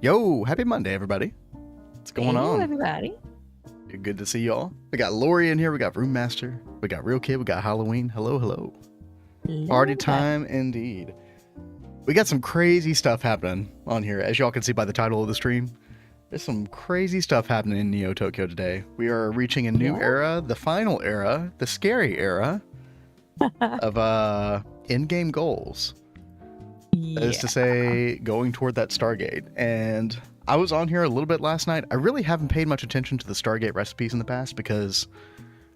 Yo, happy Monday, everybody. What's going on? Everybody. Good to see y'all. We got Lori in here. We got Room Master. We got Real Kid. We got Halloween. Hello, hello. Party time indeed. We got some crazy stuff happening on here. As y'all can see by the title of the stream, there's some crazy stuff happening in Neo Tokyo today. We are reaching a new era, the final era, the scary era of in-game goals. That is to say, going toward that Stargate. And I was on here a little bit last night. I really haven't paid much attention to the Stargate recipes in the past because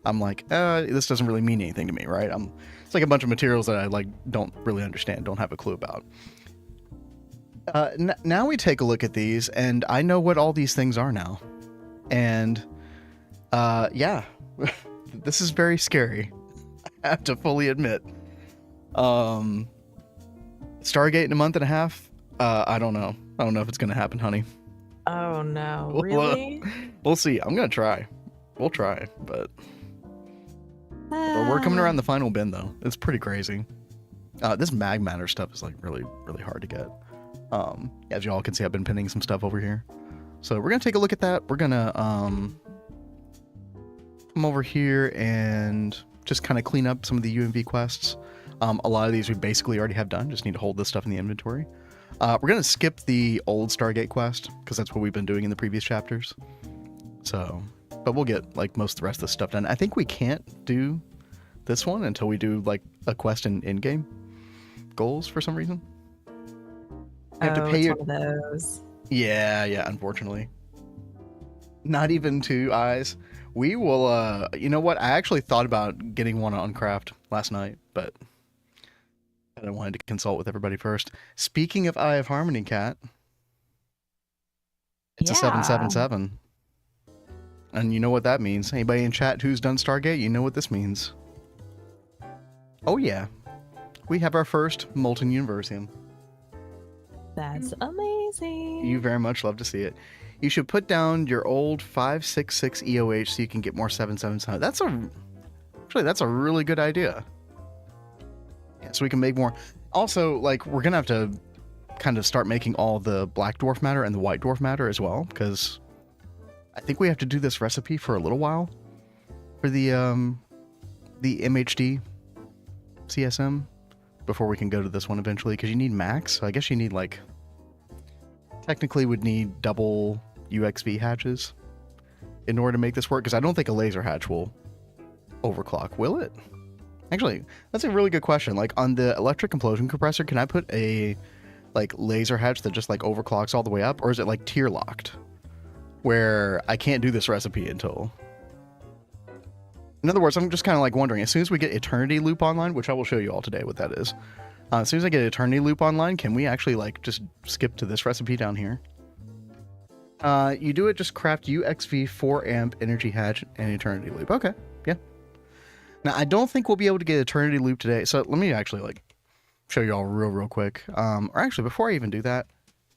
I'm like, this doesn't really mean anything to me, right? It's like a bunch of materials that I don't really understand, don't have a clue about. Now we take a look at these, and I know what all these things are now. And yeah, this is very scary. I have to fully admit. Stargate in a month and a half? I don't know. I don't know if it's going to happen, honey. Oh, no. Really? We'll see. I'm going to try. We'll try, but we're coming around the final bend, though. It's pretty crazy. This mag matter stuff is really, really hard to get. As y'all can see, I've been pinning some stuff over here. So we're going to take a look at that. We're going to come over here and just kind of clean up some of the UMV quests. A lot of these we basically already have done. Just need to hold this stuff in the inventory. We're going to skip the old Stargate quest because that's what we've been doing in the previous chapters. So, but we'll get most of the rest of the stuff done. I think we can't do this one until we do a quest in-game goals for some reason. I have to pay one of those. Yeah, unfortunately. Not even 2 eyes. We will, you know what? I actually thought about getting one on Craft last night, but I wanted to consult with everybody first. Speaking of Eye of Harmony, Cat, it's a 777. And you know what that means. Anybody in chat who's done Stargate, you know what this means. Oh yeah. We have our first Molten Universium. That's amazing. You very much love to see it. You should put down your old 566 EOH so you can get more 777. That's a really good idea. Yeah, so we can make more. Also, we're gonna have to kind of start making all the black dwarf matter and the white dwarf matter as well, because I think we have to do this recipe for a little while for the MHD CSM before we can go to this one eventually, because you need max. So I guess you need like, technically would need double UXV hatches in order to make this work, because I don't think a laser hatch will overclock, will it? Actually, that's a really good question. Like on the electric implosion compressor, can I put a like laser hatch that just like overclocks all the way up, or is it like tier locked where I can't do this recipe until... In other words, I'm just kind of like wondering, as soon as we get Eternity Loop online, which I will show you all today what that is, as soon as I get Eternity Loop online, can we actually like just skip to this recipe down here? You do it, just craft UXV 4 amp energy hatch and Eternity Loop. Okay, yeah. Now, I don't think we'll be able to get Eternity Loop today, so let me actually like show you all real quick. Or actually, before I even do that,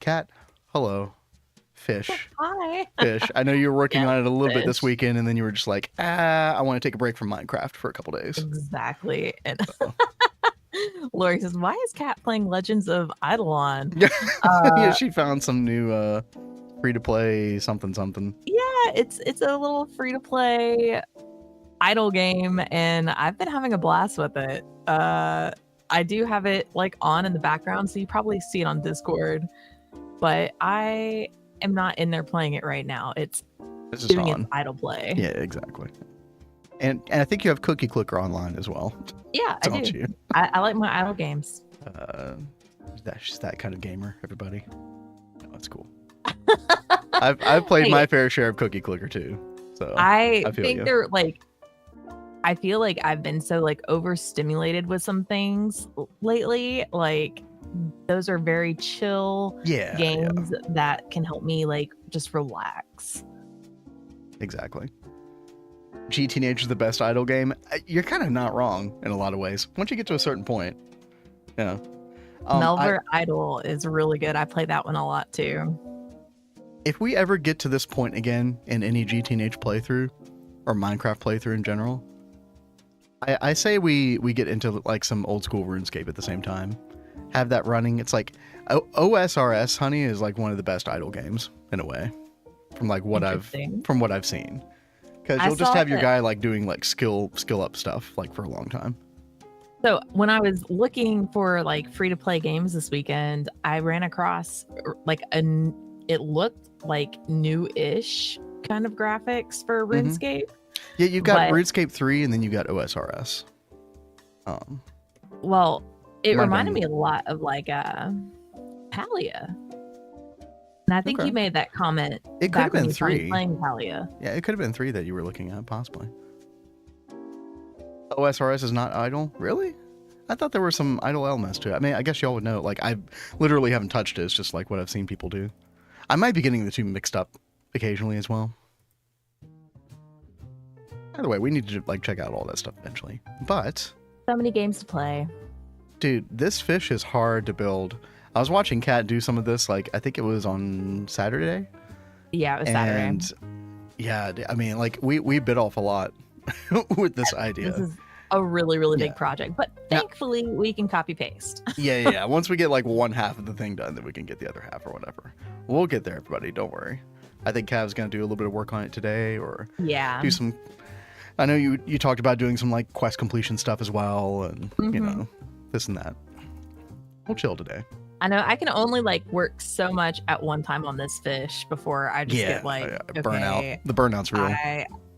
Cat, hello. Fish. Hi. Fish. I know you were working on it a little bit this Fish. weekend, and then you were just like, I want to take a break from Minecraft for a couple days. Exactly. And Lori says, why is Kat playing Legends of Eidolon? Yeah, she found some new free-to-play something. Yeah, it's a little free-to-play idle game, and I've been having a blast with it. I do have it like on in the background, so you probably see it on Discord, but I am not in there playing it right now. It's doing its idle play. Yeah, exactly. And I think you have Cookie Clicker online as well. Yeah, I do. You? I like my idle games. That's just that kind of gamer, everybody. No, that's cool. I've played my fair share of Cookie Clicker too. So I think they're like, I feel like I've been so like overstimulated with some things lately. Like those are very chill games that can help me like just relax. Exactly. GTNH is the best idle game. You're kind of not wrong in a lot of ways. Once you get to a certain point, yeah. Melver Idol is really good. I play that one a lot too. If we ever get to this point again in any GTNH playthrough or Minecraft playthrough in general, I say we get into like some old school RuneScape at the same time. Have that running. It's like OSRS, honey, is like one of the best idle games in a way, from like what I've seen. Because you'll just have your guy like doing like skill up stuff like for a long time. So when I was looking for like free to play games this weekend, I ran across like it looked like new-ish kind of graphics for RuneScape. Yeah, you've got RuneScape 3 and then you got OSRS. Well, it reminded me a lot of like Palia. And I think you made that comment. It could have been 3. Playing Palia. Yeah, it could have been 3 that you were looking at, possibly. OSRS is not idle? Really? I thought there were some idle elements to it. I mean, I guess y'all would know. Like, I literally haven't touched it. It's just like what I've seen people do. I might be getting the two mixed up occasionally as well. Either way, we need to like check out all that stuff eventually. But so many games to play. Dude, this fish is hard to build. I was watching Kat do some of this, like, I think it was on Saturday. Yeah, it was Saturday. And yeah, I mean, like, we bit off a lot with this idea. This is a really big project, but thankfully we can copy paste. Yeah. Once we get like one half of the thing done, then we can get the other half or whatever. We'll get there, everybody. Don't worry. I think Cav's going to do a little bit of work on it today, or do some... I know you talked about doing some like quest completion stuff as well, and you know, this and that. We'll chill today. I know I can only like work so much at one time on this fish before I just get like burnout. The burnout's real.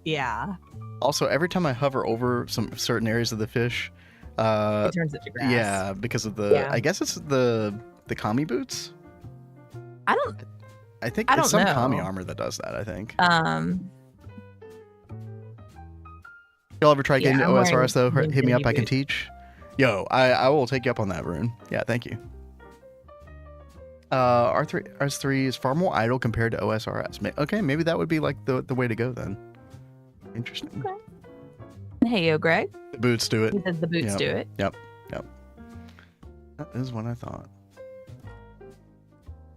Yeah. Also, every time I hover over some certain areas of the fish, it turns into grass. Yeah, because of the I guess it's the kami boots. I think it's some kami armor that does that, I think. Y'all ever try getting to OSRS though? Hit me up, I can teach. Yo, I will take you up on that, Rune. Yeah, thank you. R3 is far more idle compared to OSRS. Okay, maybe that would be like the way to go then. Interesting. Okay. Hey, yo, Greg. The boots do it. He says the boots do it. Yep. That is what I thought.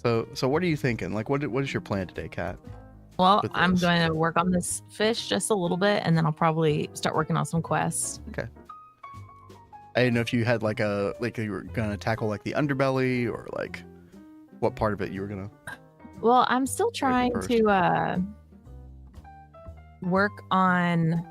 So what are you thinking? Like, what is your plan today, Kat? Well, I'm going to work on this fish just a little bit, and then I'll probably start working on some quests. Okay. I didn't know if you had like you were gonna tackle like the underbelly, or like what part of it you were gonna. Well, I'm still trying to work on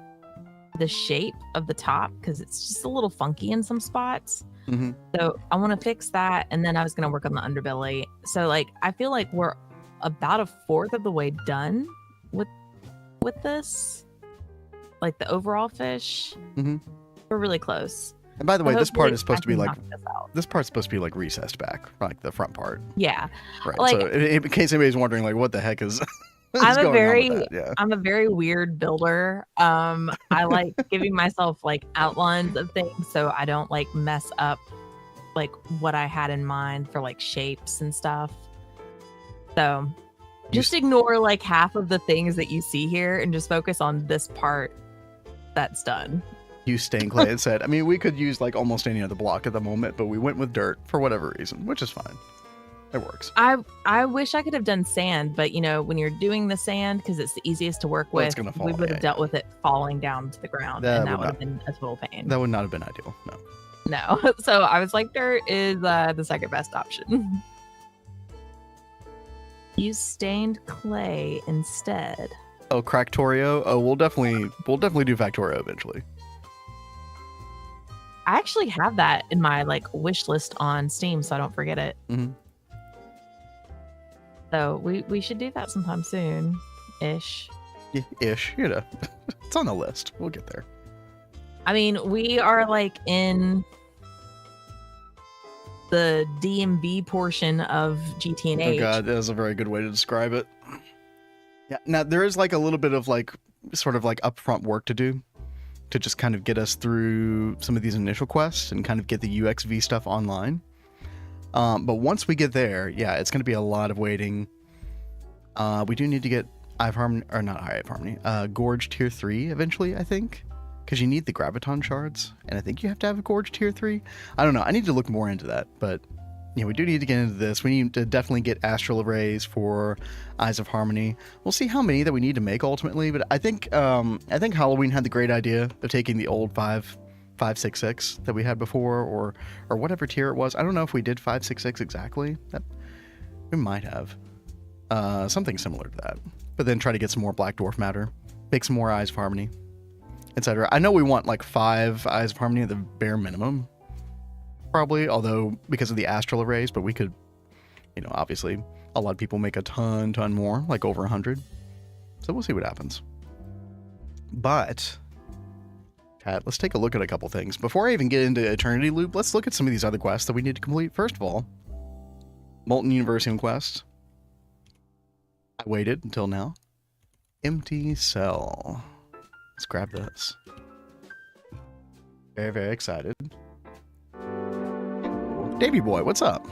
the shape of the top because it's just a little funky in some spots. Mm-hmm. So I want to fix that, and then I was going to work on the underbelly. So like I feel like we're about a fourth of the way done with this, like the overall fish. Mm-hmm. We're really close. And by the way, So this part hopefully is supposed to be I can like knock this out. this part's supposed to be like recessed back, like the front part. Yeah, Right. like, so in case anybody's wondering, like, what the heck is, I'm a very yeah. I'm a very weird builder. I like giving myself like outlines of things so I don't like mess up like what I had in mind for like shapes and stuff. So just ignore like half of the things that you see here and just focus on this part that's done. Use stained clay instead. I mean, we could use like almost any other block at the moment, but we went with dirt for whatever reason, which is fine. It works. I wish I could have done sand, but you know, when you're doing the sand, because it's the easiest to work with, we would have dealt with it falling down to the ground, and that would have been a total pain. That would not have been ideal. No. So I was like, dirt is the second best option. Use stained clay instead. Oh, Cractorio. Oh, we'll definitely do Factorio eventually. I actually have that in my like wish list on Steam, so I don't forget it. Mm-hmm. So we should do that sometime soon, ish. Yeah, ish. You know, it's on the list. We'll get there. I mean, we are like in the DMV portion of GTNH. Oh god, that is a very good way to describe it. Yeah. Now there is like a little bit of like sort of like upfront work to do to just kind of get us through some of these initial quests and kind of get the UXV stuff online. But once we get there, yeah, it's going to be a lot of waiting. We do need to get Gorge Tier 3 eventually, I think. Because you need the Graviton shards. And I think you have to have a Gorge Tier 3. I don't know. I need to look more into that. But, yeah, we do need to get into this. We need to definitely get Astral Arrays for Eyes of Harmony. We'll see how many that we need to make ultimately. But I think Halloween had the great idea of taking the old 566 that we had before, or whatever tier it was. I don't know if we did 566 exactly. We might have something similar to that, but then try to get some more Black Dwarf matter, make some more Eyes of Harmony, etc. I know we want like 5 Eyes of Harmony at the bare minimum, probably, although because of the Astral Arrays, but we could, you know, obviously a lot of people make a ton more, like over 100, so we'll see what happens. But chat, let's take a look at a couple things. Before I even get into Eternity Loop, let's look at some of these other quests that we need to complete. First of all, Molten Universium quest. I waited until now. Empty cell. Let's grab this. Very, very excited. Davey boy, what's up?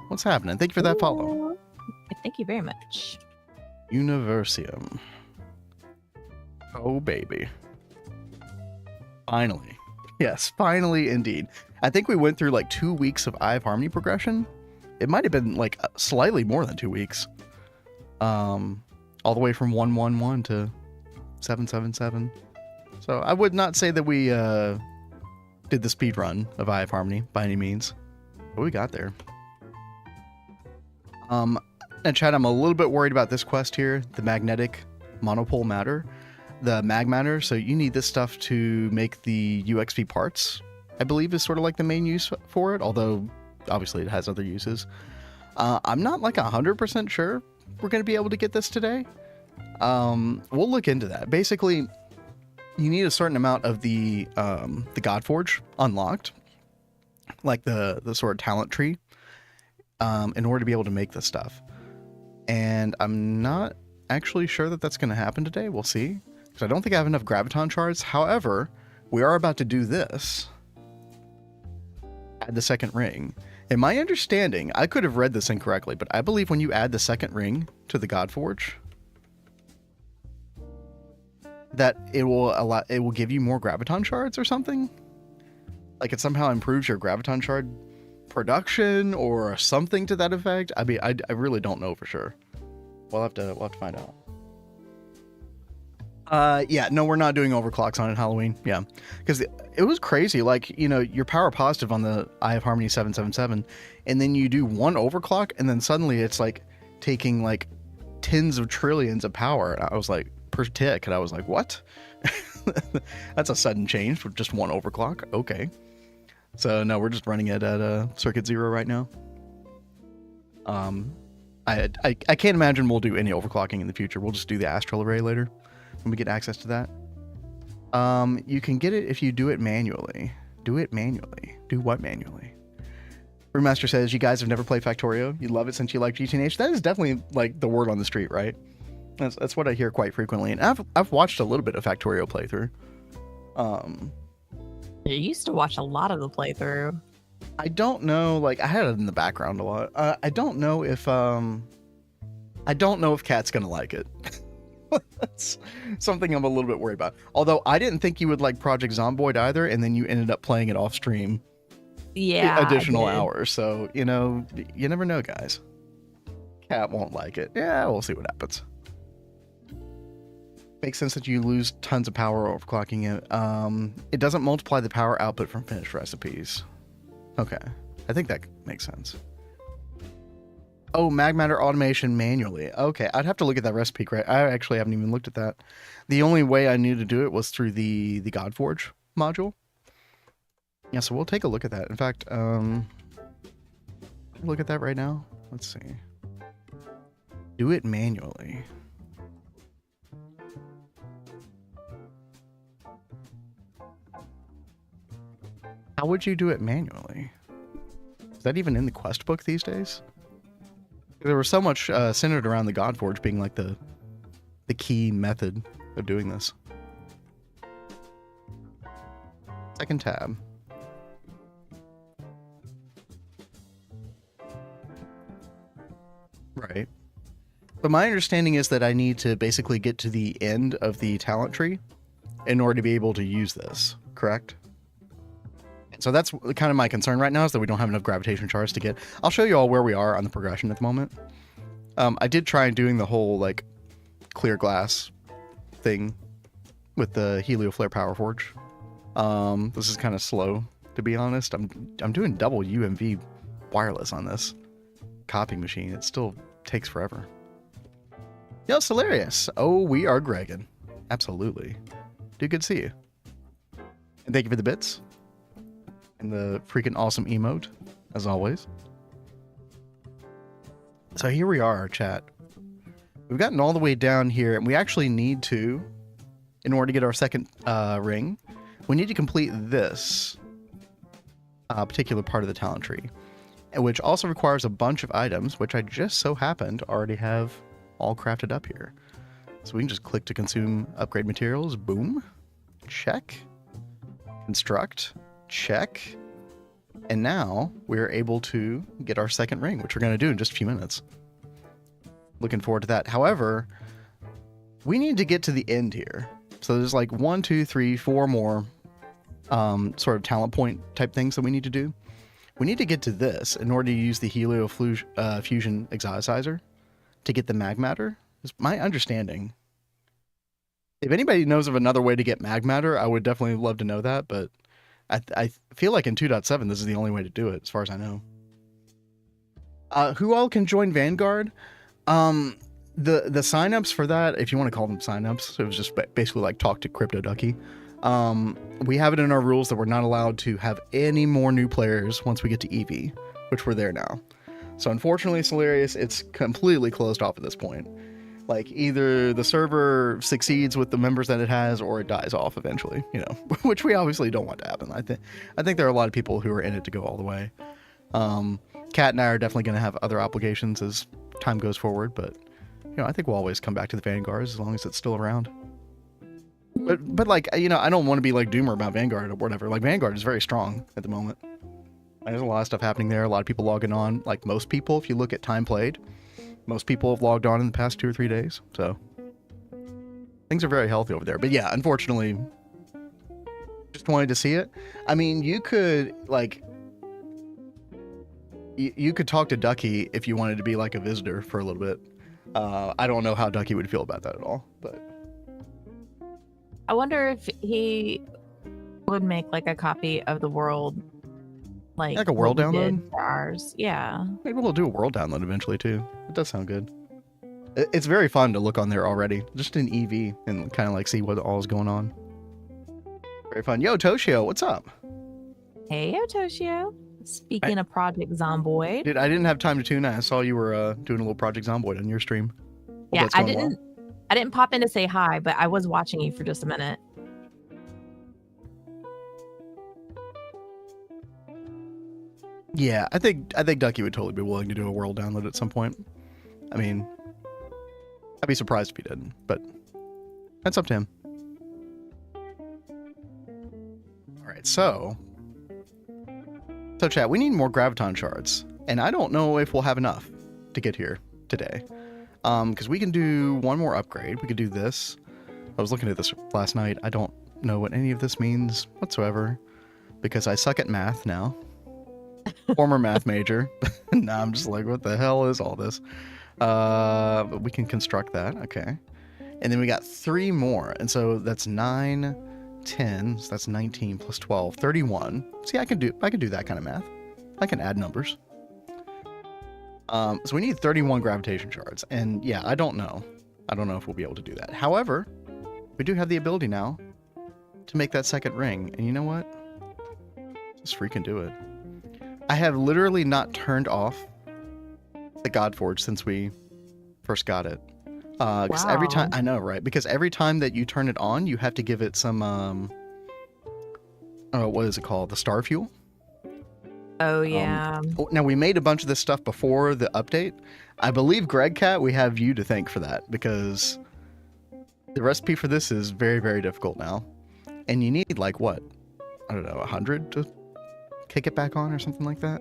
What's happening? Thank you for that follow. Thank you very much. Universium. Oh, baby. Finally. Yes, finally indeed. I think we went through like 2 weeks of Eye of Harmony progression. It might have been like slightly more than 2 weeks. All the way from 111 to 777. So I would not say that we did the speed run of Eye of Harmony by any means. But we got there. And chat, I'm a little bit worried about this quest here, the magnetic monopole matter. The mag matter, so you need this stuff to make the UXV parts, I believe is sort of like the main use for it, although obviously it has other uses. I'm not like 100% sure we're going to be able to get this today. We'll look into that. Basically, you need a certain amount of the Godforge unlocked, like the sort of talent tree, in order to be able to make this stuff. And I'm not actually sure that that's going to happen today. We'll see. Because I don't think I have enough Graviton shards. However, we are about to do this. Add the second ring. In my understanding, I could have read this incorrectly, but I believe when you add the second ring to the Godforge, that it will give you more Graviton shards or something. Like it somehow improves your Graviton shard production or something to that effect. I mean, I really don't know for sure. We'll have to find out. Yeah, no, we're not doing overclocks on it Halloween. Yeah, because it was crazy. Like, you know, you're power positive on the Eye of Harmony 777, and then you do one overclock, and then suddenly it's like taking like tens of trillions of power. And I was like, per tick, and I was like, what? That's a sudden change for just one overclock. Okay. So no, we're just running it at circuit 0 right now. I can't imagine we'll do any overclocking in the future. We'll just do the astral array later when we get access to that. You can get it if you do it manually. Do it manually. Do what manually? Brewmaster says, you guys have never played Factorio. You love it since you like GTNH. That is definitely like the word on the street, right? That's what I hear quite frequently. And I've watched a little bit of Factorio playthrough. I used to watch a lot of the playthrough. I don't know, like I had it in the background a lot. I don't know if Kat's gonna like it. That's something I'm a little bit worried about. Although I didn't think you would like Project Zomboid either, and then you ended up playing it off stream. Yeah, additional hours. So you know, you never know, guys. Cat won't like it. Yeah, we'll see what happens. Makes sense that you lose tons of power overclocking it. It doesn't multiply the power output from finished recipes. Okay, I think that makes sense. Oh, Magmatter automation manually. Okay, I'd have to look at that recipe. Right, I actually haven't even looked at that. The only way I knew to do it was through the Godforge module. Yeah, so we'll take a look at that. In fact, look at that right now. Let's see. Do it manually. How would you do it manually? Is that even in the quest book these days? There was so much centered around the Godforge being like the key method of doing this. Second tab. Right. But my understanding is that I need to basically get to the end of the talent tree in order to be able to use this, correct? So that's kind of my concern right now, is that we don't have enough gravitation shards to get. I'll show you all where we are on the progression at the moment. I did try doing the whole like clear glass thing with the Helio Flare Power Forge. This is kind of slow, to be honest. I'm doing double UMV wireless on this copying machine. It still takes forever. Yo, Solarius. Oh, we are Gregan. Absolutely. Dude, good to see you. And thank you for the bits. And the freaking awesome emote, as always. So here we are, chat. We've gotten all the way down here, and we actually need to, in order to get our second ring, we need to complete this particular part of the talent tree, which also requires a bunch of items, which I just so happened to already have all crafted up here. So we can just click to consume upgrade materials. Boom. Check. Construct. Check. And now we're able to get our second ring, which we're going to do in just a few minutes. Looking forward to that. However, we need to get to the end here. So there's like 1, 2, 3, 4 more sort of talent point type things that we need to do. We need to get to this in order to use the Helio Fusion Exoticizer to get the Magmatter. Is my understanding. If anybody knows of another way to get Magmatter, I would definitely love to know that, but I feel like in 2.7 this is the only way to do it, as far as I know. Who all can join Vanguard? The signups for that, if you want to call them signups, it was just basically like talk to Crypto Ducky. We have it in our rules that we're not allowed to have any more new players once we get to EV, which we're there now. So unfortunately, Solarius, it's completely closed off at this point. Like, either the server succeeds with the members that it has, or it dies off eventually, you know, which we obviously don't want to happen. I think there are a lot of people who are in it to go all the way. Kat and I are definitely going to have other obligations as time goes forward, but, you know, I think we'll always come back to the Vanguard as long as it's still around. But like, you know, I don't want to be like doomer about Vanguard or whatever. Like, Vanguard is very strong at the moment. There's a lot of stuff happening there. A lot of people logging on. Like, most people, if you look at time played, most people have logged on in the past 2 or 3 days. So things are very healthy over there. But yeah, unfortunately, just wanted to see it. I mean, you could like, you could talk to Ducky if you wanted to be like a visitor for a little bit. I don't know how Ducky would feel about that at all, but I wonder if he would make like a copy of the world, like a world download for ours. Yeah, maybe we'll do a world download eventually too. It does sound good. It's very fun to look on there already, just in EV and kind of like see what all is going on. Very fun. Yo, Toshio, what's up? Hey, Otoshio. Speaking of Project Zomboid. Dude, I didn't have time to tune in. I saw you were doing a little Project Zomboid on your stream. Hope Yeah, that's I going well. didn't pop in to say hi, but I was watching you for just a minute. Yeah, I think Ducky would totally be willing to do a world download at some point. I mean, I'd be surprised if he didn't, but that's up to him. All right, so chat, we need more graviton shards, and I don't know if we'll have enough to get here today. Because we can do one more upgrade. We could do this. I was looking at this last night. I don't know what any of this means whatsoever because I suck at math now. Former math major. Now I'm just like, what the hell is all this? But we can construct that. Okay. And then we got 3 more. And so that's 9, 10. So that's 19 plus 12, 31. See, I can do that kind of math. I can add numbers. So we need 31 gravitation shards. And yeah, I don't know if we'll be able to do that. However, we do have the ability now to make that second ring. And you know what? Just freaking do it. I have literally not turned off the Godforge since we first got it. Because every time, I know, right? Because every time that you turn it on, you have to give it some, what is it called? The star fuel? Oh, yeah. Now, we made a bunch of this stuff before the update. I believe, Gregtech, we have you to thank for that because the recipe for this is very, very difficult now. And you need, like, what? I don't know, 100 to kick it back on or something like that.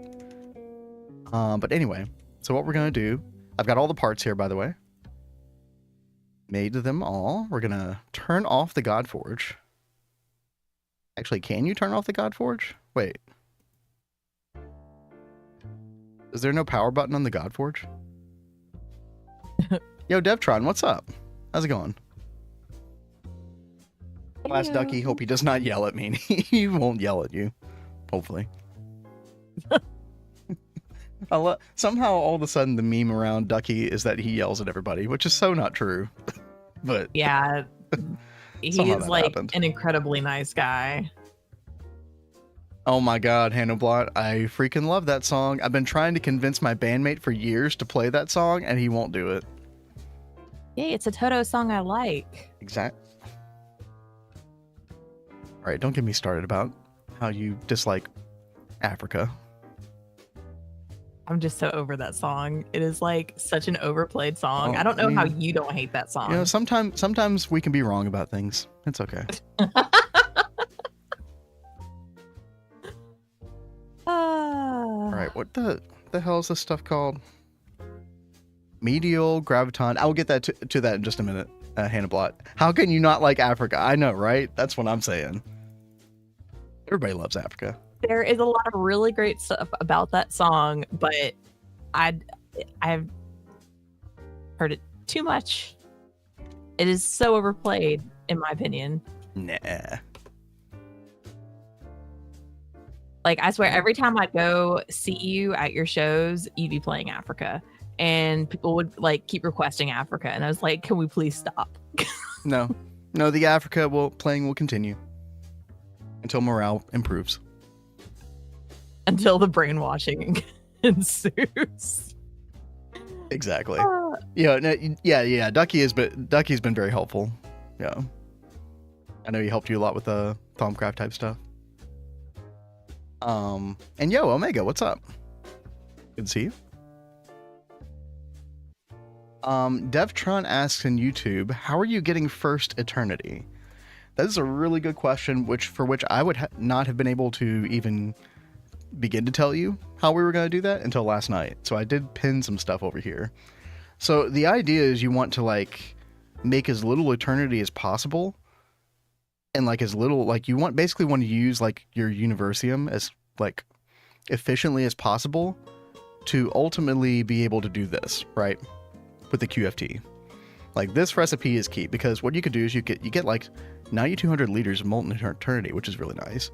But anyway, so what we're going to do, I've got all the parts here, by the way. Made them all. We're going to turn off the Godforge. Actually, can you turn off the Godforge? Wait. Is there no power button on the Godforge? Yo, Devtron, what's up? How's it going? Last Ducky, hope he does not yell at me. He won't yell at you. Hopefully. Somehow, all of a sudden, the meme around Ducky is that he yells at everybody, which is so not true. But yeah, he is like an incredibly nice guy. Oh my god, Hanoblot, I freaking love that song. I've been trying to convince my bandmate for years to play that song, and he won't do it. Yeah, it's a Toto song I like. Exactly. Alright, don't get me started about how you dislike Africa. I'm just so over that song. It is like such an overplayed song. I don't know how you don't hate that song. You know, sometimes we can be wrong about things. It's okay. Alright, what the hell is this stuff called? Medial graviton. I'll get that to that in just a minute, Hanoblot. How can you not like Africa? I know, right? That's what I'm saying. Everybody loves Africa. There is a lot of really great stuff about that song, but I've heard it too much. It is so overplayed, in my opinion. Nah. Like, I swear, every time I'd go see you at your shows, you'd be playing Africa. And people would, like, keep requesting Africa. And I was like, can we please stop? No, the Africa playing will continue. Until morale improves. Until the brainwashing ensues. Exactly. Yeah. Ducky's been very helpful. Yeah. I know he helped you a lot with the Thaumcraft type stuff. And yo, Omega, what's up? Good to see you. Devtron asks in YouTube, how are you getting first eternity? That is a really good question, for which I would not have been able to even begin to tell you how we were going to do that until last night. So I did pin some stuff over here. So the idea is you want to like make as little eternity as possible, and like as little, like you basically want to use like your Universium as like efficiently as possible to ultimately be able to do this, right? With the QFT. Like this recipe is key because what you could do is you get like 9,200 liters of molten eternity, which is really nice.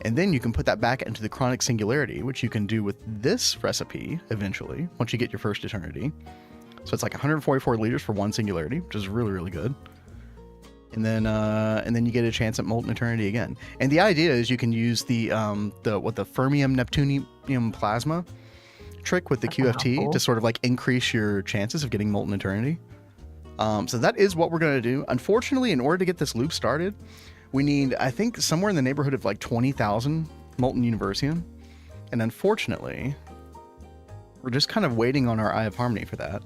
And then you can put that back into the chronic singularity, which you can do with this recipe eventually, once you get your first eternity. So it's like 144 liters for one singularity, which is really, really good. And then you get a chance at Molten Eternity again. And the idea is you can use the Fermium Neptunium Plasma trick with the QFT to sort of like increase your chances of getting Molten Eternity. So that is what we're going to do. Unfortunately, in order to get this loop started, we need, I think, somewhere in the neighborhood of like 20,000 Molten Universium. And unfortunately, we're just kind of waiting on our Eye of Harmony for that.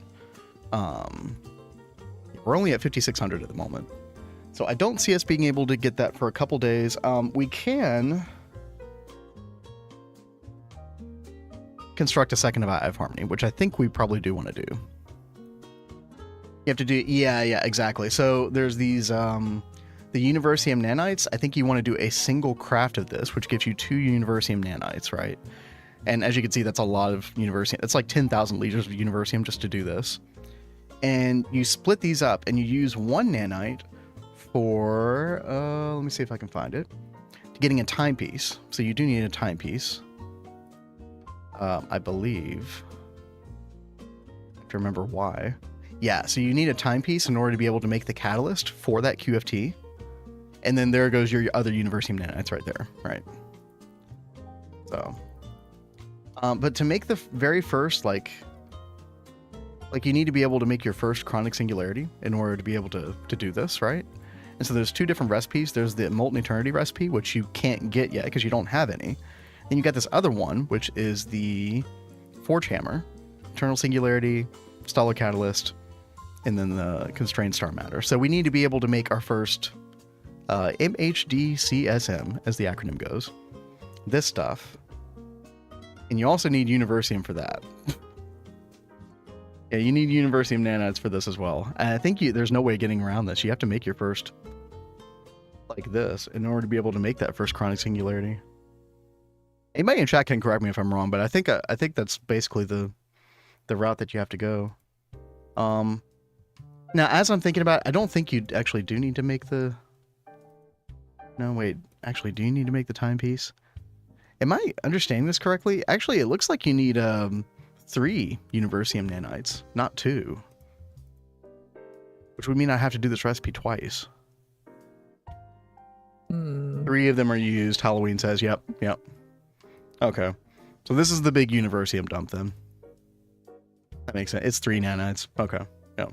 We're only at 5,600 at the moment. So I don't see us being able to get that for a couple days. We can construct a second Eye of Harmony, which I think we probably do want to do. You have to do, yeah, exactly. So there's these, the Universium nanites. I think you want to do a single craft of this, which gives you 2 Universium nanites, right? And as you can see, that's a lot of Universium. It's like 10,000 liters of Universium just to do this. And you split these up and you use 1 nanite for, let me see if I can find it, getting a timepiece. So you do need a timepiece. I believe. I have to remember why. Yeah, so you need a timepiece in order to be able to make the catalyst for that QFT. And then there goes your other Universium nanites right there, right? So, but to make the very first, like you need to be able to make your first chronic singularity in order to be able to do this, right? And so there's 2 different recipes. There's the Molten Eternity recipe, which you can't get yet because you don't have any. Then you got this other one, which is the Forge Hammer, Eternal Singularity, Stellar Catalyst, and then the Constrained Star Matter. So we need to be able to make our first MHDCSM, as the acronym goes. This stuff. And you also need Universium for that. Yeah, you need Universium nanites for this as well. And I think there's no way getting around this. You have to make your first like this in order to be able to make that first chronic singularity. Anybody in chat can correct me if I'm wrong, but I think that's basically the route that you have to go. Now, as I'm thinking about it, I don't think you actually do need to make the... No, wait. Actually, do you need to make the timepiece? Am I understanding this correctly? Actually, it looks like you need 3 Universium nanites, not 2. Which would mean I have to do this recipe twice. 3 of them are used, Halloween says. Yep. Okay. So this is the big Universium dump then. That makes sense. It's 3 nanites. Okay. Yep.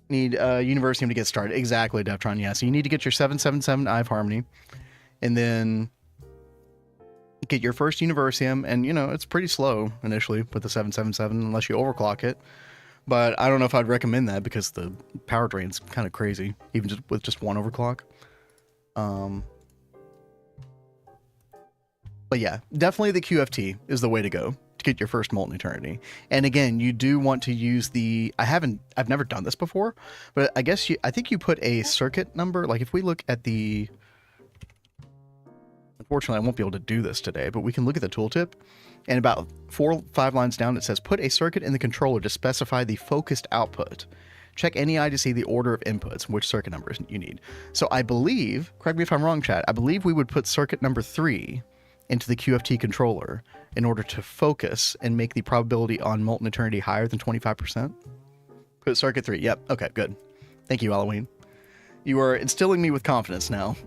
Need Universium to get started. Exactly, Deftron. Yeah. So you need to get your 777 Eye of Harmony. And then get your first Universium. And, it's pretty slow initially with the 777 unless you overclock it. But I don't know if I'd recommend that because the power drain's kind of crazy, even just with just 1 overclock. But yeah, definitely the QFT is the way to go to get your first Molten Eternity. And again, you do want to use the, I've never done this before, but I think you put a circuit number. Like if we look at the, unfortunately I won't be able to do this today, but we can look at the tooltip and about 4 or 5 lines down, it says put a circuit in the controller to specify the focused output. Check NEI to see the order of inputs, which circuit numbers you need. So I believe, correct me if I'm wrong, chat, I believe we would put circuit number 3 into the QFT controller in order to focus and make the probability on Molten Eternity higher than 25%. Put circuit 3. Yep. Okay, good. Thank you, Halloween. You are instilling me with confidence now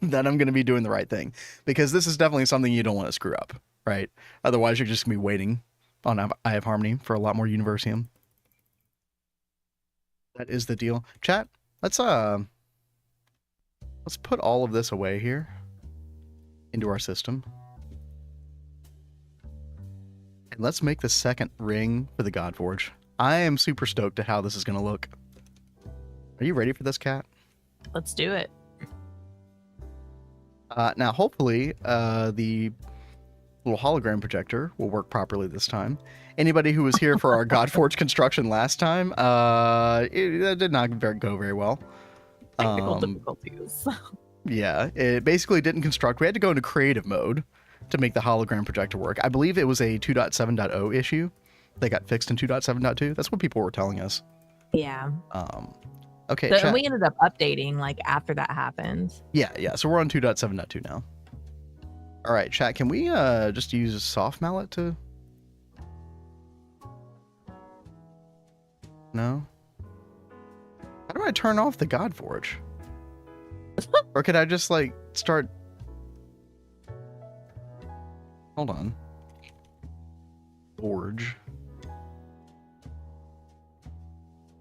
that I'm going to be doing the right thing, because this is definitely something you don't want to screw up, right? Otherwise, you're just going to be waiting on Eye of Harmony for a lot more Universium. That is the deal. Chat, let's put all of this away here into our system. And let's make the second ring for the Godforge. I am super stoked at how this is going to look. Are you ready for this, Kat? Let's do it. Now, hopefully, the little hologram projector will work properly this time. Anybody who was here for our Godforge construction last time, it did not go very well. Technical difficulties. Yeah, it basically didn't construct. We had to go into creative mode to make the hologram projector work. I believe it was a 2.7.0 issue. They got fixed in 2.7.2. That's what people were telling us. Yeah. Okay. So, and we ended up updating like after that happened. Yeah. So we're on 2.7.2 now. All right, chat. Can we just use a soft mallet to No? How do I turn off the God Forge? Or could I just, like, start... Hold on. Forge.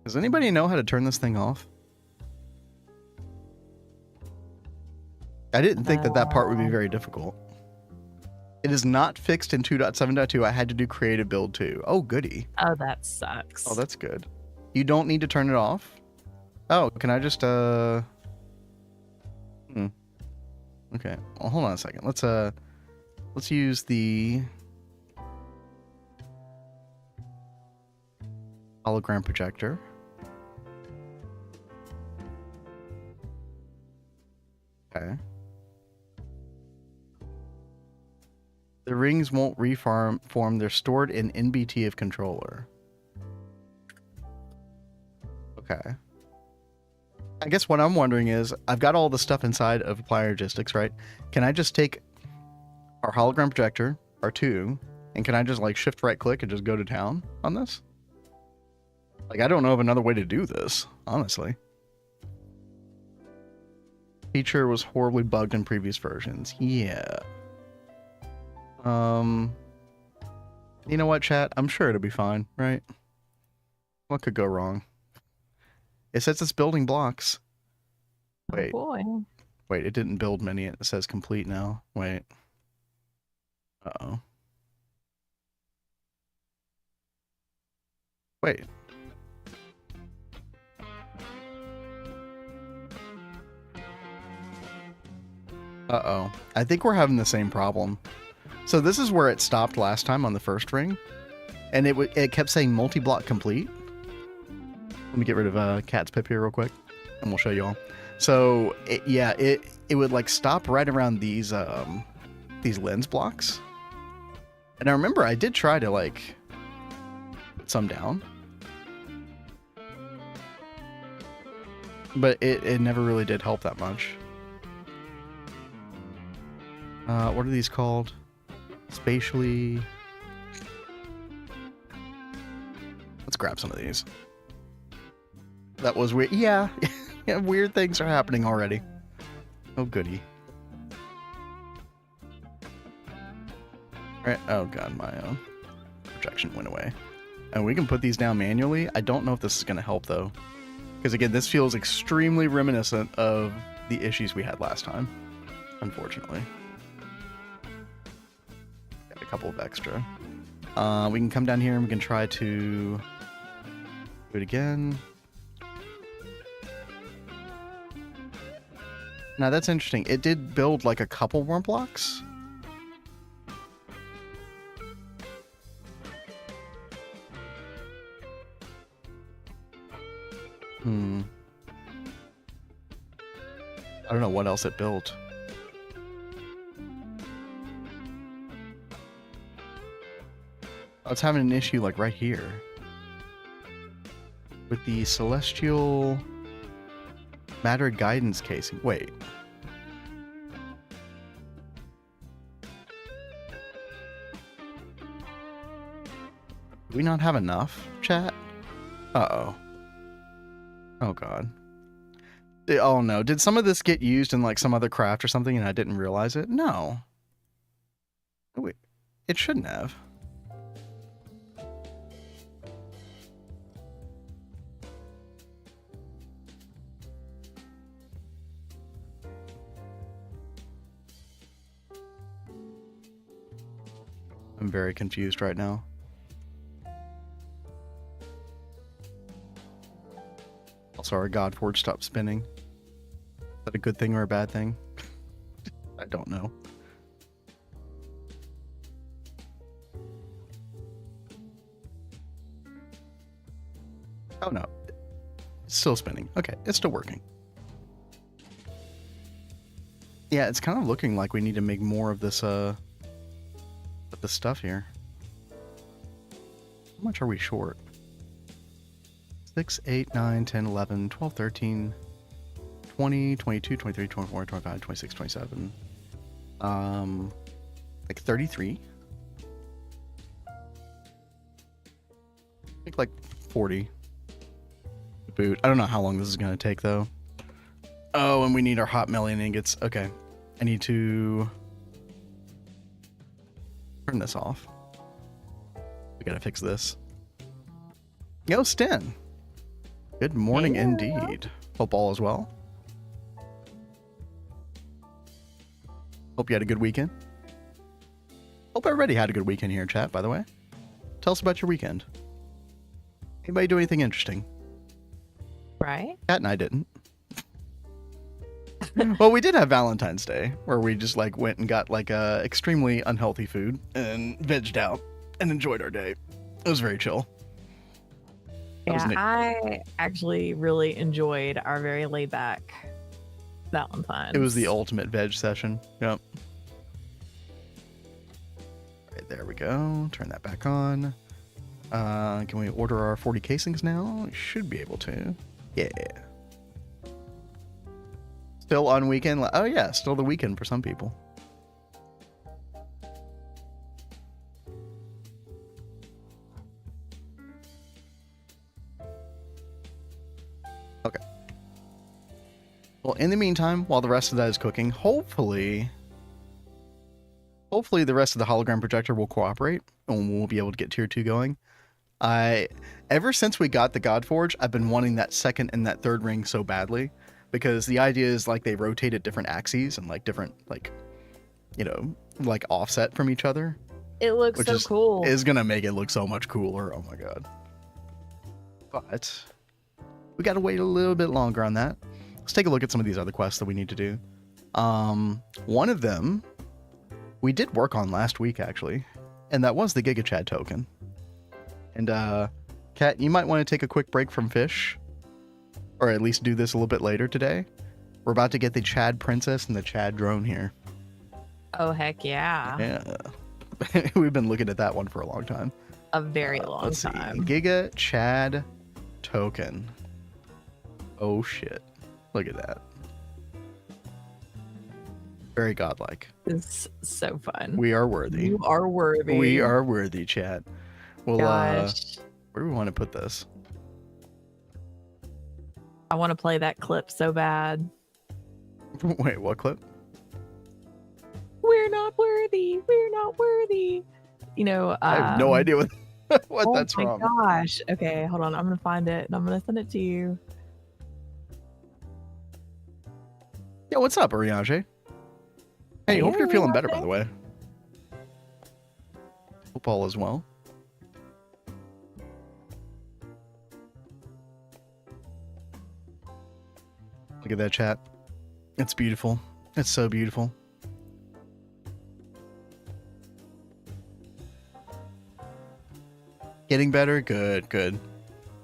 Does anybody know how to turn this thing off? I didn't think that part would be very difficult. It is not fixed in 2.7.2. I had to do creative build too. Oh, goody. Oh, that sucks. Oh, that's good. You don't need to turn it off? Oh, can I just, Okay. Well, hold on a second. Let's use the hologram projector. Okay. The rings won't reform. They're stored in NBT of controller. Okay. I guess what I'm wondering is, I've got all the stuff inside of Apply Logistics, right? Can I just take our hologram projector, our 2, and can I just like shift right click and just go to town on this? Like, I don't know of another way to do this, honestly. Feature was horribly bugged in previous versions. Yeah. You know what, chat? I'm sure it'll be fine, right? What could go wrong? It says it's building blocks. Wait. Oh boy. Wait, it didn't build many. It says complete now. Wait. Uh-oh. Wait. Uh-oh. I think we're having the same problem. So this is where it stopped last time on the first ring. And it kept saying multi-block complete. Let me get rid of Cat's Pip here real quick. And we'll show you all. So, it would like stop right around these lens blocks. And I remember I did try to like put some down. But it never really did help that much. What are these called? Spatially. Let's grab some of these. That was weird. Yeah. Yeah, weird things are happening already. Oh, goody. Alright. Oh, God, my projection went away. And we can put these down manually. I don't know if this is going to help, though. Because, again, this feels extremely reminiscent of the issues we had last time. Unfortunately. Got a couple of extra. We can come down here and we can try to do it again. Now that's interesting. It did build like a couple more blocks. I don't know what else it built. Oh, it's having an issue like right here. With the celestial matter guidance casing. Wait. Do we not have enough, chat? Uh-oh. Oh, God. Oh, no. Did some of this get used in, like, some other craft or something and I didn't realize it? No. Wait. It shouldn't have. I'm very confused right now. Also, our Godforge stopped spinning. Is that a good thing or a bad thing? I don't know. Oh no. It's still spinning. Okay, it's still working. Yeah, it's kind of looking like we need to make more of this, the stuff here. How much are we short? 6, 8, 9, 10, 11, 12, 13, 20, 22, 23, 24, 25, 26, 27. Like 33? I think like 40. boot. I don't know how long this is going to take, though. Oh, and we need our hot melon ingots. Okay. I need to turn this off. We got to fix this. Yo, Sten. Good morning indeed. Hope all is well. Hope you had a good weekend. Hope everybody had a good weekend here in chat, by the way. Tell us about your weekend. Anybody do anything interesting? Right? Kat and I didn't. Well, we did have Valentine's Day, where we just like went and got like extremely unhealthy food and vegged out and enjoyed our day. It was very chill. Yeah, I actually really enjoyed our very laid back Valentine's. It was the ultimate veg session. Yep. Right, there we go. Turn that back on. Can we order our 40 casings now? We should be able to. Yeah. Still on weekend? Oh yeah, still the weekend for some people. Okay. Well, in the meantime, while the rest of that is cooking, hopefully the rest of the hologram projector will cooperate and we'll be able to get tier 2 going. Ever since we got the Godforge, I've been wanting that second and that third ring so badly, because the idea is like they rotate at different axes and like different, like, you know, like offset from each other. It looks so cool. Is gonna make it look so much cooler. Oh my god. But we gotta wait a little bit longer on that. Let's take a look at some of these other quests that we need to do. One of them we did work on last week actually, and that was the Giga Chad token. And Kat, you might want to take a quick break from fish, or at least do this a little bit later today. We're about to get the Chad Princess and the Chad drone here. Oh heck yeah. Yeah. We've been looking at that one for a long time. A very long time. Giga Chad token. Oh shit. Look at that. Very godlike. It's so fun. We are worthy. You are worthy. We are worthy, chat. Well, Gosh. Where do we want to put this? I want to play that clip so bad. Wait, what clip? We're not worthy. We're not worthy. You know, I have no idea what that's from. Oh my gosh. Okay, hold on. I'm going to find it and I'm going to send it to you. Yeah, what's up, Ariane? Hey, hope you're feeling better, by the way. Hope all is well. Look at that chat. It's beautiful. It's so beautiful. Getting better? Good, good.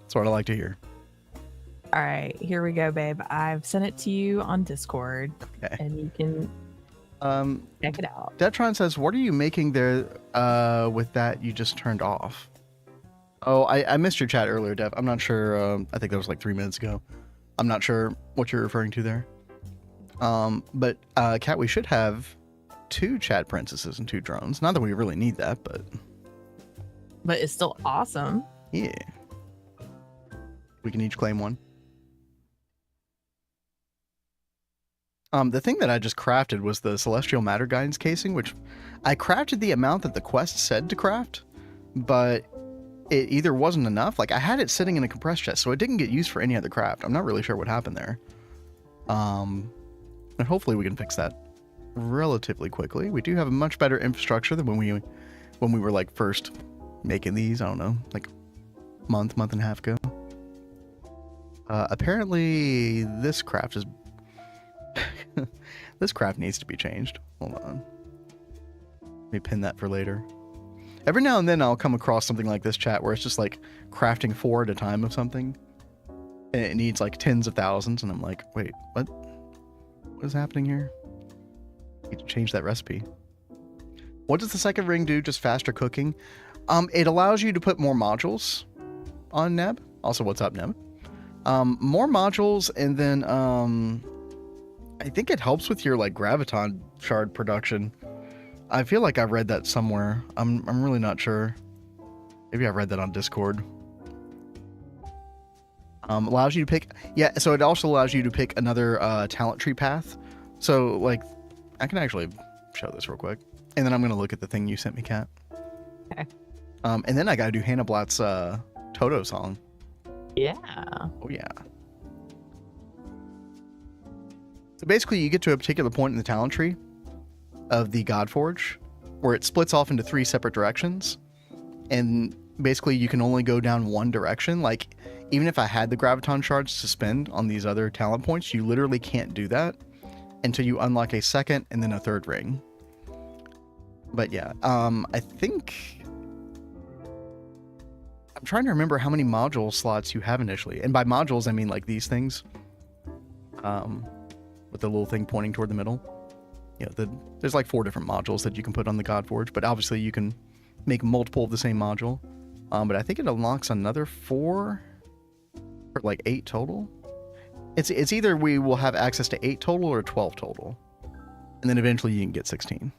That's what I like to hear. All right, here we go, babe. I've sent it to you on Discord, okay, and you can check it out. Detron says, what are you making there with that you just turned off? Oh, I missed your chat earlier, Dev. I'm not sure. I think that was like 3 minutes ago. I'm not sure what you're referring to there. But Kat, we should have 2 chat princesses and 2 drones. Not that we really need that, but it's still awesome. Yeah. We can each claim one. The thing that I just crafted was the Celestial Matter Guidance casing, which I crafted the amount that the quest said to craft, but it either wasn't enough. Like, I had it sitting in a compressed chest, so it didn't get used for any other craft. I'm not really sure what happened there. And hopefully we can fix that relatively quickly. We do have a much better infrastructure than when we were like first making these, I don't know, like month and a half ago. Apparently this craft is this craft needs to be changed. Hold on. Let me pin that for later. Every now and then I'll come across something like this, chat, where it's just like crafting 4 at a time of something. And it needs like tens of thousands, and I'm like, wait, what? What is happening here? I need to change that recipe. What does the second ring do? Just faster cooking? It allows you to put more modules on Neb. Also, what's up, Neb? More modules, and then I think it helps with your like graviton shard production. I feel like I read that somewhere. I'm really not sure. Maybe I read that on Discord. Allows you to pick, yeah, so it also allows you to pick another talent tree path. So, like, I can actually show this real quick. And then I'm going to look at the thing you sent me, Kat. Okay. And then I got to do Hannah Blatt's Toto song. Yeah. Oh, yeah. So basically, you get to a particular point in the talent tree of the Godforge where it splits off into 3 separate directions. And basically, you can only go down one direction. Like, even if I had the Graviton shards to spend on these other talent points, you literally can't do that until you unlock a second and then a third ring. But yeah, I think... I'm trying to remember how many module slots you have initially. And by modules, I mean like these things. With the little thing pointing toward the middle. You know, there's like 4 different modules that you can put on the Godforge, but obviously you can make multiple of the same module. But I think it unlocks another 4 or like 8 total. It's either we will have access to 8 total or 12 total. And then eventually you can get 16.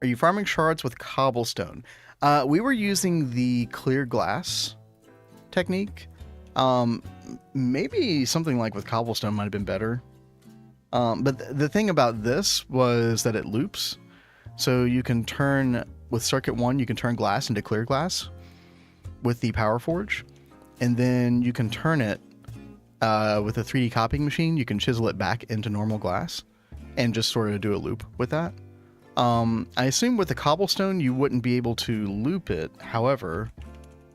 Are you farming shards with cobblestone? We were using the clear glass technique. Maybe something like with cobblestone might have been better. But the thing about this was that it loops. So you can turn, with circuit 1, you can turn glass into clear glass with the Power Forge. And then you can turn it with a 3D copying machine. You can chisel it back into normal glass and just sort of do a loop with that. I assume with the cobblestone, you wouldn't be able to loop it. However,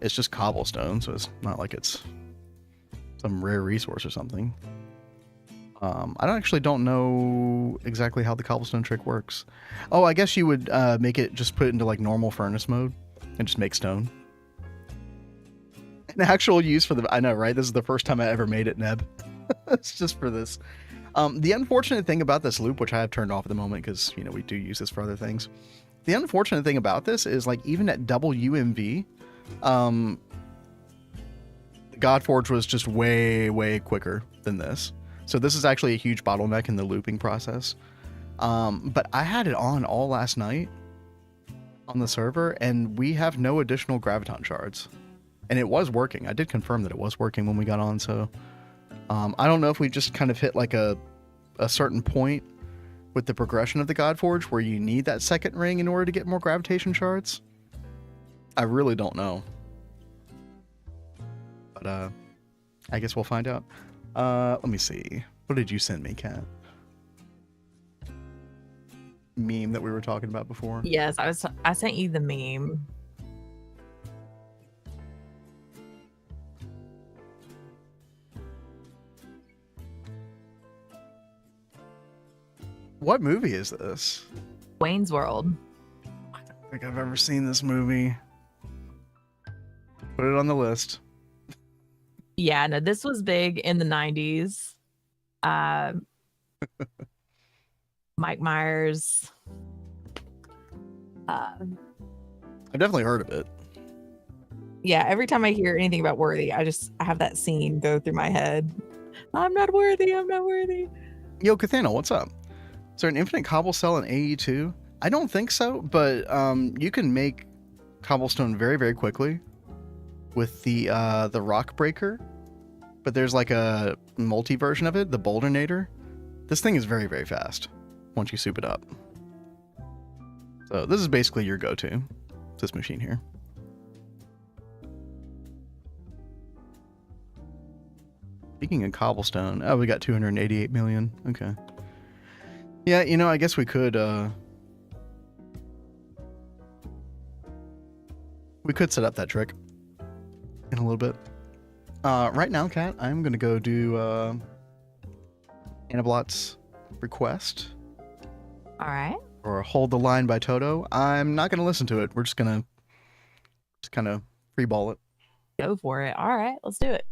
it's just cobblestone, so it's not like it's some rare resource or something. I actually don't know exactly how the cobblestone trick works. Oh, I guess you would make it, just put it into like normal furnace mode and just make stone. An actual use for the, I know, right? This is the first time I ever made it, Neb. It's just for this. The unfortunate thing about this loop, which I have turned off at the moment because, you know, we do use this for other things. The unfortunate thing about this is, like, even at double UMV, the Godforge was just way, way quicker than this. So this is actually a huge bottleneck in the looping process. But I had it on all last night on the server, and we have no additional Graviton shards. And it was working. I did confirm that it was working when we got on, so... I don't know if we just kind of hit like a certain point with the progression of the Godforge where you need that second ring in order to get more gravitation shards. I really don't know. But I guess we'll find out. Let me see. What did you send me, Kat? Meme that we were talking about before? Yes, I sent you the meme. What movie is this? Wayne's World. I don't think I've ever seen this movie. Put it on the list. Yeah, no, this was big in the 90s. Mike Myers. I've definitely heard of it. Yeah, every time I hear anything about Worthy, I have that scene go through my head. I'm not worthy, I'm not worthy. Yo, Cathano, what's up? Is there an infinite cobble cell in AE2? I don't think so, but you can make cobblestone very, very quickly with the rock breaker. But there's like a multi version of it, the Bouldernnator. This thing is very, very fast once you soup it up. So this is basically your go-to, this machine here. Speaking of cobblestone, oh, we got 288 million. Okay. Yeah, you know, I guess we could set up that trick in a little bit. Right now, Kat, I'm gonna go do Anablott's request. All right. Or Hold the Line by Toto. I'm not gonna listen to it. We're just gonna kind of freeball it. Go for it. All right, let's do it.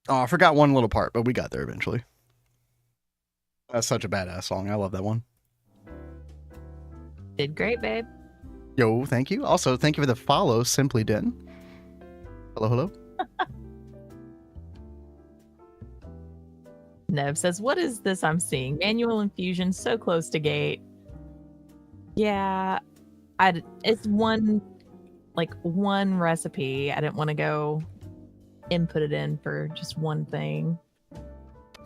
Oh, I forgot one little part, but we got there eventually. That's such a badass song. I love that one. Did great, babe. Yo, thank you. Also, thank you for the follow, Simply Din. Hello, hello. Nev says, what is this I'm seeing? Manual infusion so close to gate. Yeah, it's one recipe. I didn't want to go input it in for just one thing.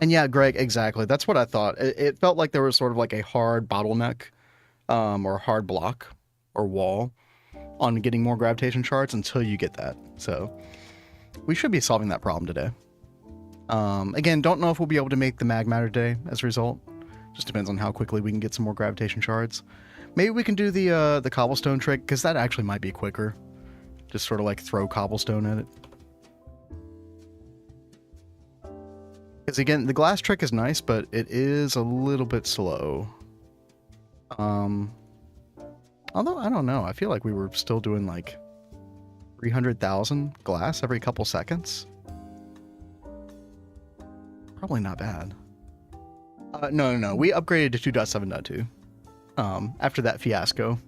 And yeah, Greg, exactly. That's what I thought. It felt like there was sort of like a hard bottleneck, or a hard block or wall on getting more gravitation shards until you get that. So we should be solving that problem today. Again, don't know if we'll be able to make the mag matter today as a result. Just depends on how quickly we can get some more gravitation shards. Maybe we can do the cobblestone trick, because that actually might be quicker. Just sort of like throw cobblestone at it. Because again, the glass trick is nice, but it is a little bit slow. Although, I don't know. I feel like we were still doing like 300,000 glass every couple seconds. Probably not bad. No. We upgraded to 2.7.2. After that fiasco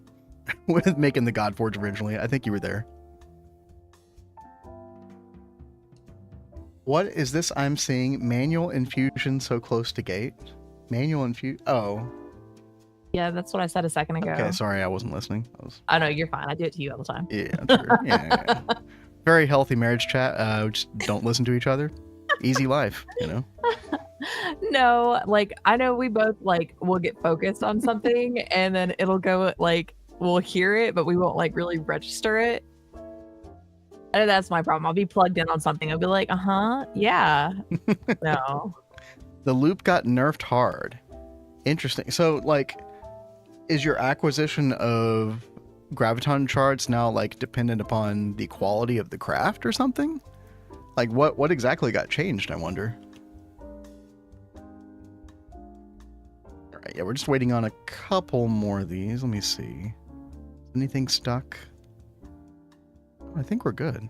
with making the Godforge originally. I think you were there. What is this I'm seeing? Manual infusion so close to gate? Manual infusion? Oh. Yeah, that's what I said a second ago. Okay, sorry, I wasn't listening. I know, you're fine. I do it to you all the time. Yeah, true. Yeah. Very healthy marriage chat. Just don't listen to each other. Easy life, you know? No, like, I know we both, like, will get focused on something, and then it'll go, like, we'll hear it, but we won't, like, really register it. I know that's my problem. I'll be plugged in on something. I'll be like, yeah. No. The loop got nerfed hard. Interesting. So, like, is your acquisition of graviton shards now, like, dependent upon the quality of the craft or something? Like, what exactly got changed, I wonder? Alright, yeah, we're just waiting on a couple more of these. Let me see. Anything stuck? I think we're good.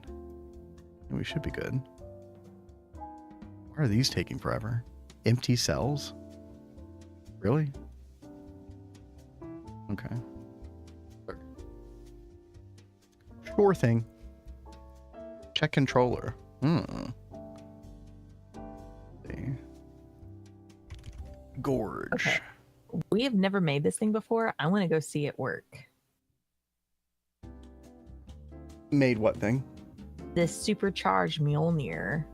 We should be good. Why are these taking forever? Empty cells? Really? Okay. Sure thing. Check controller. See. Gorge. Okay. We have never made this thing before. I want to go see it work. Made what thing? This supercharged Mjolnir.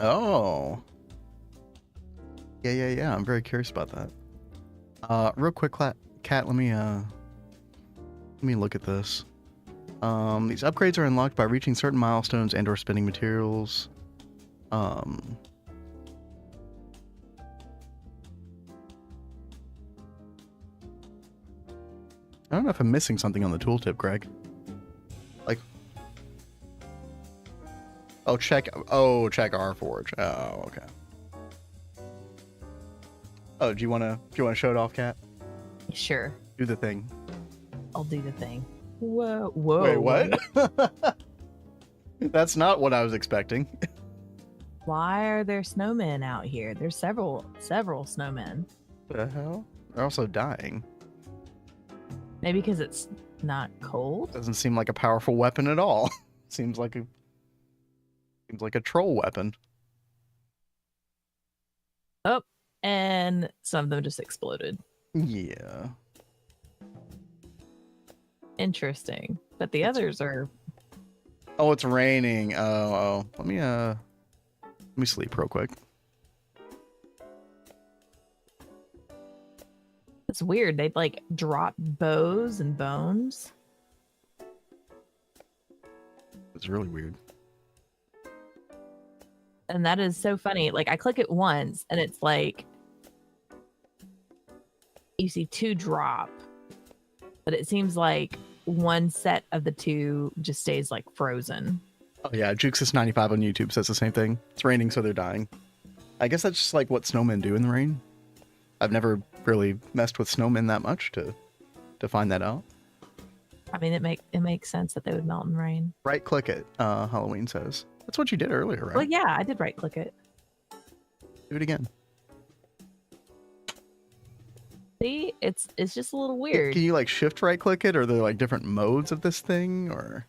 Oh. Yeah. I'm very curious about that. Real quick, Cat, let me look at this. These upgrades are unlocked by reaching certain milestones and or spending materials. I don't know if I'm missing something on the tooltip, Greg. Like, check our forge. Oh, okay. Oh, do you wanna show it off, Cat? Sure. Do the thing. I'll do the thing. Whoa. Wait, what? That's not what I was expecting. Why are there snowmen out here? There's several snowmen. The hell? They're also dying. Maybe because it's not cold? Doesn't seem like a powerful weapon at all. Seems like a troll weapon. Oh, and some of them just exploded. Yeah. Interesting. But the others are... Oh, it's raining. Oh. Let me sleep real quick. It's weird. They'd like drop bows and bones. It's really weird. And that is so funny. Like, I click it once and it's like you see 2 drop, but it seems like one set of the 2 just stays like frozen. Oh yeah, Juxus95 on YouTube says the same thing. It's raining, so they're dying. I guess that's just like what snowmen do in the rain. I've never really messed with snowmen that much to find that out. I mean, it makes sense that they would melt in rain. Right click it, Halloween says. That's what you did earlier, right? Well, yeah, I did right click it. Do it again. See, it's just a little weird. Can you like shift right click it, or are there like different modes of this thing, or?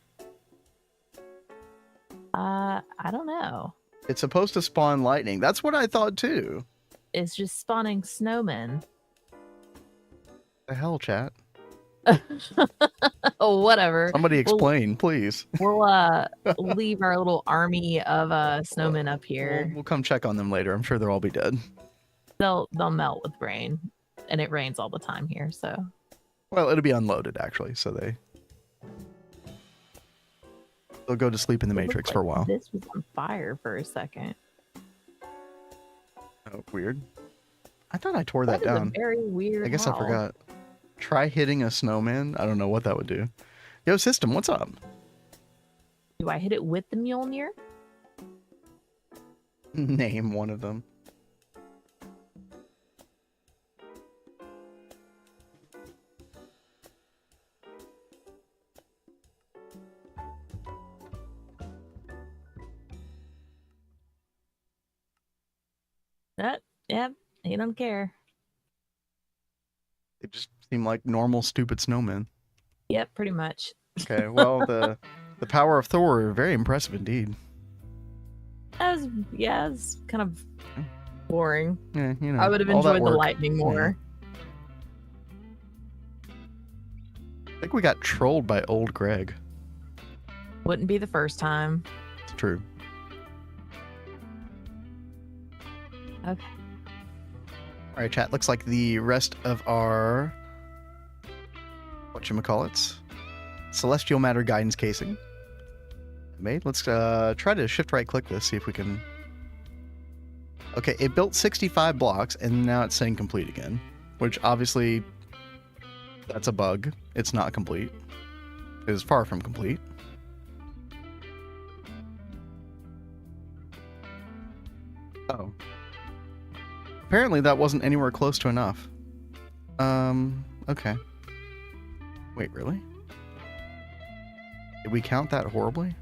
I don't know. It's supposed to spawn lightning. That's what I thought too. It's just spawning snowmen. The hell, chat? Oh, whatever. Somebody explain, please. We'll leave our little army of snowmen up here. We'll come check on them later. I'm sure they'll all be dead. They'll melt with rain, and it rains all the time here. So. Well, it'll be unloaded actually, so they'll go to sleep in the Matrix for a while. This was on fire for a second. Oh, weird. I thought I tore that down. A very weird. I guess I forgot. Try hitting a snowman. I don't know what that would do. Yo, system, what's up? Do I hit it with the Mjolnir? Name one of them. Yep, he don't care. They just seem like normal, stupid snowmen. Yep, pretty much. Okay, well, the power of Thor are very impressive indeed. It's kind of boring. Yeah, you know, I would have enjoyed the lightning more. Yeah. I think we got trolled by old Greg. Wouldn't be the first time. It's true. Okay. All right, chat. Looks like the rest of our whatchamacallits, celestial matter guidance casing made. Let's try to shift right click this, see if we can. Okay, it built 65 blocks and now it's saying complete again, which obviously that's a bug. It's not complete. It is far from complete. Oh. Apparently that wasn't anywhere close to enough. Okay. Wait, really? Did we count that horribly?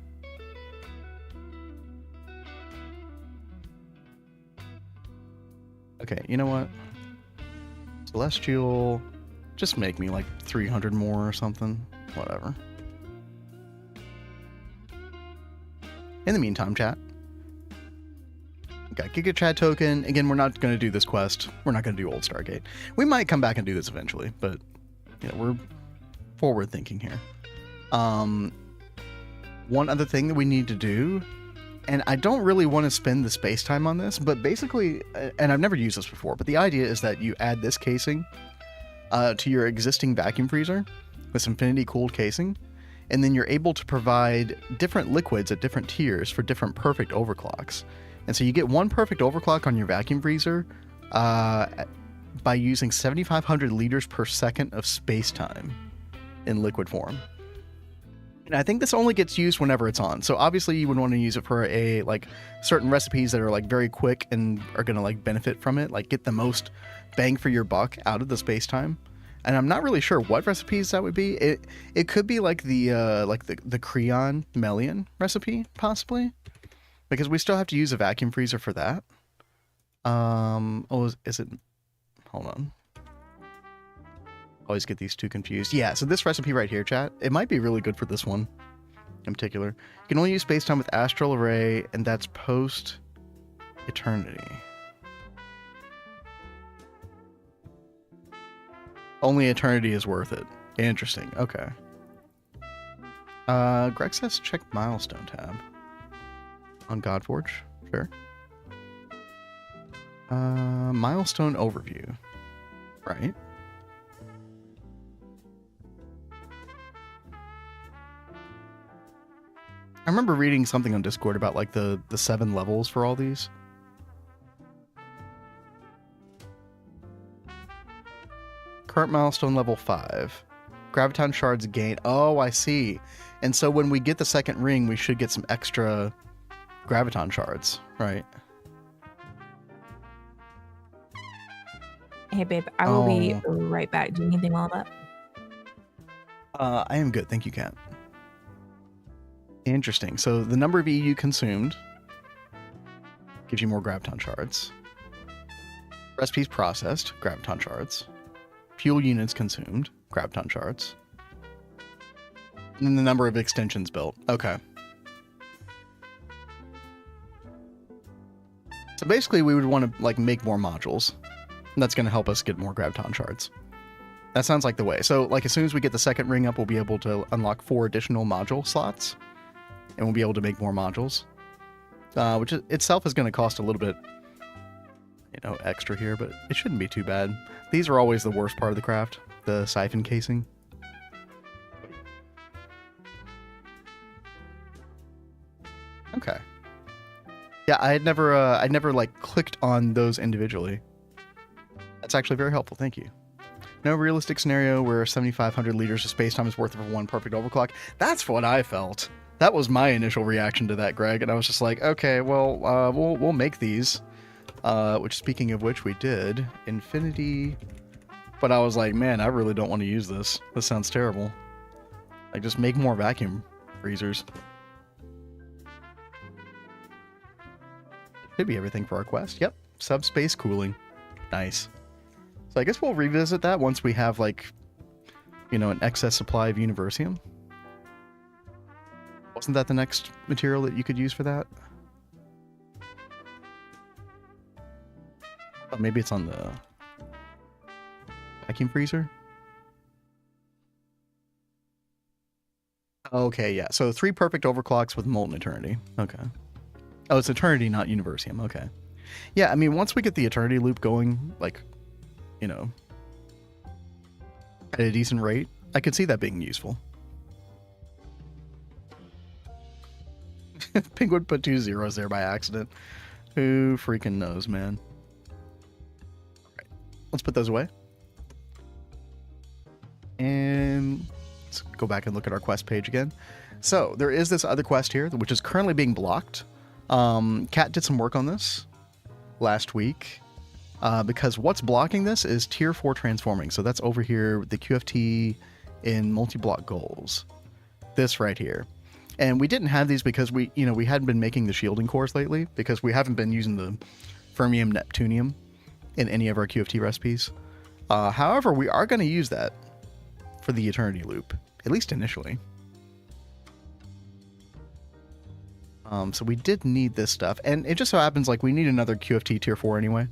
Okay, you know what? Celestial, just make me like 300 more or something. Whatever. In the meantime, chat. Got Giga Chat token. Again, we're not going to do this quest. We're not going to do Old Stargate. We might come back and do this eventually, but you know, we're forward thinking here. One other thing that we need to do, and I don't really want to spend the space time on this, but basically, and I've never used this before, but the idea is that you add this casing to your existing vacuum freezer, this infinity cooled casing, and then you're able to provide different liquids at different tiers for different perfect overclocks. And so you get one perfect overclock on your vacuum freezer by using 7,500 liters per second of space-time in liquid form. And I think this only gets used whenever it's on. So obviously you would want to use it for like certain recipes that are like very quick and are going to like benefit from it, like get the most bang for your buck out of the space-time. And I'm not really sure what recipes that would be. It could be like the Creon Melian recipe, possibly. Because we still have to use a vacuum freezer for that. Oh, is it? Hold on. Always get these two confused. Yeah, so this recipe right here, chat, it might be really good for this one in particular. You can only use space-time with astral array, and that's post-eternity. Only eternity is worth it. Interesting. Okay. Greg says check milestone tab. On Godforge, sure. Milestone overview, right? I remember reading something on Discord about like the 7 levels for all these. Current milestone level 5. Graviton shards gain. Oh, I see. And so when we get the second ring, we should get some extra Graviton shards, right? Hey, babe, I will be right back. Do you need anything while I'm up? I am good. Thank you, Kat. Interesting. So the number of EU consumed gives you more graviton shards. Recipes processed, graviton shards. Fuel units consumed, graviton shards. And then the number of extensions built. Okay. So basically we would want to like make more modules. And that's going to help us get more graviton shards. That sounds like the way. So like as soon as we get the second ring up, we'll be able to unlock 4 additional module slots. And we'll be able to make more modules. Which itself is going to cost a little bit, you know, extra here, but it shouldn't be too bad. These are always the worst part of the craft, the siphon casing. Okay. Yeah, I'd never like clicked on those individually. That's actually very helpful. Thank you. No realistic scenario where 7,500 liters of space-time is worth it for 1 perfect overclock. That's what I felt. That was my initial reaction to that, Greg, and I was just like, okay, well, we'll make these. Which, speaking of which, we did. Infinity. But I was like, man, I really don't want to use this. This sounds terrible. Like, just make more vacuum freezers. Should be everything for our quest. Yep. Subspace cooling. Nice. So I guess we'll revisit that once we have, like, you know, an excess supply of Universium. Wasn't that the next material that you could use for that? Oh, maybe it's on the vacuum freezer? Okay, yeah. So 3 perfect overclocks with Molten Eternity. Okay. Oh, it's Eternity, not Universium. Okay. Yeah, I mean, once we get the Eternity loop going, like, you know, at a decent rate, I could see that being useful. Penguin put 2 zeros there by accident. Who freaking knows, man? Alright, let's put those away. And let's go back and look at our quest page again. So, there is this other quest here, which is currently being blocked. Kat did some work on this last week. Because what's blocking this is tier 4 transforming. So that's over here with the QFT in multi-block goals. This right here. And we didn't have these because we hadn't been making the shielding cores lately because we haven't been using the fermium neptunium in any of our QFT recipes. However, we are going to use that for the Eternity loop, at least initially. So we did need this stuff, and it just so happens like we need another QFT tier 4 anyway.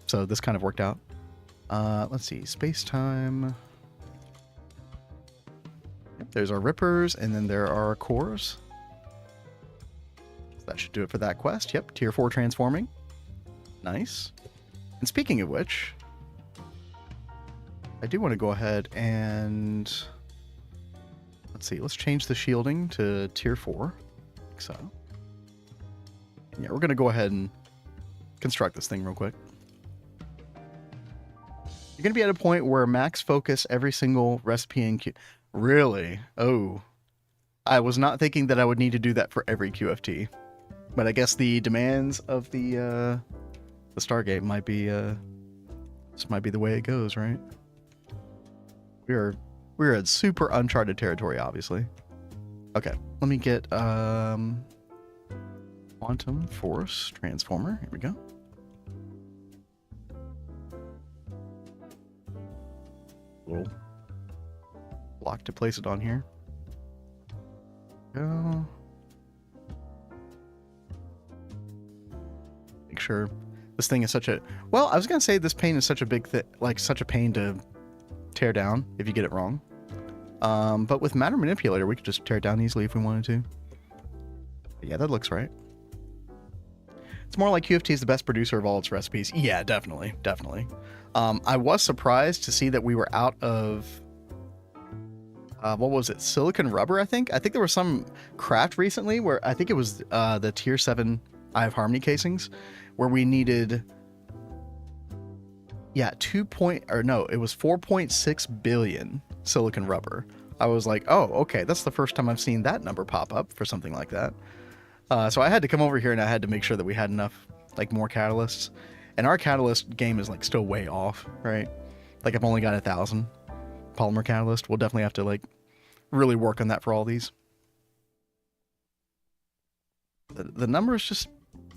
So this kind of worked out. Let's see, space-time. There's our rippers, and then there are our cores. That should do it for that quest. Yep, tier 4 transforming. Nice. And speaking of which, I do want to go ahead and let's see, let's change the shielding to tier 4. Like so. Yeah, we're going to go ahead and construct this thing real quick. You're going to be at a point where max focus every single recipe in Q. Really? Oh. I was not thinking that I would need to do that for every QFT. But I guess the demands of the Stargate might be this might be the way it goes, right? We're at super uncharted territory, obviously. Okay, let me get Quantum Force Transformer. Here we go. Little block to place it on here. Go. Make sure this thing is such a, well, I was gonna say this pain is such a big thing, like such a pain to tear down if you get it wrong. But with Matter Manipulator, we could just tear it down easily if we wanted to. But yeah, that looks right. It's more like QFT is the best producer of all its recipes. Yeah, definitely, definitely. I was surprised to see that we were out of what was it? Silicon rubber, I think. I think there was some craft recently where I think it was the tier 7 Eye of Harmony casings where we needed, yeah, it was 4.6 billion silicon rubber. I was like, oh, okay, that's the first time I've seen that number pop up for something like that. So I had to come over here and I had to make sure that we had enough, like, more catalysts. And our catalyst game is, like, still way off, right? Like, I've only got 1,000 polymer catalyst. We'll definitely have to, like, really work on that for all these. The numbers just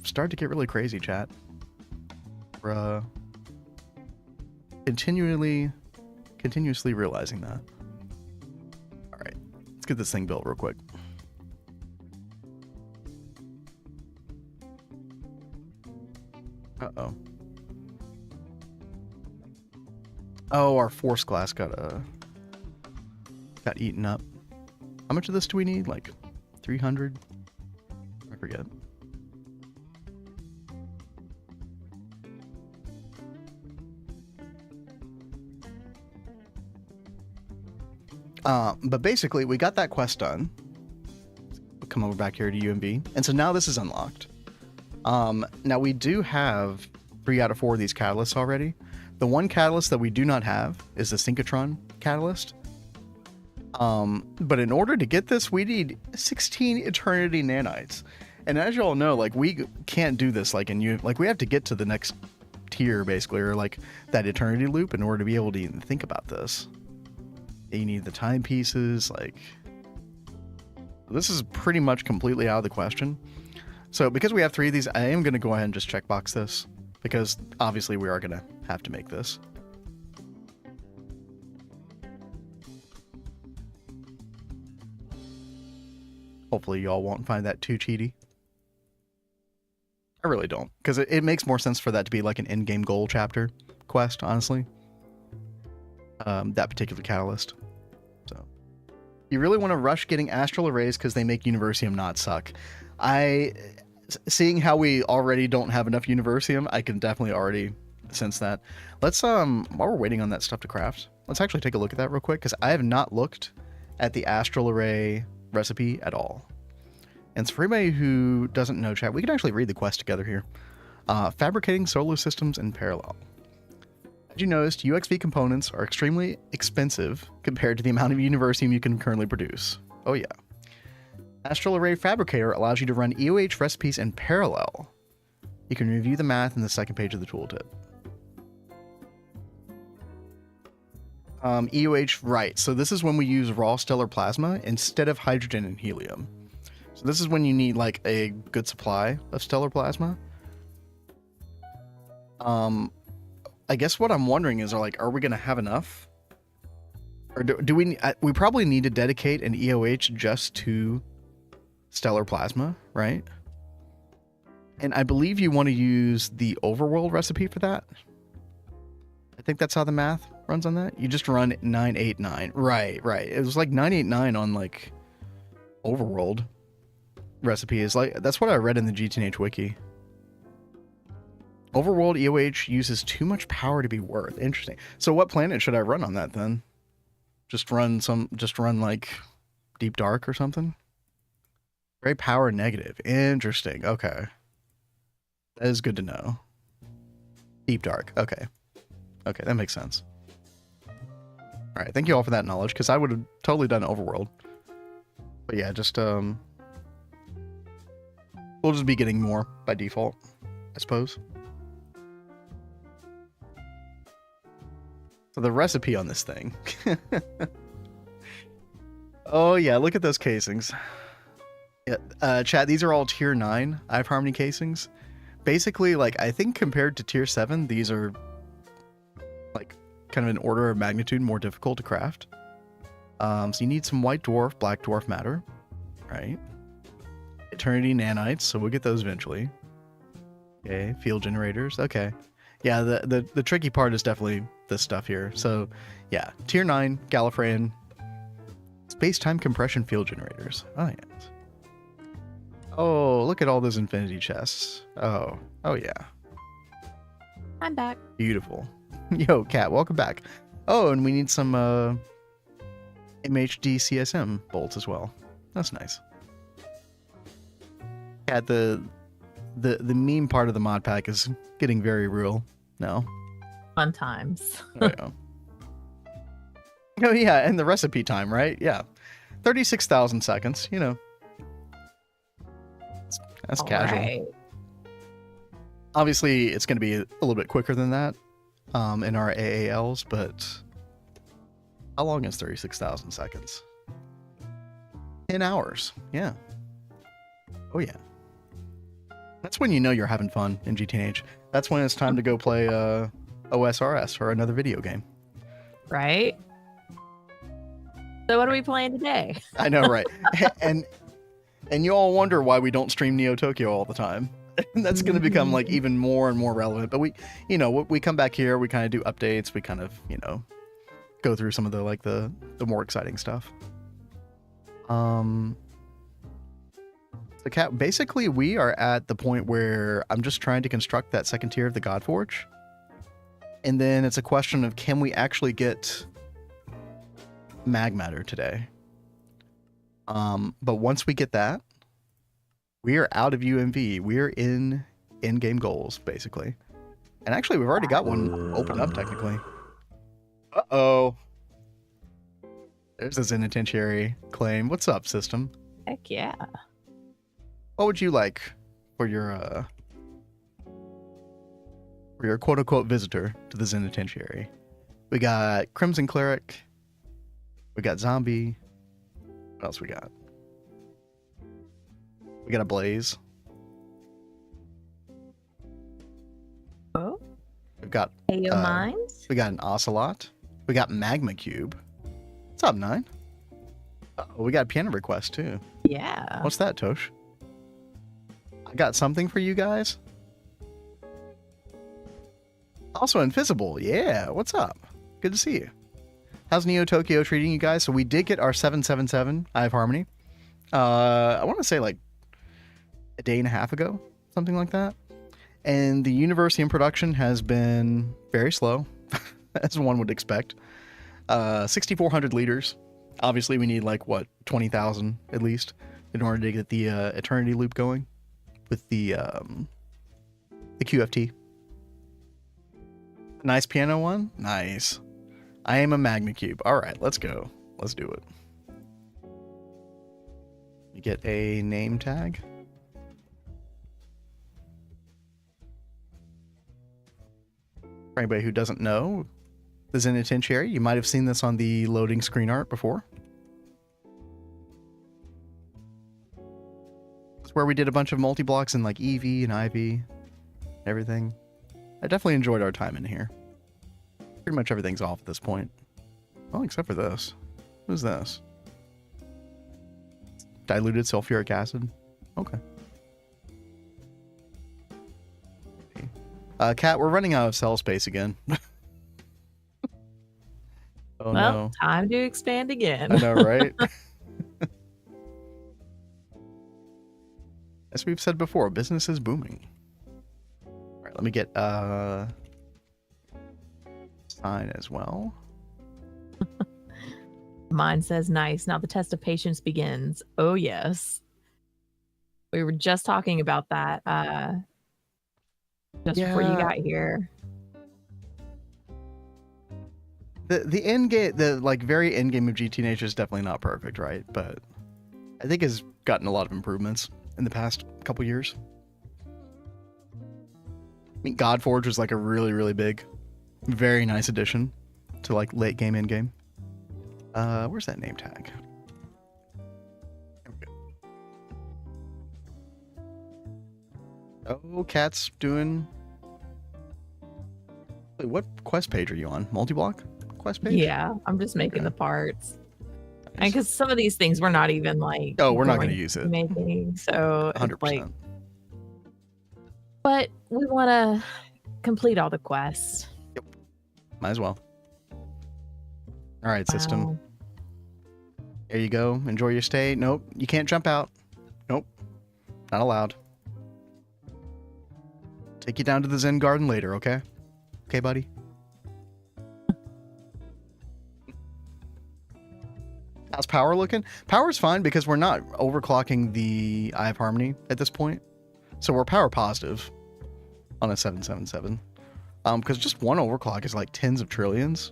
start to get really crazy, chat. We're continuously realizing that. All right, let's get this thing built real quick. Uh-oh. Oh, our force glass got eaten up. How much of this do we need? Like 300? I forget. But basically, we got that quest done. We'll come over back here to UMV. And so now this is unlocked. Now we do have 3 out of 4 of these catalysts already. The one catalyst that we do not have is the synchrotron catalyst. But in order to get this, we need 16 eternity nanites. And as you all know, like, we can't do this like we have to get to the next tier basically, or like that eternity loop in order to be able to even think about this. You need the timepieces, like this is pretty much completely out of the question. So because we have 3 of these, I am going to go ahead and just checkbox this, because obviously we are going to have to make this. Hopefully y'all won't find that too cheaty. I really don't, because it makes more sense for that to be like an in-game goal chapter quest, honestly. That particular catalyst. So you really want to rush getting astral arrays because they make Universium not suck. Seeing how we already don't have enough Universium, I can definitely already sense that. Let's while we're waiting on that stuff to craft, let's actually take a look at that real quick, because I have not looked at the astral array recipe at all. And so for anybody who doesn't know, chat, we can actually read the quest together here. Fabricating solar systems in parallel. As you noticed, UXV components are extremely expensive compared to the amount of Universium you can currently produce. Oh yeah. Astral Array Fabricator allows you to run EOH recipes in parallel. You can review the math in the second page of the tooltip. EOH, right. So this is when we use raw stellar plasma instead of hydrogen and helium. So this is when you need like a good supply of stellar plasma. I guess what I'm wondering is, are we going to have enough? Or do we probably need to dedicate an EOH just to stellar plasma, right? And I believe you want to use the overworld recipe for that. I think that's how the math runs on that. You just run 989. Right. It was like 989 on like overworld recipe is like, that's what I read in the GTNH wiki. Overworld EOH uses too much power to be worth. Interesting. So what planet should I run on that then? Just run like Deep Dark or something? Very power negative. Interesting. Okay. That is good to know. Deep Dark. Okay. Okay, that makes sense. All right, thank you all for that knowledge, because I would have totally done Overworld. But yeah, just we'll just be getting more by default, I suppose. So the recipe on this thing. Oh yeah, look at those casings. Yeah, chat, these are all tier 9 Hive Harmony casings. Basically, like, I think compared to tier 7, these are like kind of an order of magnitude more difficult to craft. So you need some white dwarf, black dwarf matter, right? Eternity nanites, so we'll get those eventually. Okay, field generators. Okay, yeah, the tricky part is definitely this stuff here. So yeah, tier 9 Gallifreyan space-time compression field generators. Oh yes. Oh, look at all those infinity chests. Oh yeah. I'm back. Beautiful. Yo, Cat, welcome back. Oh, and we need some MHD CSM bolts as well. That's nice. Cat, the meme part of the mod pack is getting very real now. Fun times. Oh yeah. Oh yeah, and the recipe time, right? Yeah. 36,000 seconds, you know. That's All casual. right. Obviously, it's going to be a little bit quicker than that in our AALs, but how long is 36,000 seconds? 10 hours. Yeah. Oh, yeah. That's when you know you're having fun in GTNH. That's when it's time to go play OSRS or another video game. Right? So what are we playing today? I know, right? and you all wonder why we don't stream Neo Tokyo all the time. And that's going to become like even more and more relevant. But we come back here, we kind of do updates, we kind of, go through some of the more exciting stuff. The cat, basically we are at the point where I'm just trying to construct that second tier of the Godforge. And then it's a question of, can we actually get mag matter today? But once we get that, we are out of UMV. We're in in-game goals, basically. And actually, we've already got one opened up, technically. Uh-oh. There's a Zenitentiary claim. What's up, system? Heck yeah. What would you like for your quote-unquote visitor to the Zenitentiary? We got Crimson Cleric. We got Zombie. What else we got? We got a Blaze. Oh. We've got Mines. we got an Ocelot. We got Magma Cube. What's up, 9? Oh, we got a piano request too. Yeah. What's that, Tosh? I got something for you guys. Also invisible. Yeah, what's up? Good to see you. How's Neo Tokyo treating you guys? So we did get our 777 Eye of Harmony. I want to say like a day and a half ago, something like that. And the Universium production has been very slow, as one would expect. 6,400 liters. Obviously, we need like, what, 20,000 at least in order to get the Eternity loop going with the QFT. Nice piano one. Nice. I am a Magma Cube. All right, let's go. Let's do it. You get a name tag. For anybody who doesn't know, the Zenitentiary, you might have seen this on the loading screen art before. It's where we did a bunch of multi-blocks in like EV and IV, everything. I definitely enjoyed our time in here. Pretty much everything's off at this point. Well, except for this. Who's this? Diluted sulfuric acid. Okay. Cat, we're running out of cell space again. Oh, well, no. Time to expand again. I know, right? As we've said before, business is booming. All right, let me get sign as well. Mine says nice. Now the test of patience begins. Oh, yes. We were just talking about that just before you got here. The end game, the like very end game of GTNH is definitely not perfect, right? But I think has gotten a lot of improvements in the past couple years. I mean, Godforge was like a really, really big, very nice addition to like late game, end game. Where's that name tag? There we go. Oh, Cat's doing. Wait, what quest page are you on? Multi-block quest page? Yeah, I'm just making the parts. And because some of these things we're not even like. Oh, we're not going to use it. Making, so 100%. Like, but we want to complete all the quests. Yep. Might as well. All right, system. There you go. Enjoy your stay. Nope, you can't jump out. Nope, not allowed. Take you down to the Zen Garden later, okay? Okay, buddy? How's power looking? Power's fine because we're not overclocking the Eye of Harmony at this point. So we're power positive on a 777. Because just one overclock is like tens of trillions,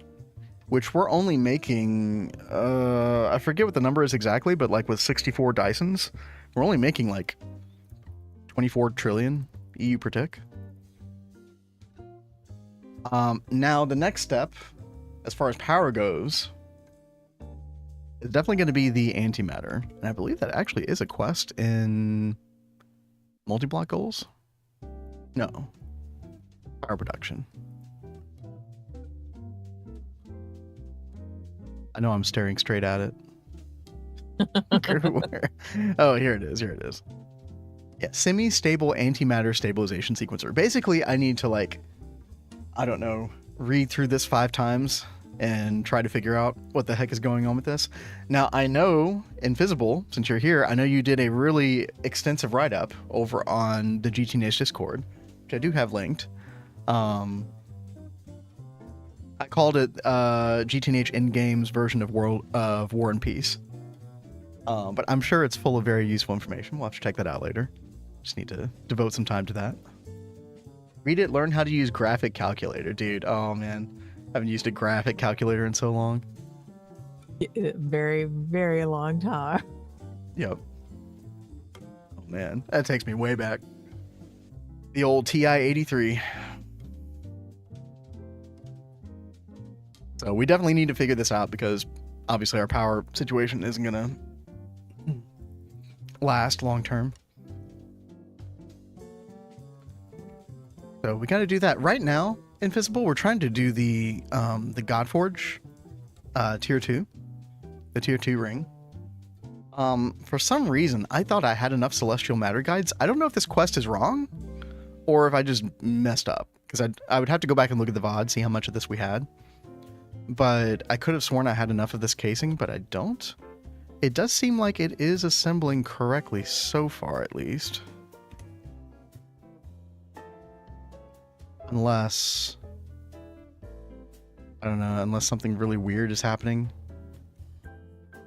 which we're only making, I forget what the number is exactly, but like with 64 Dysons, we're only making like 24 trillion EU per tick. Now the next step, as far as power goes, is definitely going to be the antimatter. And I believe that actually is a quest in multi-block goals. No. Power production. I know I'm staring straight at it. Oh, here it is. Here it is. Yeah, semi-stable antimatter stabilization sequencer. Basically, I need to, like, I don't know, read through this 5 times and try to figure out what the heck is going on with this. Now, I know, Invisible, since you're here, I know you did a really extensive write-up over on the GTNH Discord, which I do have linked. I called it GTNH Endgame's version of War and Peace. But I'm sure it's full of very useful information. We'll have to check that out later. Just need to devote some time to that. Read it, learn how to use graphic calculator. Dude, oh man. I haven't used a graphic calculator in so long. Very, very long time. Yep. Oh man, that takes me way back. The old TI-83. So we definitely need to figure this out because obviously our power situation isn't gonna last long term. So we gotta do that right now. Invisible, we're trying to do the Godforge tier 2, the tier 2 ring. For some reason I thought I had enough celestial matter guides. I don't know if this quest is wrong or if I just messed up, because I would have to go back and look at the VOD, see how much of this we had. But I could have sworn I had enough of this casing, but I don't. It does seem like it is assembling correctly so far, at least. Unless, I don't know, unless something really weird is happening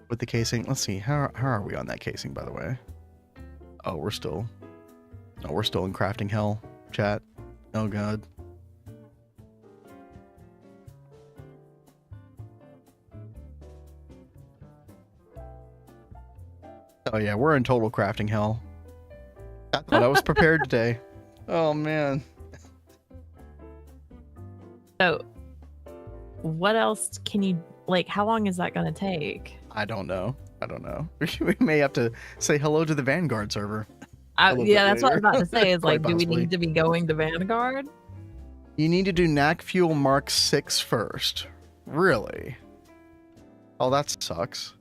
with the casing. Let's see, how are we on that casing, by the way? Oh, we're still in crafting hell, chat. Oh god. Oh yeah, we're in total crafting hell. I thought I was prepared today. Oh man. So, what else can you, like, how long is that going to take? I don't know. We may have to say hello to the Vanguard server. Yeah, that's what I was about to say. Is like, Quite do we possibly. need to be going to Vanguard? You need to do NAC Fuel Mark 6 first. Really? Oh, that sucks.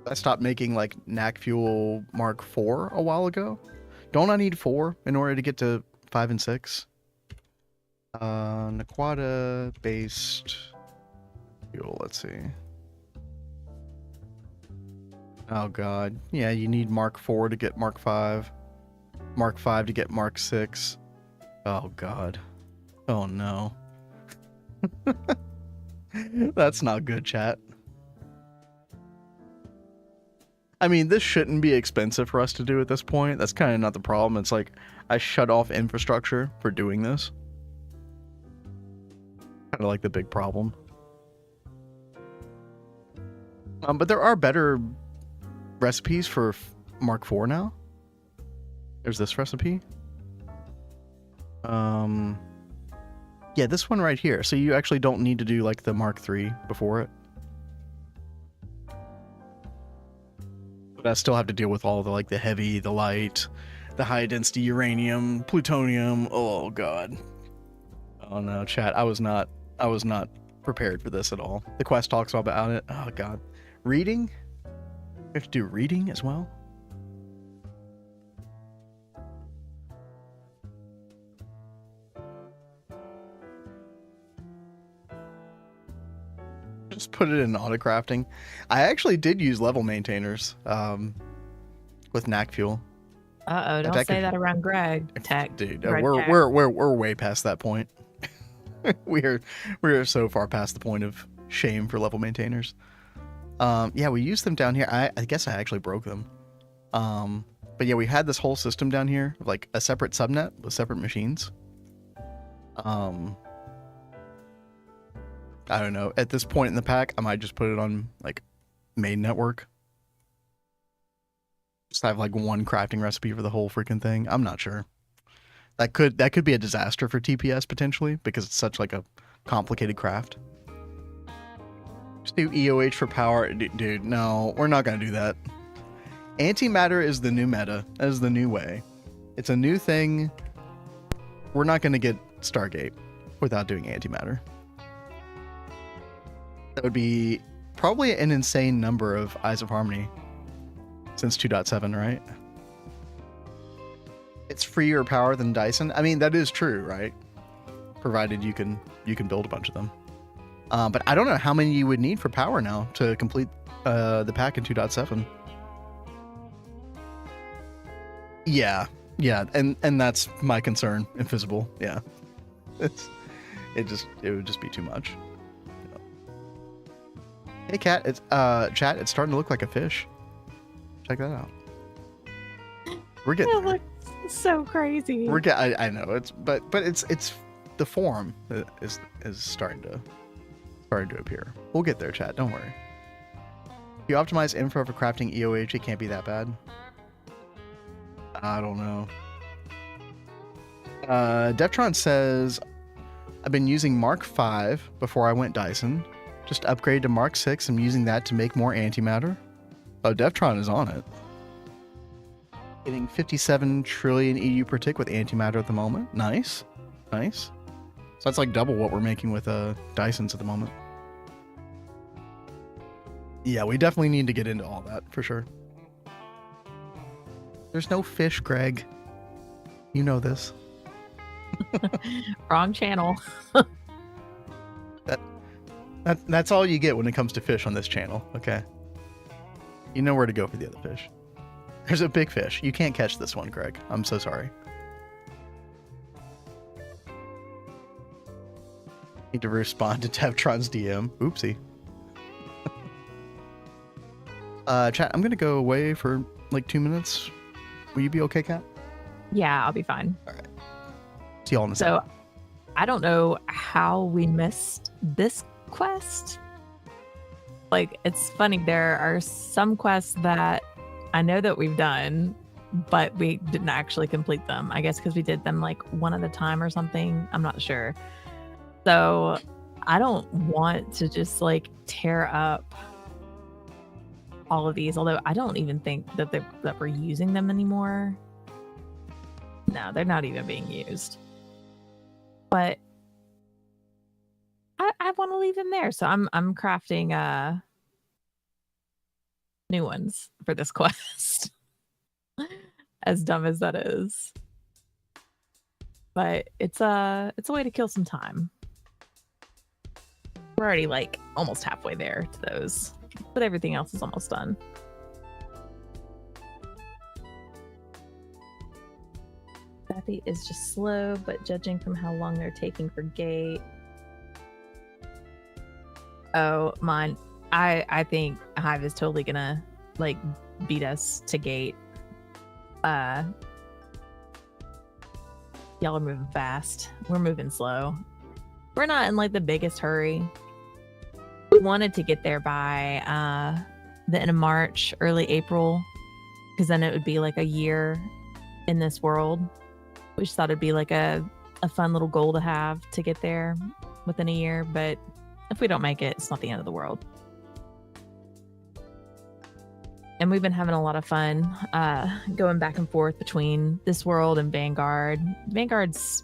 I stopped making, like, NAC Fuel Mark 4 a while ago. Don't I need 4 in order to get to 5 and 6? Naquata-based fuel, let's see. Oh god. Yeah, you need Mark 4 to get Mark 5. Mark 5 to get Mark 6. Oh god. Oh no. That's not good, chat. I mean, this shouldn't be expensive for us to do at this point. That's kind of not the problem. It's like, I shut off infrastructure for doing this. Kind of like the big problem. But there are better recipes for Mark 4 now. There's this recipe. Yeah, this one right here. So you actually don't need to do like the Mark 3 before it. But I still have to deal with all the like the heavy, the light, the high density uranium, plutonium. Oh god. Oh no, chat. I was not prepared for this at all. The quest talks all about it. Oh god. Reading? We have to do reading as well? Just put it in auto crafting. I actually did use level maintainers with NAC fuel. Don't say that around Gregtech. Dude, Gregtech. we're way past that point. we are so far past the point of shame for level maintainers. Yeah, we used them down here. I guess I actually broke them. But yeah, we had this whole system down here, like a separate subnet with separate machines. I don't know. At this point in the pack, I might just put it on like main network. Just have like one crafting recipe for the whole freaking thing. I'm not sure. That could be a disaster for TPS potentially because it's such like a complicated craft. Just do EOH for power. Dude, no, we're not going to do that. Antimatter is the new meta. That is the new way. It's a new thing. we're not going to get Stargate without doing antimatter. That would be probably an insane number of Eyes of Harmony since 2.7, right? It's freer power than Dyson. I mean, that is true, right? Provided you can build a bunch of them. But I don't know how many you would need for power now to complete the pack in 2.7. Yeah, and that's my concern. Invisible, yeah. It would just be too much. Hey, Cat, it's chat. It's starting to look like a fish. Check that out. We're getting there. So crazy. I know it's but it's the form that is starting to appear. We'll get there, chat. Don't worry. If you optimize info for crafting EOH, it can't be that bad. I don't know. Deftron says, I've been using Mark 5 before I went Dyson. Just upgraded to Mark 6. I'm using that to make more antimatter. Oh, Deftron is on it. Getting 57 trillion EU per tick with antimatter at the moment. Nice. Nice. So that's like double what we're making with Dysons at the moment. Yeah, we definitely need to get into all that for sure. There's no fish, Greg. You know this. Wrong channel. That's all you get when it comes to fish on this channel, okay? You know where to go for the other fish. There's a big fish. You can't catch this one, Greg. I'm so sorry. Need to respond to Tevtron's DM. Oopsie. Chat, I'm gonna go away for like 2 minutes. Will you be okay, Kat? Yeah, I'll be fine. All right. See y'all in a second. So, I don't know how we missed this quest. Like, it's funny. There are some quests that I know that we've done, but we didn't actually complete them. I guess because we did them like one at a time or something. I'm not sure. So I don't want to just like tear up all of these, although I don't even think that we're using them anymore. No, they're not even being used. But I want to leave them there, so I'm crafting new ones for this quest. As dumb as that is, but it's a way to kill some time. We're already like almost halfway there to those, but everything else is almost done. Bappy is just slow, but judging from how long they're taking for gate. Oh, mine. I think Hive is totally gonna like beat us to gate. Y'all are moving fast. We're moving slow. We're not in like the biggest hurry. We wanted to get there by the end of March, early April, because then it would be like a year in this world. We just thought it'd be like a fun little goal to have to get there within a year, but if we don't make it, it's not the end of the world. And we've been having a lot of fun going back and forth between this world and Vanguard. Vanguard's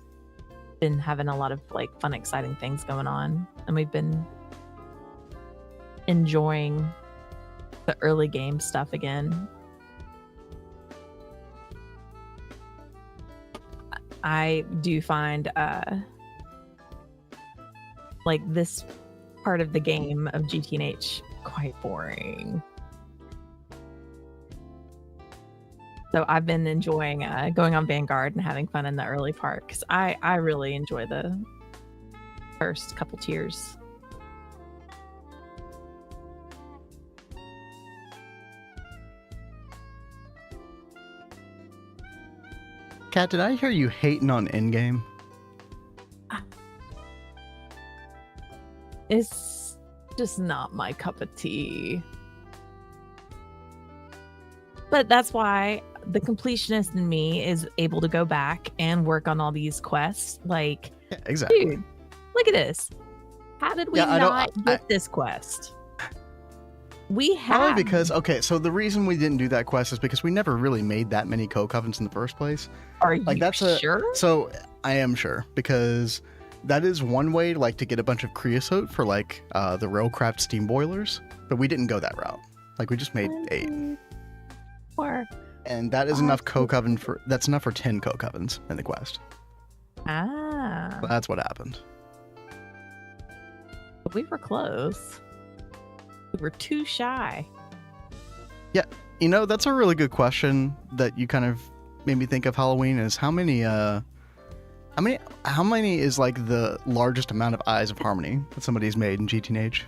been having a lot of like fun, exciting things going on, and we've been enjoying the early game stuff again. I do find like this part of the game of GTNH quite boring. So I've been enjoying going on Vanguard and having fun in the early part, because I really enjoy the first couple tiers. Kat, did I hear you hating on Endgame? It's just not my cup of tea. But that's why the completionist in me is able to go back and work on all these quests. Like, yeah, exactly. Dude, look at this. How did we not get this quest? We have. Probably because, okay, so the reason we didn't do that quest is because we never really made that many co-covenants in the first place. Are you sure? So I am sure, because that is one way like to get a bunch of creosote for like the railcraft steam boilers, but we didn't go that route. Like we just made 8. Or And that is enough coke oven that's enough for 10 coke ovens in the quest. So that's what happened. We were close. We were too shy. Yeah, you know, that's a really good question that you kind of made me think of Halloween is how many is like the largest amount of Eyes of Harmony that somebody's made in GTNH?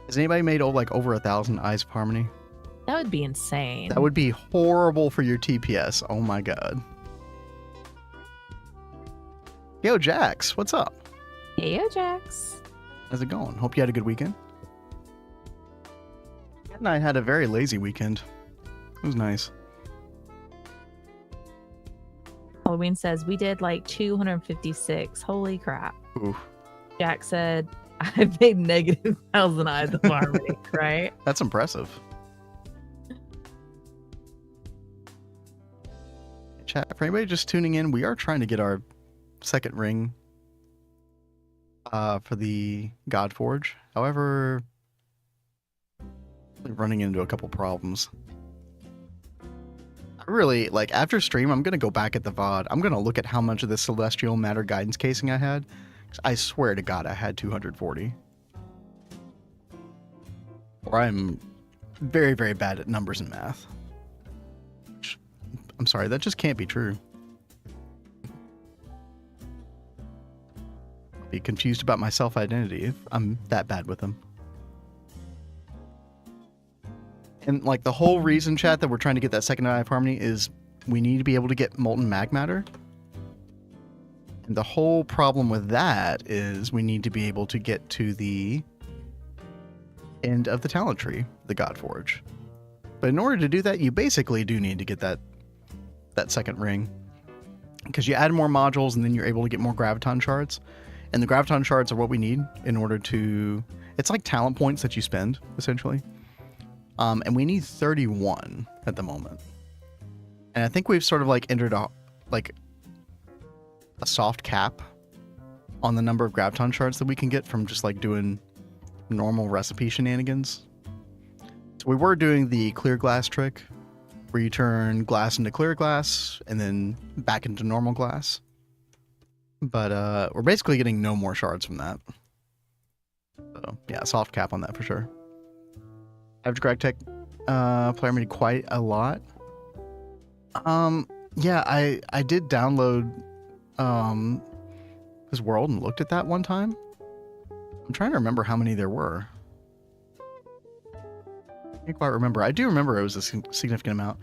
Has anybody made over 1,000 Eyes of Harmony? That would be insane. That would be horrible for your TPS. Oh my god. Yo, Jax, what's up? Hey, yo, Jax. How's it going? Hope you had a good weekend. Ed and I had a very lazy weekend. It was nice. Halloween says we did like 256. Holy crap. Ooh. Jack said I made negative 1,000 Eyes of Harmony, right? That's impressive. Chat, for anybody just tuning in, we are trying to get our second ring for the Godforge. However, we're running into a couple problems. I really, after stream, I'm going to go back at the VOD. I'm going to look at how much of the Celestial Matter Guidance casing I had. I swear to God, I had 240. Or I'm very, very bad at numbers and math. I'm sorry, that just can't be true. I'll be confused about my self-identity if I'm that bad with them. And the whole reason, chat, that we're trying to get that second Eye of Harmony is we need to be able to get molten mag matter. And the whole problem with that is we need to be able to get to the end of the talent tree, the Godforge. But in order to do that, you basically do need to get that second ring, because you add more modules and then you're able to get more graviton shards, and the graviton shards are what we need in order to, it's like talent points that you spend essentially, and we need 31 at the moment, and I think we've sort of entered a soft cap on the number of graviton shards that we can get from just doing normal recipe shenanigans. So we were doing the clear glass trick, where you turn glass into clear glass and then back into normal glass. But we're basically getting no more shards from that. So yeah, soft cap on that for sure. Average Gregtech player made quite a lot. Yeah, I did download his world and looked at that one time. I'm trying to remember how many there were. I can't quite remember. I do remember it was a significant amount.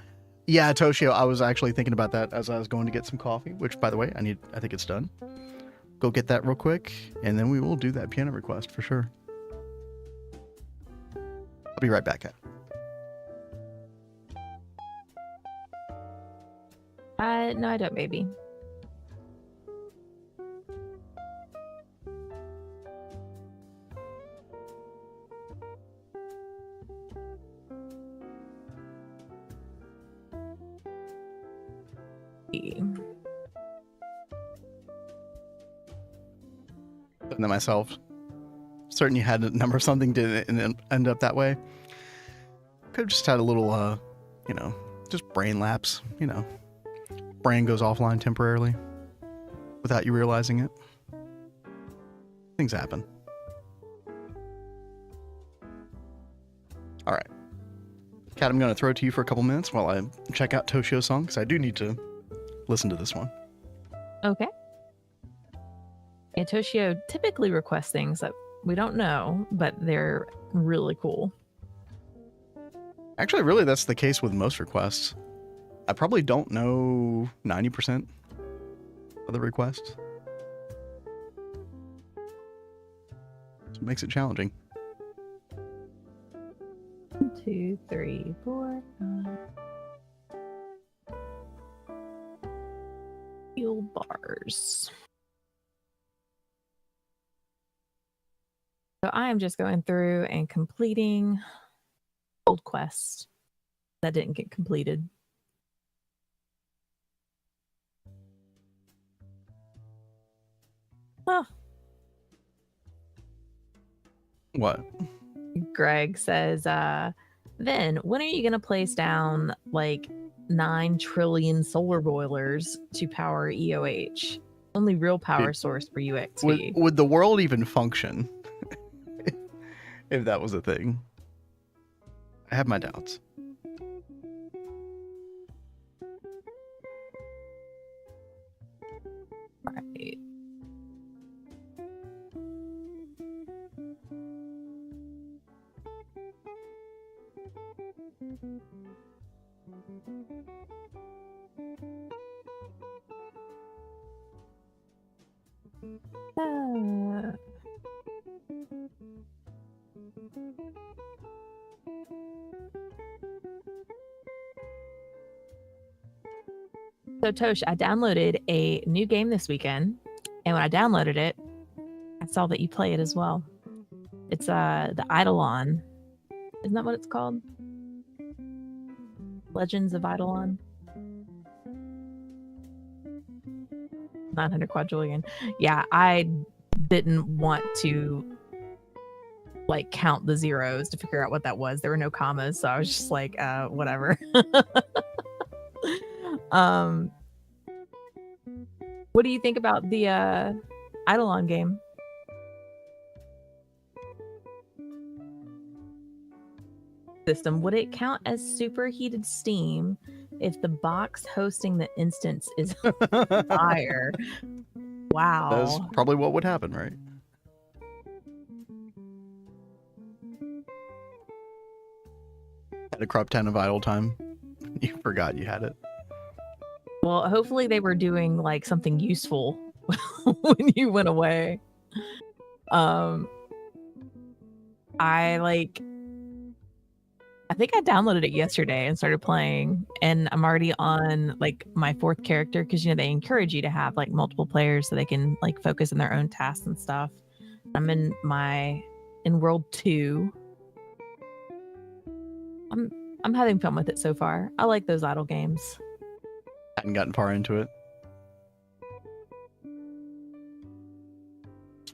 Yeah, Toshio, I was actually thinking about that as I was going to get some coffee, which, by the way, I think it's done. Go get that real quick, and then we will do that piano request for sure. I'll be right back, Kat. No, I don't, baby. And then myself, certain you had a number of something, didn't end up that way. Could have just had a little, just brain lapse, brain goes offline temporarily without you realizing it. Things happen. All right. Kat, I'm going to throw it to you for a couple minutes while I check out Toshio's song, because I do need to listen to this one. Okay. Yeah, Toshio typically requests things that we don't know, but they're really cool. Actually, really, that's the case with most requests. I probably don't know 90% of the requests. So it makes it challenging. 1, 2, 3, 4, 5. Fuel bars. So I am just going through and completing old quests. that didn't get completed. Oh, What? Greg says, then when are you going to place down like 9 trillion solar boilers to power EOH? Only real power source for UXV. Would the world even function if that was a thing? I have my doubts. Right. So Tosh, I downloaded a new game this weekend, and when I downloaded it, I saw that you play it as well. It's the Eidolon. Isn't that what it's called? Legends of Eidolon. 900 quadrillion. Yeah, I didn't want to like count the zeros to figure out what that was. There were no commas, so I was just like, whatever. What do you think about the Eidolon game? System, would it count as superheated steam if the box hosting the instance is fire? Wow. That's probably what would happen, right? Had a crop 10 of idle time. You forgot you had it. Well, hopefully they were doing like something useful when you went away. I think I downloaded it yesterday and started playing, and I'm already on like my 4th character because they encourage you to have like multiple players so they can like focus on their own tasks and stuff. I'm in world 2. I'm having fun with it so far. I like those idle games. Hadn't gotten far into it.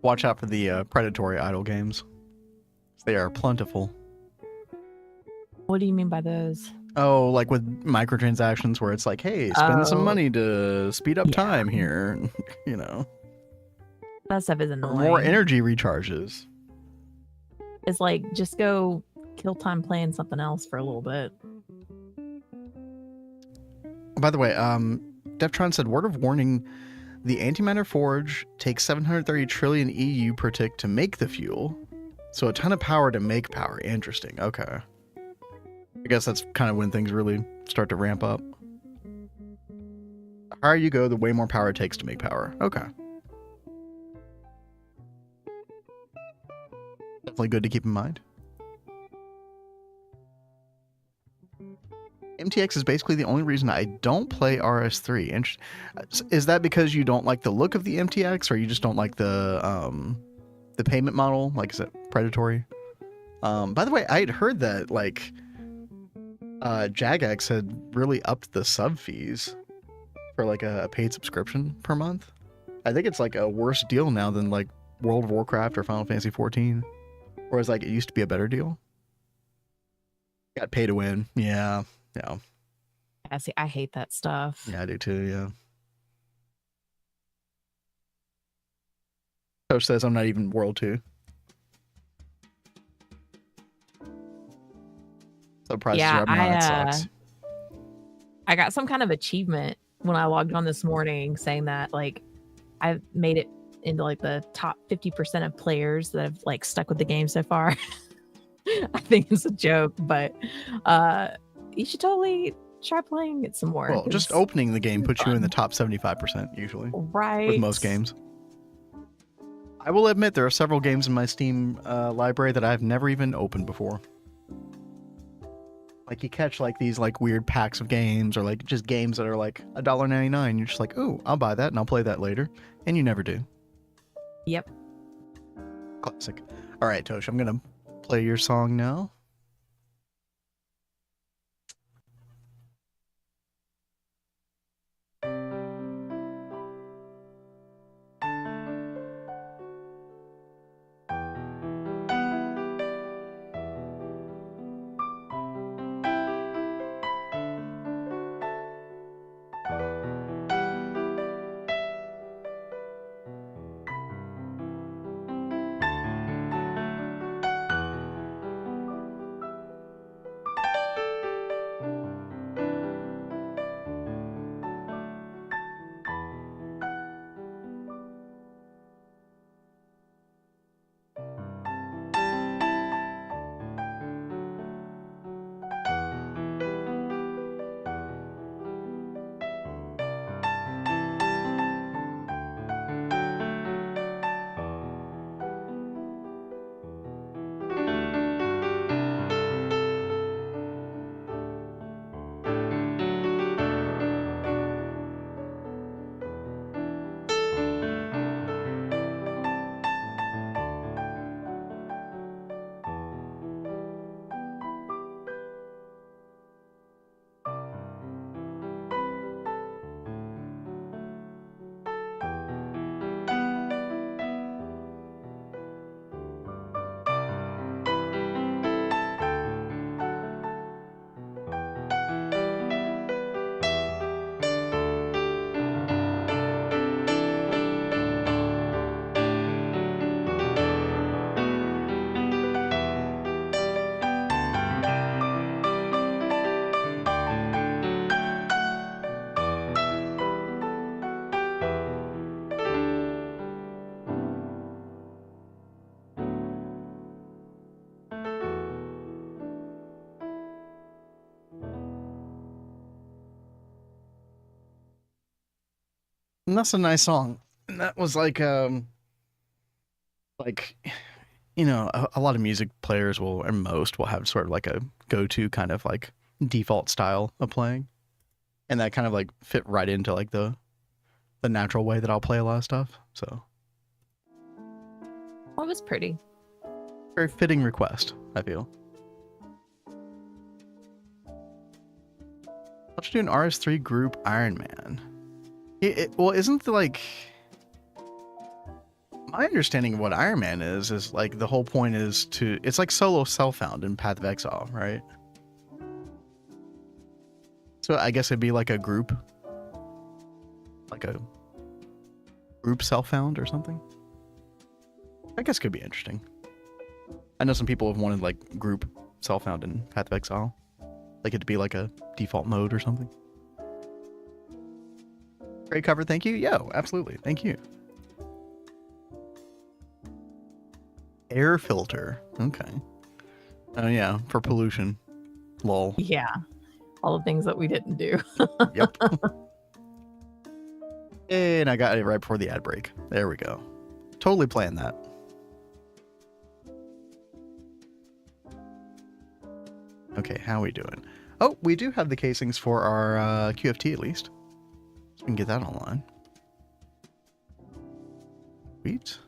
Watch out for the predatory idle games. They are plentiful. What do you mean by those? Oh, like with microtransactions where it's like, hey, spend some money to speed up time here. That stuff is annoying. More energy recharges. It's like, just go kill time playing something else for a little bit. By the way, Deftron said, word of warning, the antimatter forge takes 730 trillion EU per tick to make the fuel. So a ton of power to make power. Interesting. Okay. I guess that's kind of when things really start to ramp up. The higher you go, the way more power it takes to make power. Okay. Definitely good to keep in mind. MTX is basically the only reason I don't play RS3. Is that because you don't like the look of the MTX, or you just don't like the payment model? Like, is it predatory? By the way, I had heard that like Jagex had really upped the sub fees for like a paid subscription per month. I think it's like a worse deal now than like World of Warcraft or Final Fantasy 14. Whereas like it used to be a better deal. Got pay to win. Yeah. Yeah. See, I hate that stuff. Yeah, I do too, yeah. Coach says I'm not even World 2. So prices are up now, that sucks. I got some kind of achievement when I logged on this morning saying that like I've made it into like the top 50% of players that have like stuck with the game so far. I think it's a joke, but you should totally try playing it some more. Well, just opening the game puts you in the top 75% usually. Right. With most games. I will admit there are several games in my Steam library that I've never even opened before. Like you catch like these like weird packs of games, or like just games that are like $1.99. You're just like, oh, I'll buy that and I'll play that later. And you never do. Yep. Classic. All right, Tosh, I'm going to play your song now. And that's a nice song. And that was like you know, a lot of music players will, and most will have sort of like a go-to kind of like default style of playing, and that kind of like fit right into like the natural way that I'll play a lot of stuff. So Well, it was pretty. very fitting request, I feel. Let's do an RS3 group Iron Man. Well, isn't the like my understanding of what Iron Man is like the whole point is to it's like solo self-found in Path of Exile, right? So I guess it'd be like a group self-found or something. I guess could be interesting. I know some people have wanted like group self-found in Path of Exile, like it to be like a default mode or something. Great cover, thank you. Yo, absolutely, thank you. Air filter, okay. Oh yeah, for pollution. Lol. Yeah. All the things that we didn't do. Yep. And I got it right before the ad break. There we go. Totally planned that. Okay, how are we doing? Oh, we do have the casings for our QFT at least. So we can get that online. Sweet.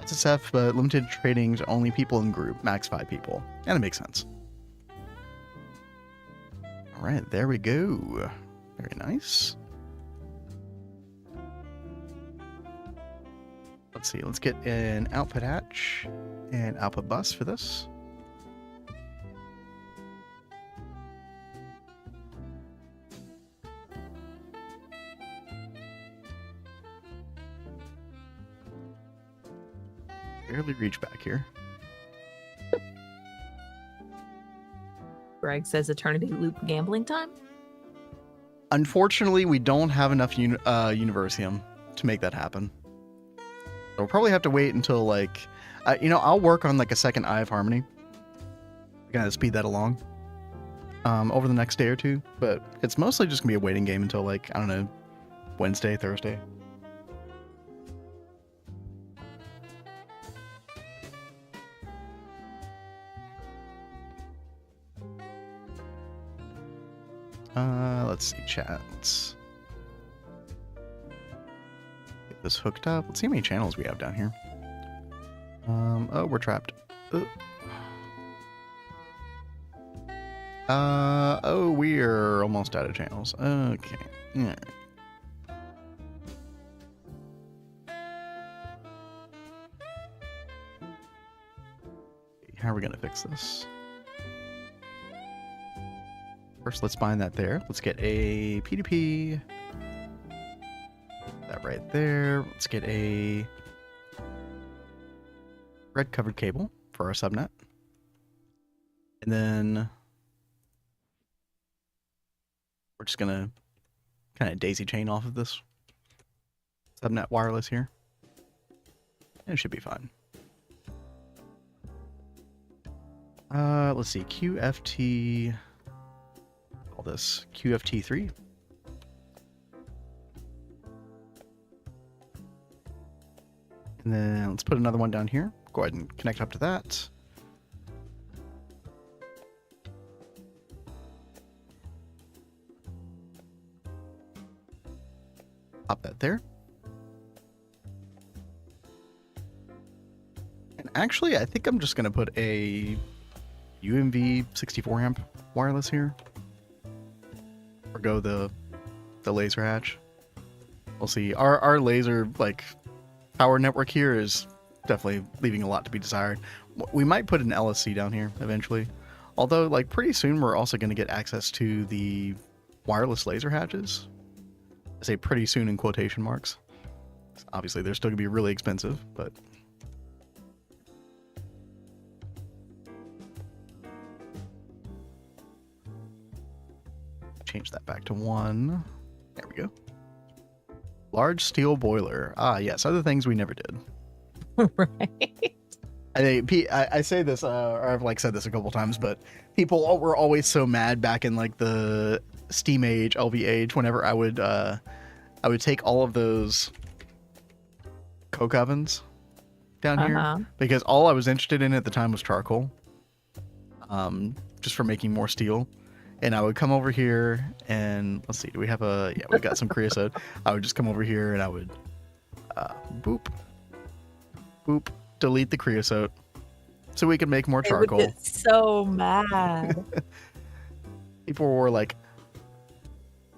SSF, but limited trading to only people in group, max 5 people. And it makes sense. All right, there we go. Very nice. Let's see, let's get an output hatch and output bus for this. Barely reach back here. Greg says Eternity Loop gambling time. Unfortunately, we don't have enough Universium to make that happen. We'll probably have to wait until like, I'll work on like a second Eye of Harmony. Gotta speed that along over the next day or two, but it's mostly just gonna be a waiting game until like, I don't know, Wednesday, Thursday. Let's see, chats. Get this hooked up. Let's see how many channels we have down here. Oh, we're trapped. Oh, we're almost out of channels. Okay. Yeah. How are we gonna fix this? First, let's bind that there. Let's get a P2P. That right there. Let's get a red covered cable for our subnet. And then we're just gonna kind of daisy chain off of this subnet wireless here. And it should be fine. Let's see, QFT, all this QFT3. And then let's put another one down here. Go ahead and connect up to that. Pop that there. And actually, I think I'm just going to put a UMV 64 amp wireless here. Or go the laser hatch. We'll see. Our laser like power network here is definitely leaving a lot to be desired. We might put an LSC down here eventually. Although like pretty soon we're also going to get access to the wireless laser hatches. I say pretty soon in quotation marks. Obviously they're still going to be really expensive, but change that back to 1. There we go. Large steel boiler. Ah, yes. Other things we never did. Right. I say this, or I've like said this a couple times, but people were always so mad back in like the Steam Age, LV Age. Whenever I would take all of those coke ovens down here because all I was interested in at the time was charcoal, just for making more steel. And I would come over here and let's see, do we have a? Yeah, we got some creosote. I would just come over here and I would boop, boop. Delete the creosote so we can make more charcoal. They would get so mad. People were like,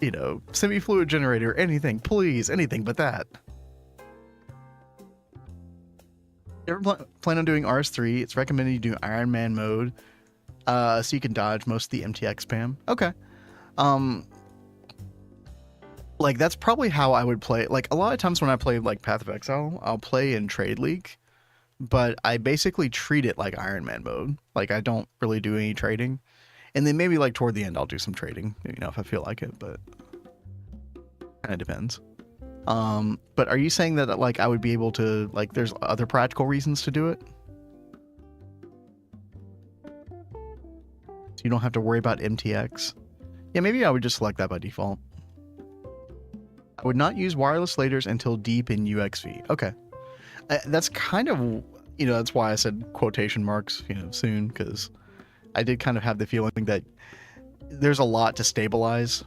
you know, semi-fluid generator, anything, please, anything but that. You ever plan on doing RS3? It's recommended you do Iron Man mode, so you can dodge most of the MTX spam. Okay. Like that's probably how I would play. Like a lot of times when I play like Path of Exile, I'll play in Trade League. But I basically treat it like Iron Man mode. Like I don't really do any trading. And then maybe like toward the end I'll do some trading, you know, if I feel like it, but kind of depends. But are you saying that like I would be able to like there's other practical reasons to do it? So you don't have to worry about MTX. Yeah, maybe I would just select that by default. I would not use wireless laders until deep in UXV. Okay. That's kind of, you know, that's why I said quotation marks, you know, soon, because I did kind of have the feeling that there's a lot to stabilize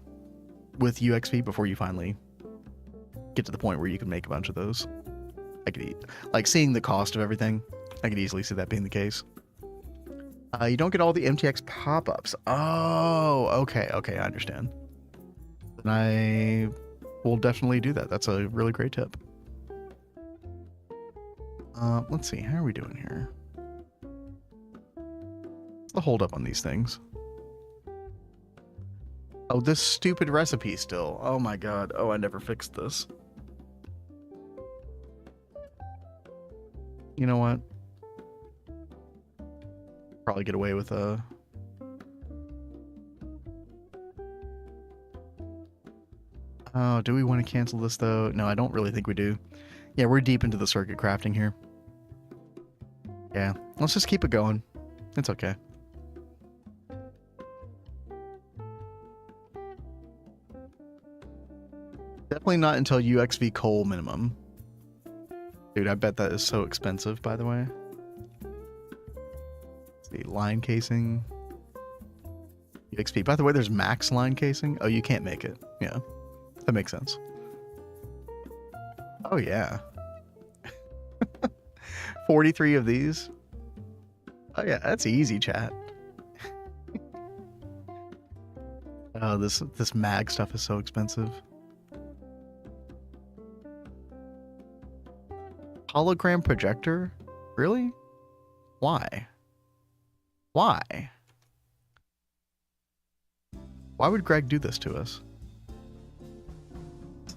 with UXV before you finally get to the point where you can make a bunch of those. I could like seeing the cost of everything, I could easily see that being the case. You don't get all the MTX pop-ups. Oh, okay, I understand. Then I will definitely do that. That's a really great tip. Let's see, how are we doing here? What's the hold up on these things? Oh, this stupid recipe still. Oh my god. Oh, I never fixed this. You know what? Probably get away with a... Oh, do we want to cancel this though? No, I don't really think we do. Yeah, we're deep into the circuit crafting here. Yeah, let's just keep it going. It's okay. Definitely not until UXV coal minimum. Dude, I bet that is so expensive, by the way. Let's see, line casing. UXV. By the way, there's max line casing. Oh, you can't make it. Yeah, that makes sense. Oh, yeah. 43 of these. Oh yeah, that's easy, chat. Oh, this mag stuff is so expensive. Hologram projector? Really? Why? Why? Why would Greg do this to us?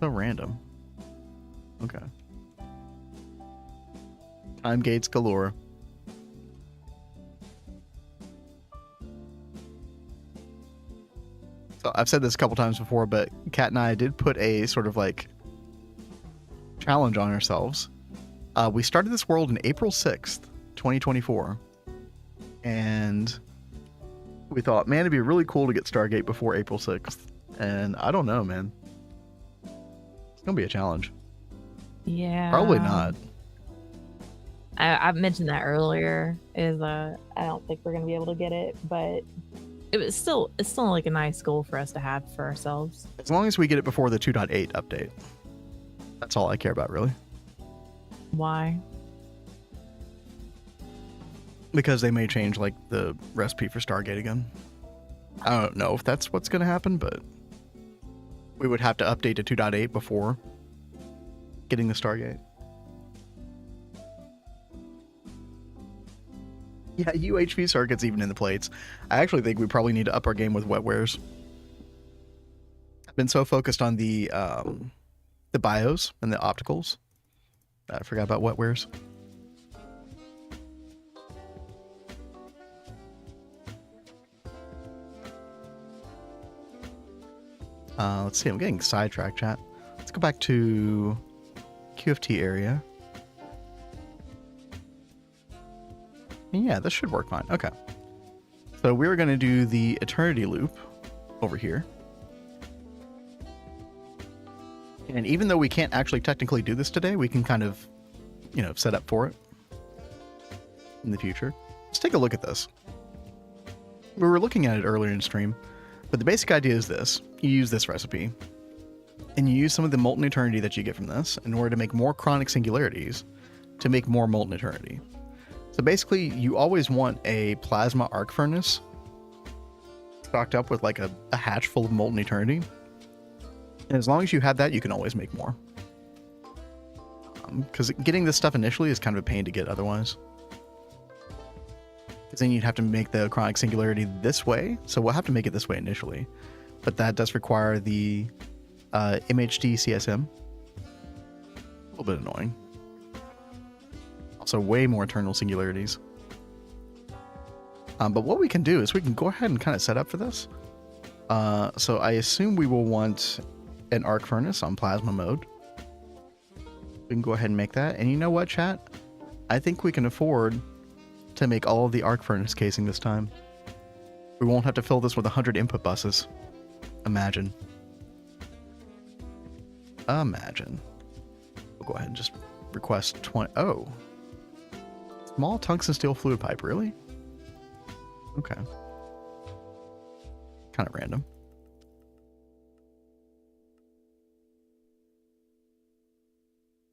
So random. Okay. Time gates galore. So I've said this a couple times before, but Kat and I did put a sort of like challenge on ourselves. We started this world in April 6th, 2024. And we thought, man, it'd be really cool to get Stargate before April 6th. And I don't know, man. It's going to be a challenge. Yeah. Probably not. I mentioned that earlier, is I don't think we're going to be able to get it, but it's still like a nice goal for us to have for ourselves. As long as we get it before the 2.8 update. That's all I care about, really. Why? Because they may change like the recipe for Stargate again. I don't know if that's what's going to happen, but we would have to update to 2.8 before getting the Stargate. Yeah, UHV circuits even in the plates. I actually think we probably need to up our game with wetwares. I've been so focused on the bios and the opticals. I forgot about wetwares. Let's see, I'm getting sidetracked, chat. Let's go go back to QFT area. And yeah, this should work fine. Okay. So we're going to do the eternity loop over here. And even though we can't actually technically do this today, we can kind of, you know, set up for it in the future. Let's take a look at this. We were looking at it earlier in stream, but the basic idea is this. You use this recipe, and you use some of the molten eternity that you get from this in order to make more chronic singularities to make more molten eternity. So basically, you always want a plasma arc furnace stocked up with like a hatch full of molten eternity. And as long as you have that, you can always make more. Because getting this stuff initially is kind of a pain to get otherwise. Because then you'd have to make the chronic singularity this way. So we'll have to make it this way initially. But that does require the MHD CSM. A little bit annoying. Also way more eternal singularities. But what we can do is we can go ahead and kind of set up for this. So I assume we will want an arc furnace on plasma mode. We can go ahead and make that. And you know what, chat? I think we can afford to make all of the arc furnace casing this time. We won't have to fill this with 100 input buses. Imagine. Imagine. We'll go ahead and just request 20. Oh. Small tungsten steel fluid pipe, really? Okay. Kind of random.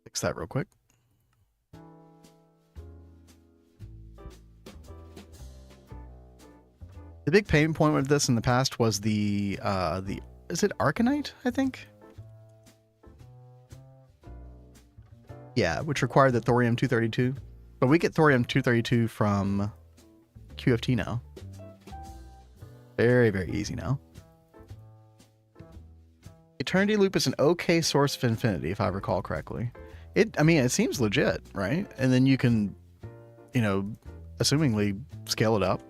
Fix that real quick. The big pain point with this in the past was the is it Arcanite, I think? Yeah, which required the thorium-232. But we get thorium-232 from QFT now. Very, very easy now. Eternity Loop is an okay source of infinity, if I recall correctly. I mean, it seems legit, right? And then you can, you know, assumingly scale it up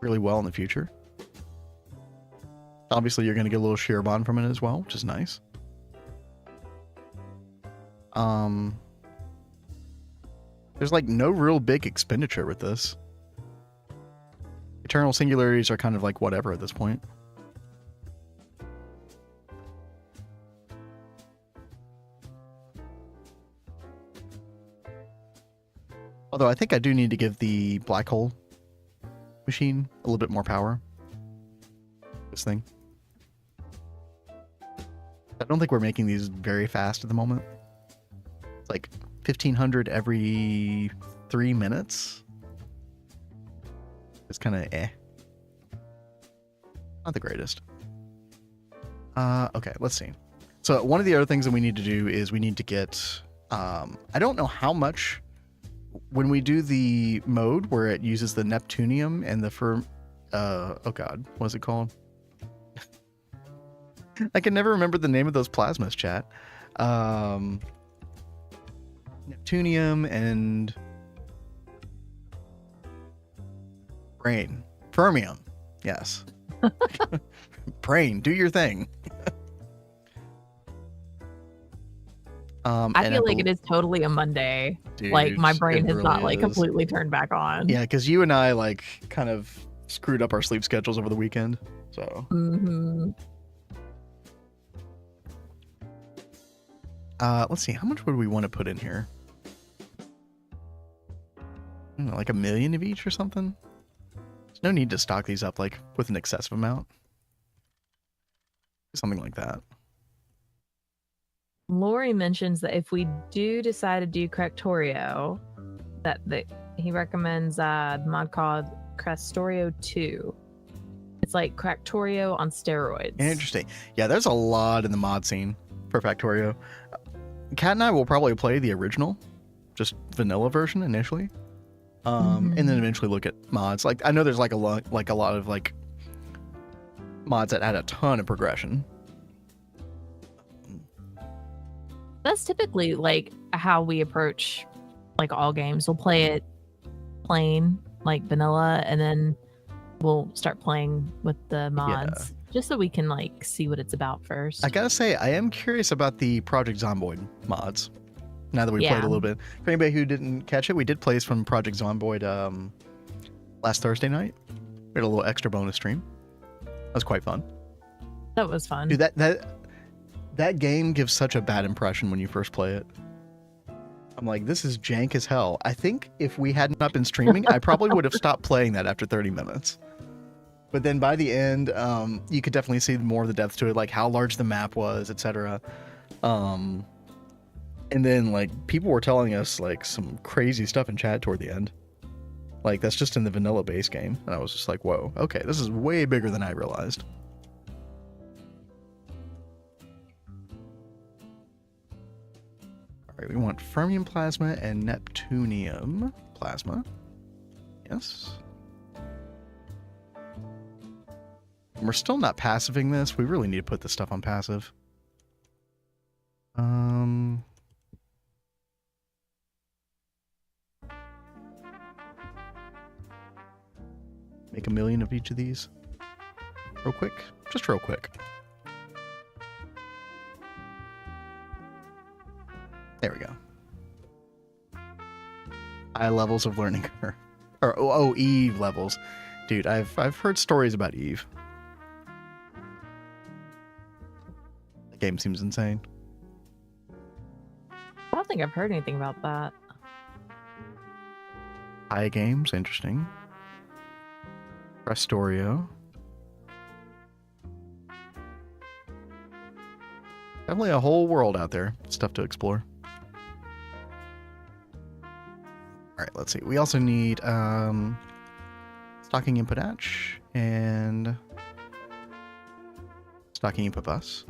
really well in the future. Obviously, you're going to get a little shear bond from it as well, which is nice. There's like no real big expenditure with this. Eternal singularities are kind of like whatever at this point. Although I think I do need to give the black hole machine a little bit more power. This thing. I don't think we're making these very fast at the moment. It's like 1,500 every 3 minutes. It's kind of eh. Not the greatest. Okay, let's see. So one of the other things that we need to do is we need to get... I don't know how much... When we do the mode where it uses the Neptunium and the oh god, what is it called? I can never remember the name of those plasmas, chat. Neptunium and brain. Fermium. Yes. Brain, do your thing. I feel like it is totally a Monday. Dude, like my brain has really not like is. completely turned back on. Yeah, because you and I like kind of screwed up our sleep schedules over the weekend. So let's see, how much would we want to put in here? I don't know, like 1 million of each or something? There's no need to stock these up like with an excessive amount. Something like that. Lori mentions that if we do decide to do Cractorio, that he recommends the mod called Crastorio 2. It's like Cractorio on steroids. Interesting. Yeah, there's a lot in the mod scene for Factorio. Kat and I will probably play the original, just vanilla version initially, and then eventually look at mods. Like I know there's like a lot of like mods that add a ton of progression. That's typically like how we approach like all games. We'll play it plain, like vanilla, and then we'll start playing with the mods just so we can like see what it's about first. I gotta say, I am curious about the Project Zomboid mods. Now that we played a little bit. For anybody who didn't catch it, we did play from Project Zomboid last Thursday night. We had a little extra bonus stream. That was quite fun. That was fun. Dude, that game gives such a bad impression when you first play it. I'm like, this is jank as hell. I think if we had not been streaming, I probably would have stopped playing that after 30 minutes. But then by the end, you could definitely see more of the depth to it, like how large the map was, etc. And then like people were telling us like some crazy stuff in chat toward the end. Like that's just in the vanilla base game. And I was just like, whoa, okay, this is way bigger than I realized. All right, we want fermium plasma and neptunium plasma. Yes. And we're still not passiving this. We really need to put this stuff on passive. Make 1 million of each of these. Real quick. Just real quick. There we go. High levels of learning curve. Or Eve levels. Dude, I've heard stories about Eve. The game seems insane. I don't think I've heard anything about that. High games, interesting. Restorio. Definitely a whole world out there. Stuff to explore. Alright, let's see. We also need stocking input hatch and stocking input bus.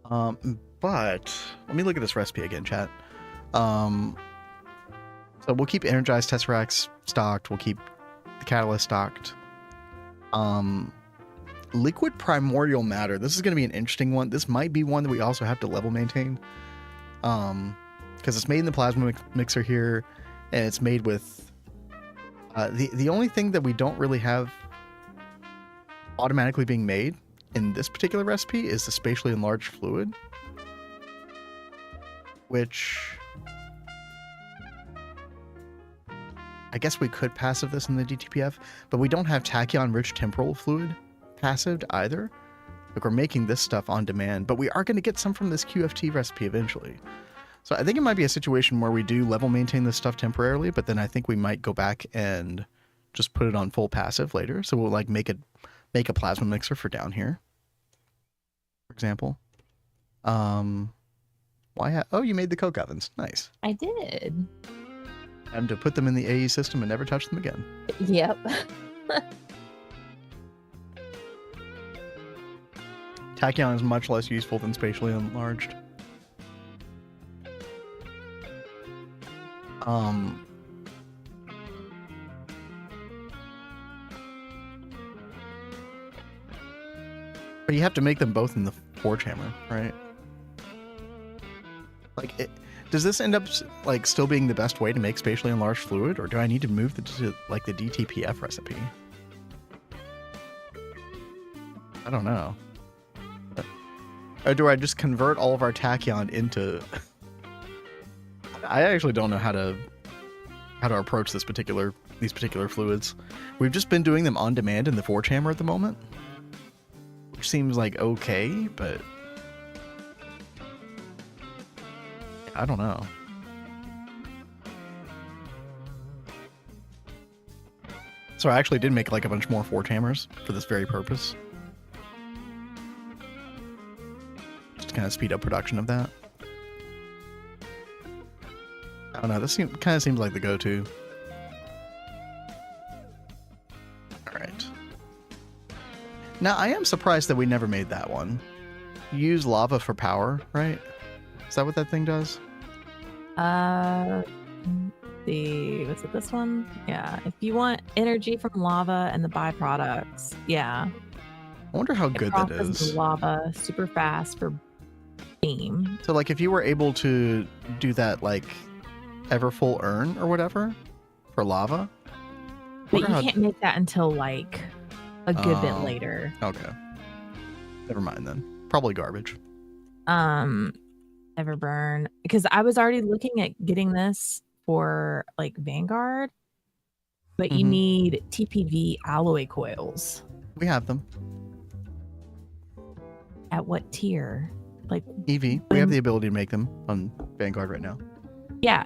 But let me look at this recipe again, chat. So we'll keep energized tesseracts stocked. We'll keep the catalyst stocked. Liquid primordial matter. This is going to be an interesting one. This might be one that we also have to level maintain. Because it's made in the plasma mixer here, and it's made with the only thing that we don't really have automatically being made in this particular recipe is the spatially enlarged fluid, which I guess we could passive this in the DTPF, but we don't have tachyon-rich temporal fluid passived either. Like, we're making this stuff on demand, but we are going to get some from this QFT recipe eventually. So I think it might be a situation where we do level maintain this stuff temporarily, but then I think we might go back and just put it on full passive later. So we'll like make a plasma mixer for down here, for example. Oh, you made the coke ovens. Nice. I did. And to put them in the AE system and never touch them again. Yep. Tachyon is much less useful than spatially enlarged. But you have to make them both in the forge hammer, right? Like, does this end up like still being the best way to make spatially enlarged fluid, or do I need to move to like the DTPF recipe? I don't know. Or do I just convert all of our tachyon into? I actually don't know how to approach these particular fluids. We've just been doing them on demand in the forge hammer at the moment, which seems like okay, but I don't know. So I actually did make like a bunch more forge hammers for this very purpose. Just to kind of speed up production of that. I don't know, this kind of seems like the go-to. Alright. Now, I am surprised that we never made that one. You use lava for power, right? Is that what that thing does? Was it this one? Yeah. If you want energy from lava and the byproducts, yeah. I wonder how good that is. Lava super fast for beam. So, like, if you were able to do that, like, ever full urn or whatever for lava, But you can't make that until like a good bit later. Okay. Never mind then. Probably garbage. Everburn, because I was already looking at getting this for like Vanguard, but you need TPV alloy coils. We have them. At what tier? Like EV. We have the ability to make them on Vanguard right now. Yeah,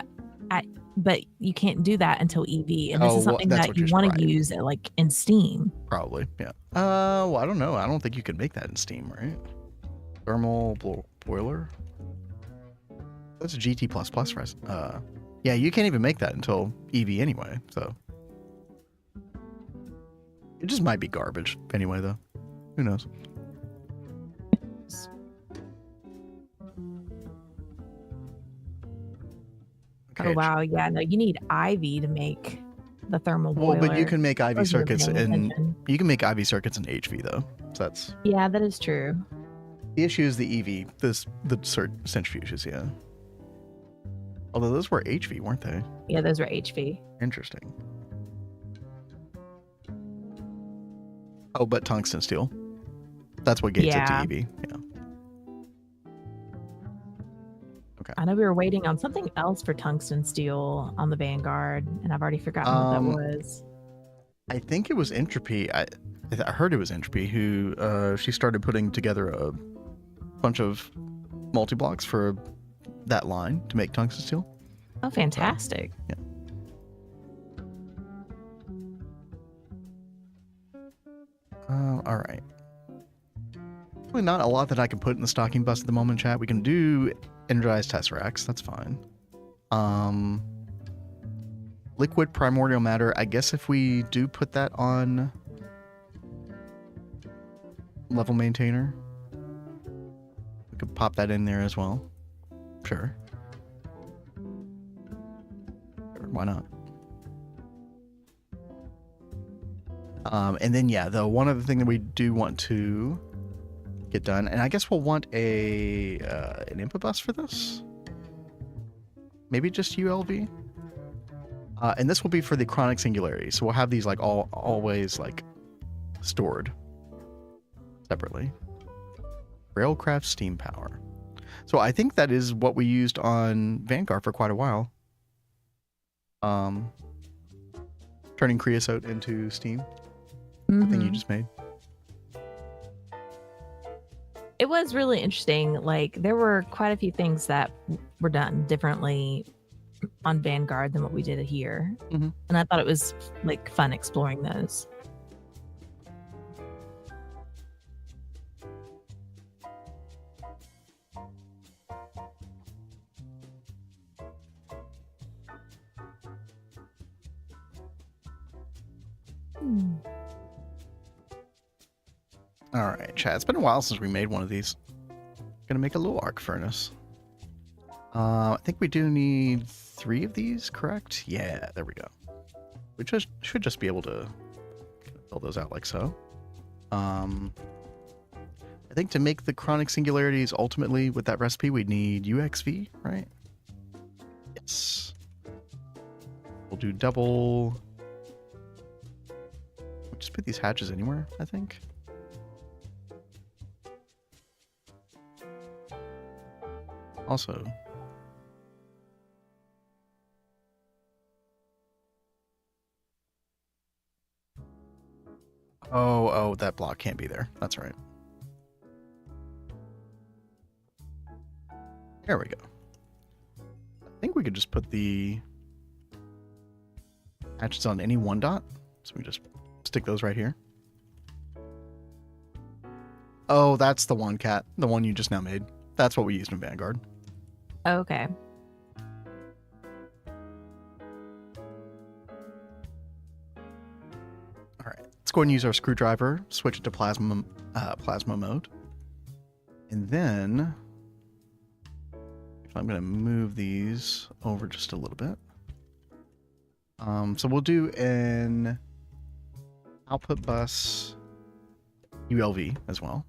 but you can't do that until EV, and this is something that you want to use like in Steam. Probably, yeah. Well, I don't know. I don't think you can make that in Steam, right? Thermal boiler. That's a GT++. Yeah, you can't even make that until EV anyway. So it just might be garbage anyway, though. Who knows? Okay, oh wow, yeah, no, you need Ivy to make the thermal boiler. Well, but you can make Ivy circuits in HV though. So that's that is true. The issue is the EV, the centrifuges, yeah. Although those were HV, weren't they? Yeah, those were HV. Interesting. Oh, but tungsten steel. That's what gates it to EV. Yeah. Okay. I know we were waiting on something else for tungsten steel on the Vanguard, and I've already forgotten what that was. I think it was Entropy. I heard it was Entropy who she started putting together a bunch of multi-blocks for that line to make tungsten steel. Oh, fantastic. So, yeah. All right. Really not a lot that I can put in the stocking bus at the moment, chat. We can do energized tesseracts. That's fine. Liquid primordial matter. I guess if we do put that on level maintainer, we could pop that in there as well. Sure. Why not? And then, yeah, the one other thing that we do want to get done, and I guess we'll want an input bus for this. Maybe just ULV. And this will be for the chronic singularity. So we'll have these like always like stored separately. Railcraft steam power. So I think that is what we used on Vanguard for quite a while. Turning creosote into steam. The thing you just made. It was really interesting. Like there were quite a few things that were done differently on Vanguard than what we did here. And I thought it was like fun exploring those. All right, chat. It's been a while since we made one of these. Gonna make a little arc furnace. I think we do need 3 of these, correct? Yeah, there we go. We should just be able to fill those out like so. I think to make the chronic singularities ultimately with that recipe, we'd need UXV, right? Yes. We'll do double. We'll just put these hatches anywhere, I think. Also, oh, that block can't be there. That's right. There we go. I think we could just put the hatches on any one dot. So we just stick those right here. Oh, that's the one, Cat. The one you just now made. That's what we used in Vanguard. Okay. All right. Let's go ahead and use our screwdriver. Switch it to plasma mode. And then I'm going to move these over just a little bit. So we'll do an output bus ULV as well.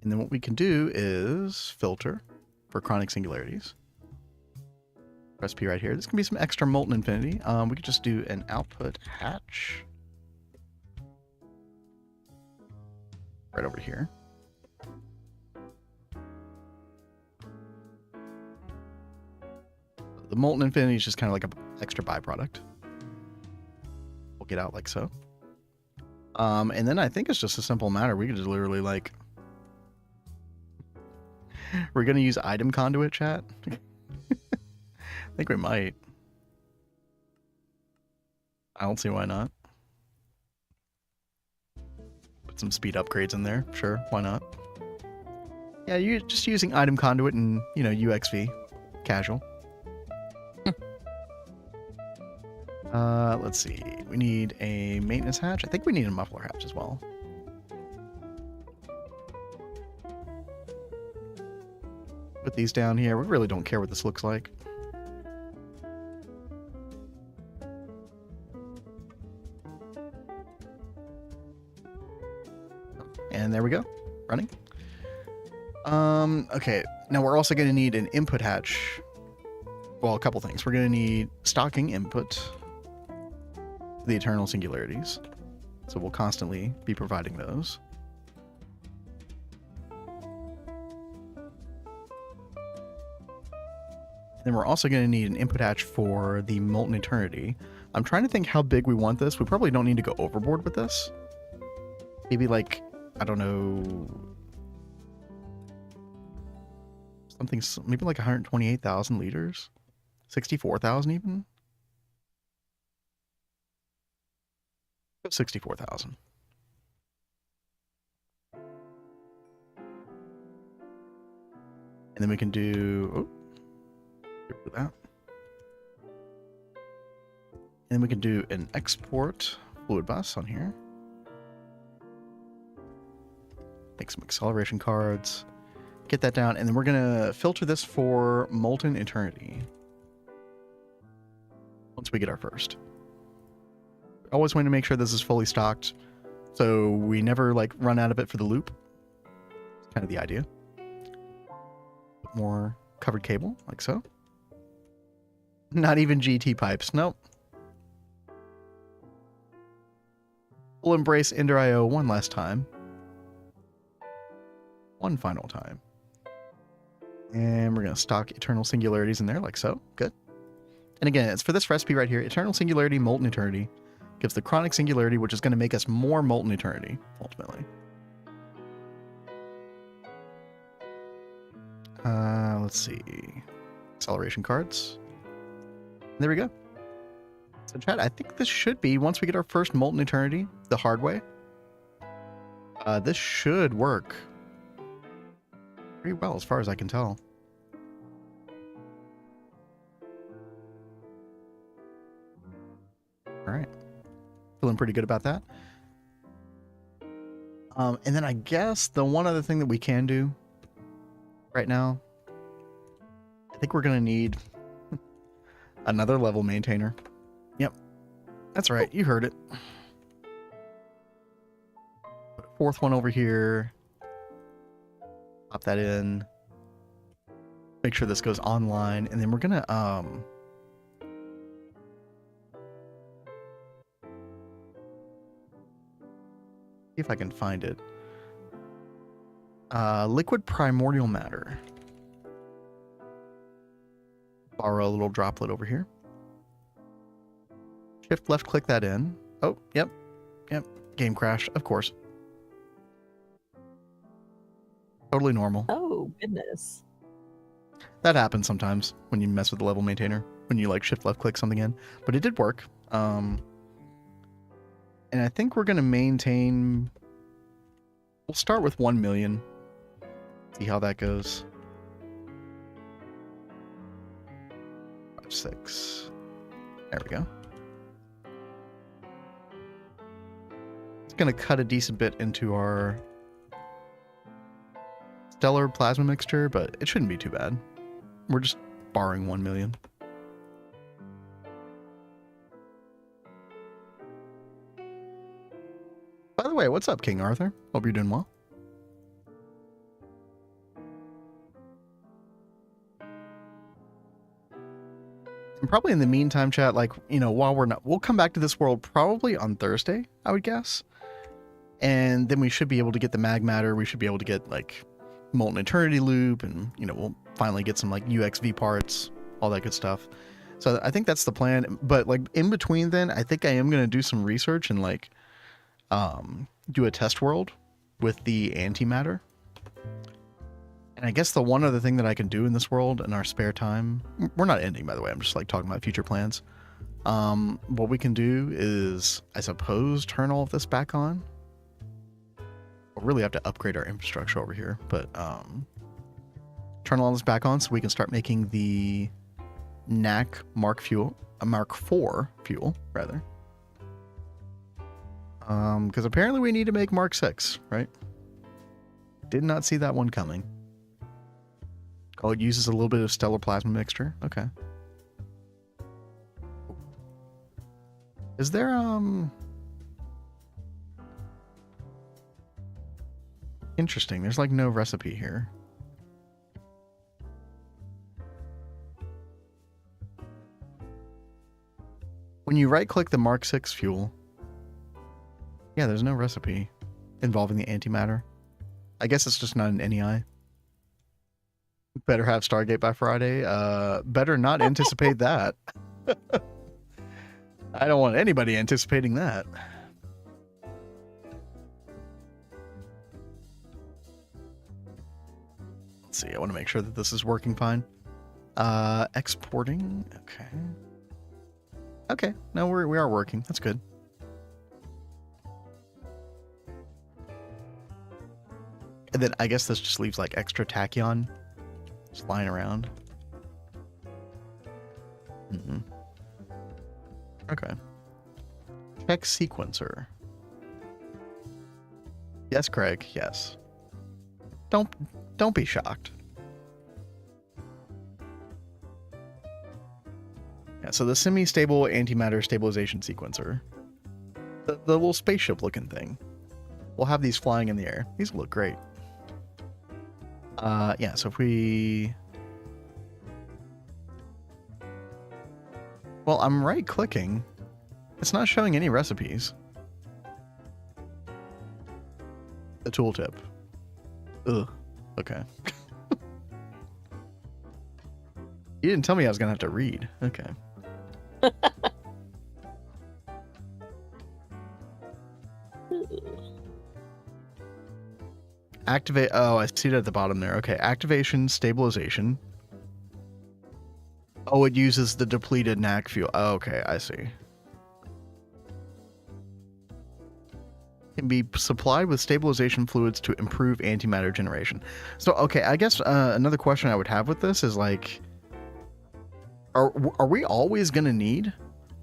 And then what we can do is filter for chronic singularities. recipe right here. This can be some extra molten infinity. We could just do an output hatch right over here. The molten infinity is just kind of like an extra byproduct. We'll get out like so. And then I think it's just a simple matter. We could just literally like, we're going to use item conduit, chat. I think we might. I don't see why not. Put some speed upgrades in there. Sure, why not? Yeah, you're just using item conduit and, you know, UXV. Casual. Let's see. We need a maintenance hatch. I think we need a muffler hatch as well. Put these down here. We really don't care what this looks like. And there we go. Running. Okay. Now we're also going to need an input hatch. Well, a couple things. We're going to need stocking input, the eternal singularities. So we'll constantly be providing those. And then we're also going to need an input hatch for the molten eternity. I'm trying to think how big we want this. We probably don't need to go overboard with this. Maybe like, I don't know, something, maybe like 128,000 liters, 64,000 even. 64,000. And then we can do, get rid of that. And then we can do an export fluid bus on here. Make some acceleration cards. Get that down. And then we're going to filter this for molten eternity. Once we get our first. Always want to make sure this is fully stocked, so we never like run out of it for the loop. It's kind of the idea. More covered cable, like so. Not even GT pipes, nope. We'll embrace Ender IO one last time. One final time. And we're going to stock eternal singularities in there, like so. Good. And again, it's for this recipe right here. Eternal singularity, molten eternity. Gives the chronic singularity, which is going to make us more molten eternity, ultimately. Let's see. Acceleration cards. There we go. So chat, I think this should be, once we get our first molten eternity, the hard way, this should work pretty well as far as I can tell. All right. Feeling pretty good about that. And then I guess the one other thing that we can do right now, I think we're going to need another level maintainer. Yep. That's right. You heard it. Put a fourth one over here. Pop that in. Make sure this goes online. And then we're going to, if I can find it. Liquid primordial matter. Borrow a little droplet over here. Shift left click that in. Oh, yep. Yep. Game crash, of course. Totally normal. Oh, goodness. That happens sometimes when you mess with the level maintainer. When you like shift left click something in. But it did work. And I think we're going to maintain... We'll start with 1 million. See how that goes. 5, 6. There we go. It's going to cut a decent bit into our stellar plasma mixture, but it shouldn't be too bad. We're just borrowing 1 million. By the way, what's up, King Arthur? Hope you're doing well. probably in the meantime, chat, like, you know, while we'll come back to this world probably on Thursday, I would guess. And then we should be able to get the mag matter. We should be able to get like molten eternity loop, and, you know, we'll finally get some like UXV parts, all that good stuff. So I think that's the plan. But like in between then, I think I am going to do some research and like do a test world with the antimatter. And I guess the one other thing that I can do in this world in our spare time, we're not ending, by the way, I'm just like talking about future plans. What we can do is, I suppose, turn all of this back on. We'll really have to upgrade our infrastructure over here, but turn all this back on so we can start making the NAC Mark IV fuel, rather. Because apparently we need to make Mark VI, right? Did not see that one coming. Oh, it uses a little bit of stellar plasma mixture. Okay. Is there, interesting. There's like no recipe here. When you right-click the Mark VI fuel, yeah, there's no recipe involving the antimatter. I guess it's just not an NEI. Better have Stargate by Friday. Better not anticipate that. I don't want anybody anticipating that. Let's see. I want to make sure that this is working fine. Exporting. Okay. Okay. No, we are working. That's good. And then I guess this just leaves like extra tachyon just lying around. Okay. Check sequencer. Yes, Craig. Yes. Don't be shocked. Yeah, so the semi-stable antimatter stabilization sequencer. The little spaceship looking thing. We'll have these flying in the air. These look great. Yeah, so if we... Well, I'm right-clicking. It's not showing any recipes. The tooltip. Ugh. Okay. You didn't tell me I was gonna have to read. Okay. Activate. Oh, I see it at the bottom there. Okay. Activation, stabilization. Oh, it uses the depleted NAC fuel. Oh, okay, I see. Can be supplied with stabilization fluids to improve antimatter generation. So, okay, I guess another question I would have with this is like, are we always going to need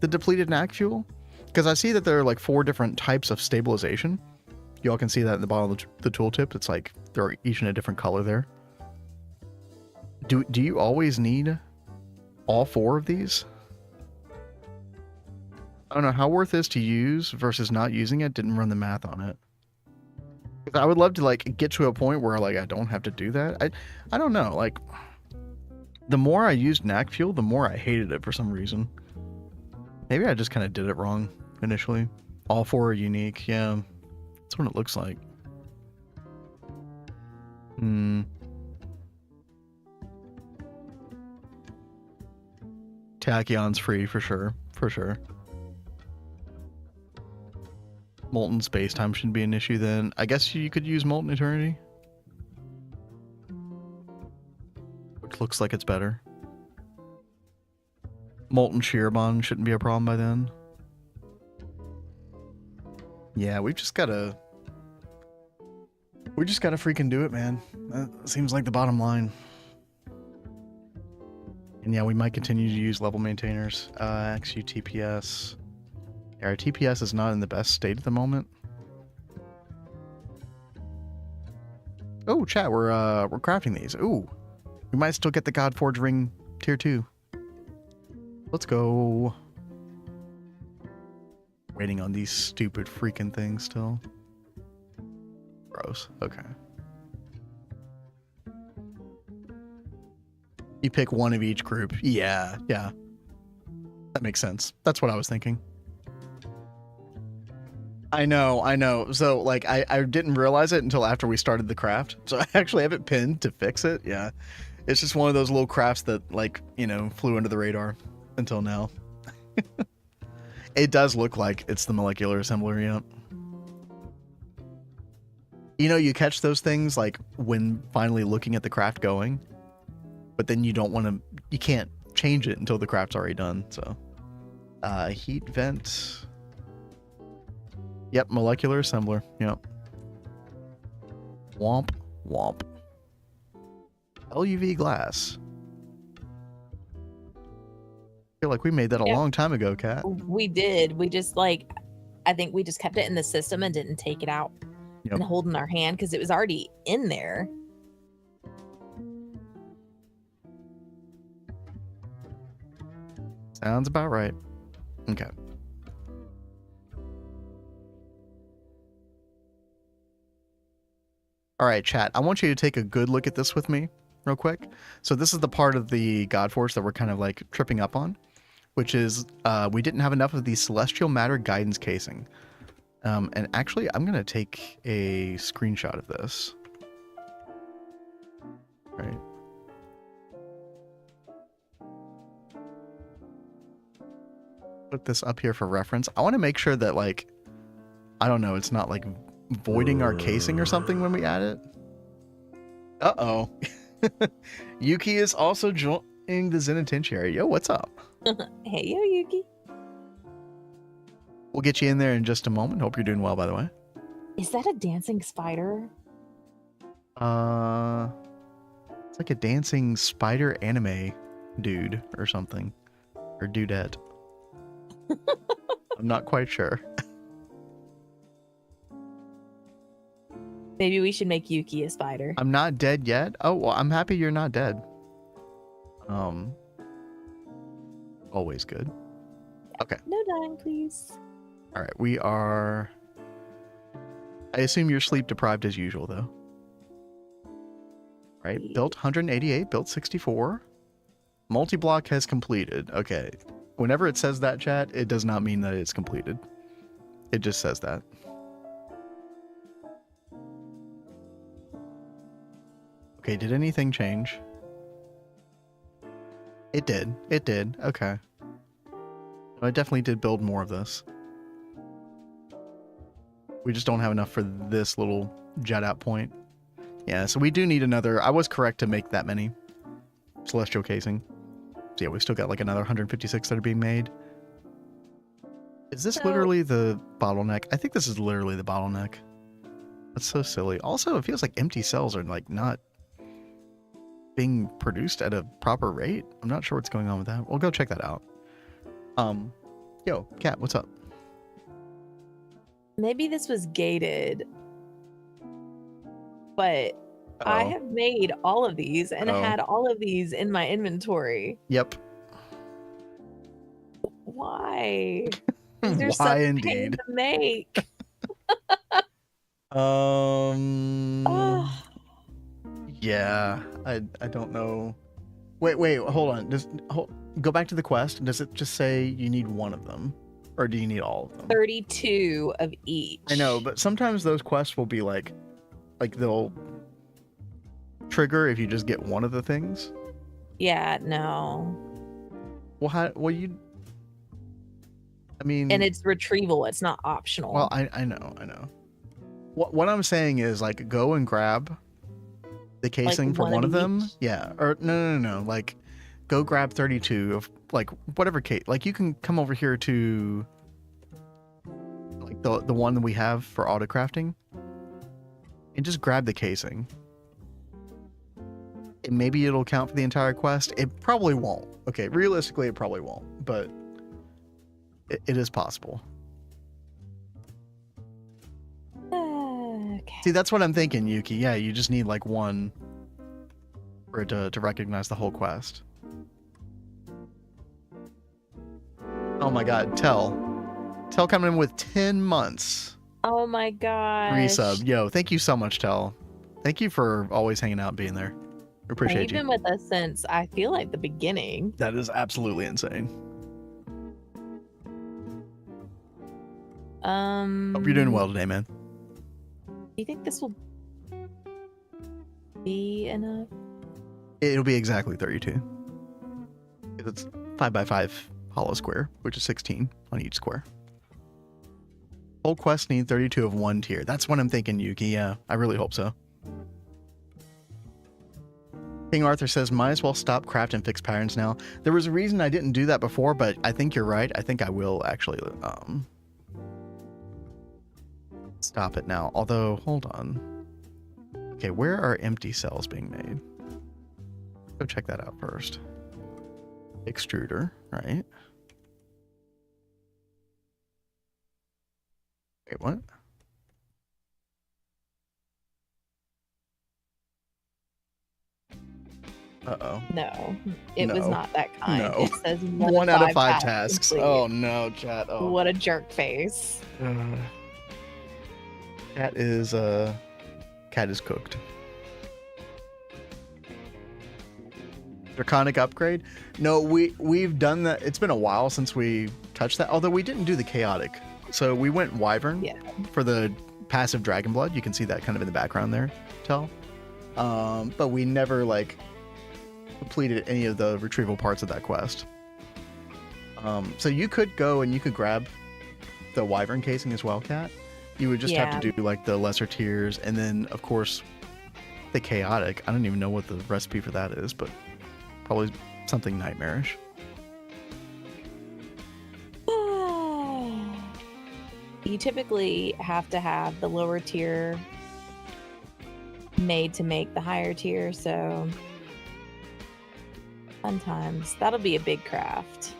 the depleted NAC fuel? Because I see that there are like 4 different types of stabilization. Y'all can see that in the bottom of the tooltip. It's like they're each in a different color there. Do you always need all 4 of these? I don't know how worth it is to use versus not using it. Didn't run the math on it. I would love to like get to a point where like I don't have to do that. I don't know. Like the more I used NAC fuel, the more I hated it for some reason. Maybe I just kind of did it wrong initially. All 4 are unique. Yeah, that's what it looks like. Tachyon's free for sure. For sure. Molten space-time shouldn't be an issue then. I guess you could use Molten Eternity. Which looks like it's better. Molten Shear Bond shouldn't be a problem by then. Yeah, we just gotta freaking do it, man. That seems like the bottom line. And yeah, we might continue to use level maintainers. XU TPS. Yeah, our TPS is not in the best state at the moment. Oh, chat, we're crafting these. Ooh, we might still get the Godforge ring tier 2. Let's go. Waiting on these stupid freaking things still. Gross. Okay. You pick one of each group. Yeah, yeah. That makes sense. That's what I was thinking. I know. So, like, I didn't realize it until after we started the craft. So I actually have it pinned to fix it. Yeah. It's just one of those little crafts that, like, you know, flew under the radar until now. It does look like it's the molecular assembler, yeah. You know, you catch those things, like, when finally looking at the craft going, but then you don't want to, you can't change it until the craft's already done, so. Heat vent. Yep, molecular assembler, yep. Womp, womp. LUV glass. I feel like we made that a long time ago, Kat. We did. We just, like, I think we just kept it in the system and didn't take it out and hold in our hand because it was already in there. Sounds about right. Okay. All right, chat. I want you to take a good look at this with me real quick. So this is the part of the God Force that we're kind of like tripping up on, which is we didn't have enough of the celestial matter guidance casing. And actually, I'm going to take a screenshot of this. Right. Put this up here for reference. I want to make sure that, like, I don't know, it's not like voiding our casing or something when we add it. Uh-oh. Yuki is also joining the Zenitentiary. Yo, what's up? Hey, yo, Yuki. We'll get you in there in just a moment. Hope you're doing well, by the way. Is that a dancing spider? It's like a dancing spider anime dude or something. Or dudette. I'm not quite sure. Maybe we should make Yuki a spider. I'm not dead yet. Oh, well, I'm happy you're not dead. Always good. Okay. No dying, please. All right, we are... I assume you're sleep deprived as usual, though. Right, built 188, built 64. Multi-block has completed. Okay. Whenever it says that, chat, it does not mean that it's completed. It just says that. Okay, did anything change? It did. It did. Okay. I definitely did build more of this. We just don't have enough for this little jet out point. Yeah, so we do need another... I was correct to make that many celestial casing. So yeah, we still got like another 156 that are being made. Is this literally the bottleneck? I think this is literally the bottleneck. That's so silly. Also, it feels like empty cells are like not being produced at a proper rate. I'm not sure what's going on with that. We'll go check that out. Yo, Kat, what's up? Maybe this was gated, but I have made all of these and had all of these in my inventory. Yep. Why? These are Why such indeed? pain to make. Yeah, I don't know. Wait, hold on. Go back to the quest. Does it just say you need one of them? Or do you need all of them? 32 of each. I know, but sometimes those quests will be like they'll trigger if you just get one of the things. Yeah, no. Well, I mean... And it's retrieval. It's not optional. Well, I know. What I'm saying is, like, go and grab the casing for one of them. Yeah. Or, no. Like, go grab 32 of, like, whatever case. Like, you can come over here to, like, the one that we have for auto crafting. And just grab the casing. And maybe it'll count for the entire quest. It probably won't. Okay, realistically, it probably won't. But it is possible. Okay. See, that's what I'm thinking, Yuki. Yeah, you just need, like, one for it to recognize the whole quest. Oh my god, Tell coming in with 10 months. Oh my gosh. Resub. Yo, thank you so much, Tell. Thank you for always hanging out and being there. We appreciate you. You've been with us since, I feel like, the beginning. That is absolutely insane. Hope you're doing well today, man. Do you think this will be enough? It'll be exactly 32. It's 5x5 hollow square, which is 16 on each square. Whole quest need 32 of one tier. That's what I'm thinking, Yuki. Yeah, I really hope so. King Arthur says, might as well stop crafting fixed patterns now. There was a reason I didn't do that before, but I think you're right. I think I will actually stop it now. Although, hold on. Okay, where are empty cells being made? Go check that out first. Extruder, right? Wait, what? Uh-oh. No, it was not that kind. No. It says one out of 5 tasks. complete. Oh no, chat. Oh. What a jerk face. Cat is cooked. Draconic upgrade? No, we've done that. It's been a while since we touched that. Although we didn't do the chaotic. So we went Wyvern for the passive Dragon Blood. You can see that kind of in the background there, Tell. But we never like completed any of the retrieval parts of that quest. So you could go and you could grab the Wyvern casing as well, Cat. You would just have to do like the lesser tiers, and then of course the chaotic. I don't even know what the recipe for that is, but probably something nightmarish. You typically have to have the lower tier made to make the higher tier, so sometimes that'll be a big craft.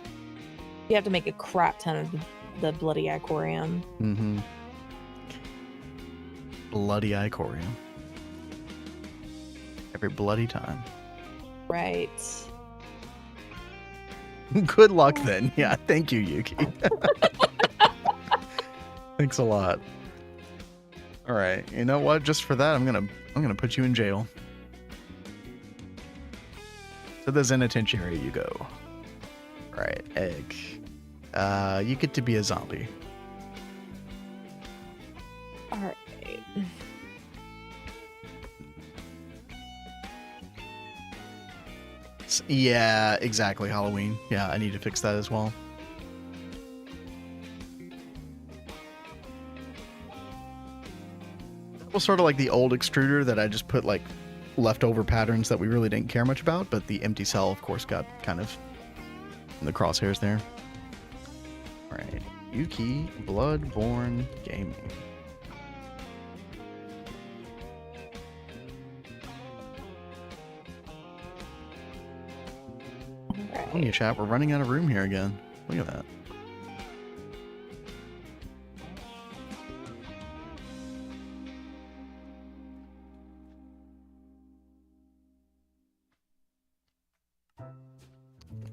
You have to make a crap ton of the bloody Icorium. Mm-hmm. Bloody Icorium. Every bloody time. Right. Good luck then. Yeah, thank you, Yuki. Thanks a lot. All right, you know what? Just for that, I'm gonna put you in jail. To the Zenitentiary you go. All right, egg. You get to be a zombie. All right. Yeah, exactly. Halloween. Yeah, I need to fix that as well. That was sort of like the old extruder that I just put like leftover patterns that we really didn't care much about, but the empty cell, of course, got kind of in the crosshairs there. All right, Yuki, Bloodborne Gaming. On you, chat. We're running out of room here again. Look at that.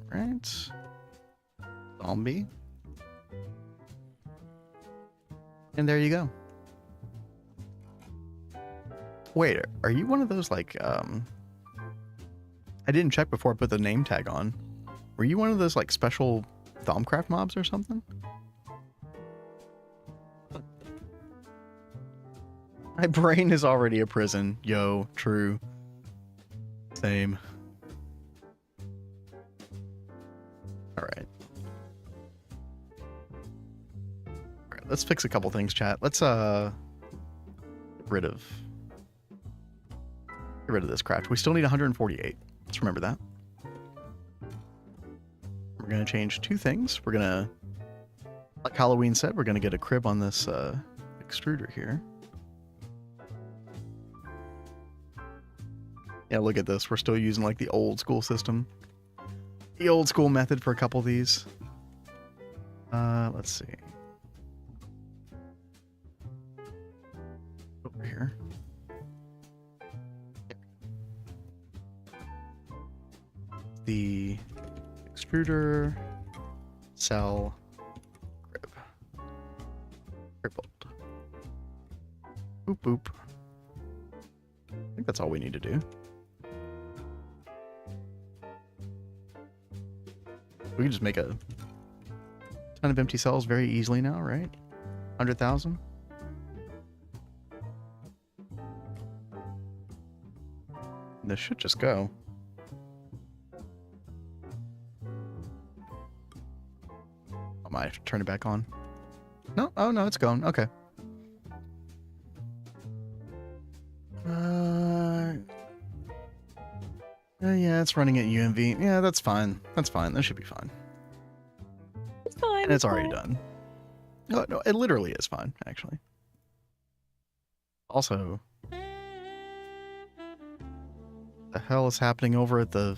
Right. Zombie. And there you go. Wait, are you one of those like I didn't check before I put the name tag on. Were you one of those like special Thaumcraft mobs or something? My brain is already a prison. Yo, true. Same. Alright. Alright, let's fix a couple things, chat. Let's get rid of this craft. We still need 148. Let's remember that. We're going to change 2 things. We're going to, like Halloween said, we're going to get a crib on this extruder here. Yeah, look at this. We're still using like the old school system. The old school method for a couple of these. Let's see. Over here. The extruder, cell, crib. Crippled. Boop boop. I think that's all we need to do. We can just make a ton of empty cells very easily now, right? 100,000? This should just go. I might have to turn it back on. No, oh no, it's going. Okay. Yeah, it's running at UMV. Yeah, that's fine. That's fine. That should be fine. It's fine. And it's already done. No, no, it literally is fine, actually. Also, the hell is happening over at the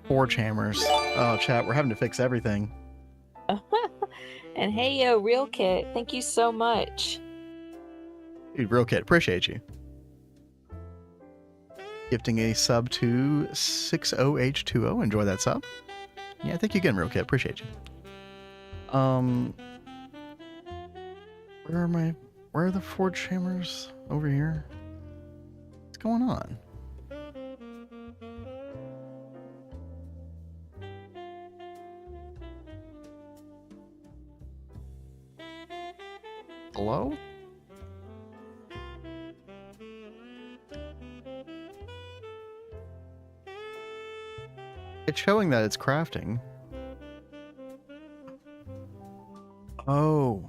Forge Hammers? Oh, chat, we're having to fix everything. And hey, yo, Real Kit, thank you so much. Dude, Real Kid, appreciate you. Gifting a sub to 60H20. Enjoy that sub. Yeah, thank you again, Real Kid. Appreciate you. Where are the Forge Hammers? Over here? What's going on? Hello? It's showing that it's crafting. Oh.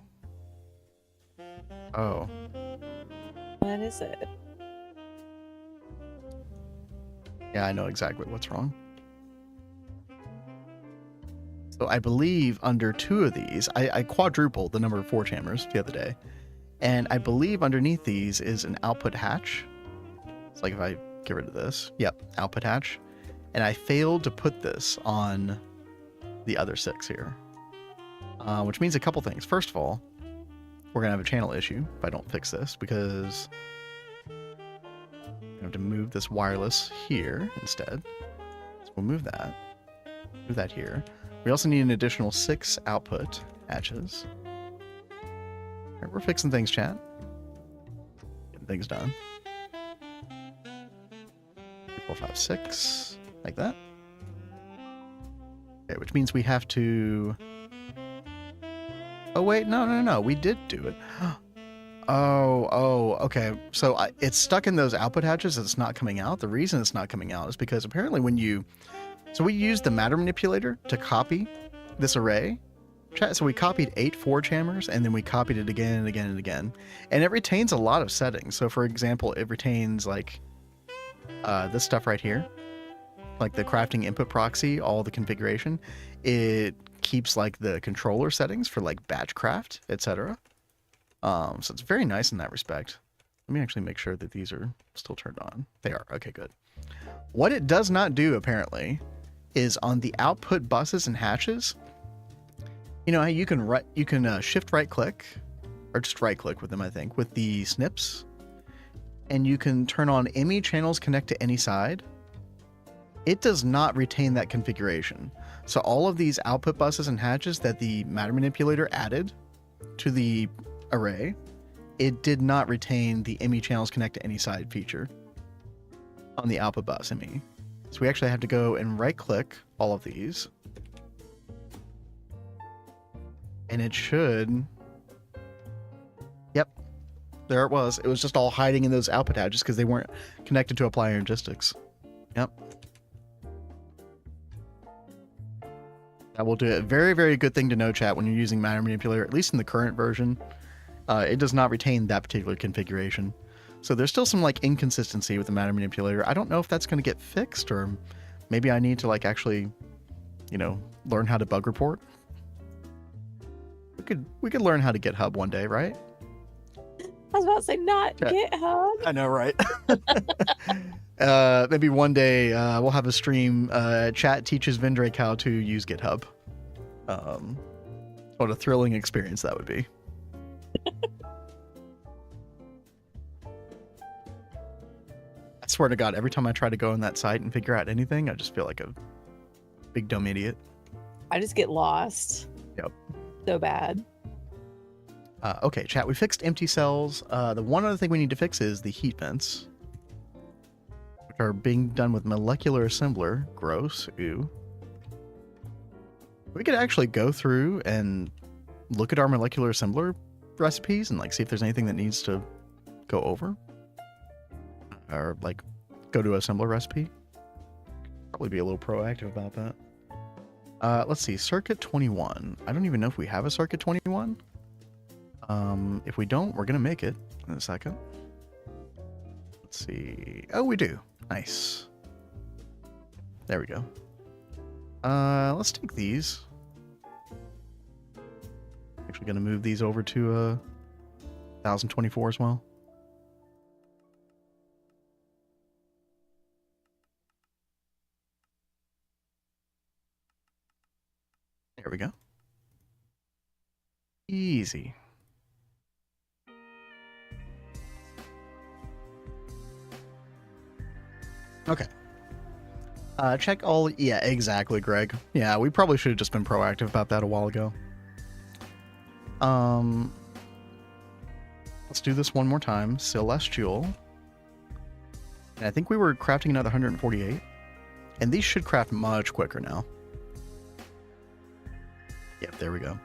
Oh. What is it? Yeah, I know exactly what's wrong. So I believe under 2 of these, I quadrupled the number of Forge Hammers the other day. And I believe underneath these is an output hatch. It's like if I get rid of this. Yep, output hatch. And I failed to put this on the other 6 here. Which means a couple things. First of all, we're going to have a channel issue if I don't fix this, because I have to move this wireless here instead. So we'll move that. Move that here. We also need an additional 6 output hatches. All right, we're fixing things, chat. Getting things done. 3, 4, 5, 6. Like that. Okay, which means we have to... Oh, wait. No. We did do it. Oh, okay. So it's stuck in those output hatches. It's not coming out. The reason it's not coming out is because apparently when you... So we used the matter manipulator to copy this array. So we copied 8 Forge Hammers, and then we copied it again and again and again. And it retains a lot of settings. So for example, it retains like this stuff right here. Like the crafting input proxy, all the configuration. It keeps like the controller settings for like batch craft, etc. So it's very nice in that respect. Let me actually make sure that these are still turned on. They are. Okay, good. What it does not do, apparently, is on the output buses and hatches. You know how you can shift right click, or just right click with them, I think, with the snips, and you can turn on ME channels connect to any side. It does not retain that configuration. So all of these output buses and hatches that the matter manipulator added to the array, it did not retain the ME channels connect to any side feature on the output bus ME. So we actually have to go and right click all of these. And it should... Yep. There it was. It was just all hiding in those output hatches because they weren't connected to apply logistics. Yep. That will do it. Very, very good thing to know, chat, when you're using matter manipulator, at least in the current version. It does not retain that particular configuration. So there's still some like inconsistency with the matter manipulator. I don't know if that's going to get fixed, or maybe I need to like actually, you know, learn how to bug report. We could learn how to GitHub one day, right? I was about to say not GitHub. I know, right? Maybe one day we'll have a stream. Chat teaches Vendrake how to use GitHub. What a thrilling experience that would be. I swear to God, every time I try to go on that site and figure out anything, I just feel like a big dumb idiot. I just get lost. Yep. So bad. Okay, chat, we fixed empty cells. The one other thing we need to fix is the heat vents, which are being done with molecular assembler. Gross. Ew. We could actually go through and look at our molecular assembler recipes and like see if there's anything that needs to go over or like go to a simpler recipe. Probably be a little proactive about that. Let's see, circuit 21. I don't even know if we have a circuit 21. If we don't, we're gonna make it in a second. Let's see. Oh, we do. Nice. There we go. Let's take these. Actually gonna move these over to 1024 as well. There we go. Easy. Okay. Check all... Yeah, exactly, Greg. Yeah, we probably should have just been proactive about that a while ago. Let's do this one more time. Celestial. And I think we were crafting another 148. And these should craft much quicker now. Yep, there we go.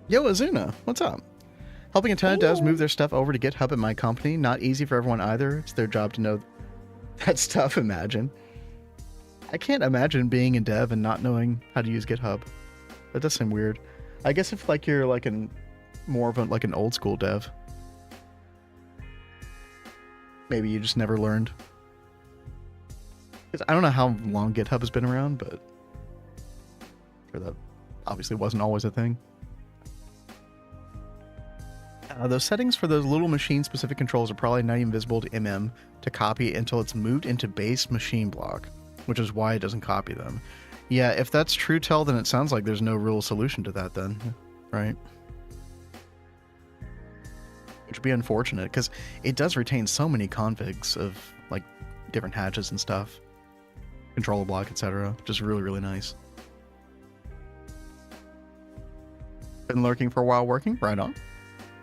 Yo, Azuna, what's up? Helping a ton of devs move their stuff over to GitHub at my company. Not easy for everyone either. It's their job to know that stuff, imagine. I can't imagine being a dev and not knowing how to use GitHub. That does seem weird. I guess if like you're like more of like an old school dev. Maybe you just never learned. Because I don't know how long GitHub has been around, but I'm sure that obviously wasn't always a thing. Those settings for those little machine-specific controls are probably not even visible to MM to copy until it's moved into base machine block, which is why it doesn't copy them. Yeah, if that's true, Tell, then it sounds like there's no real solution to that then, right? Which would be unfortunate, because it does retain so many configs of, like, different hatches and stuff. Controller block, etc. Just really, really nice. Been lurking for a while working? Right on.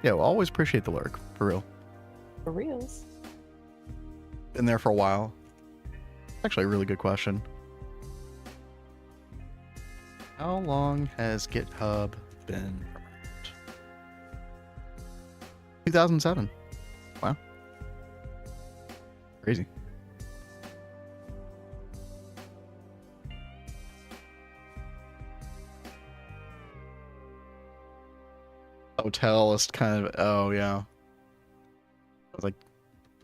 Yeah, we'll always appreciate the lurk, for real. For reals. Been there for a while. Actually, a really good question. How long has GitHub been around? 2007. Wow. Crazy. Hotel is kind of... Oh, yeah. I was like,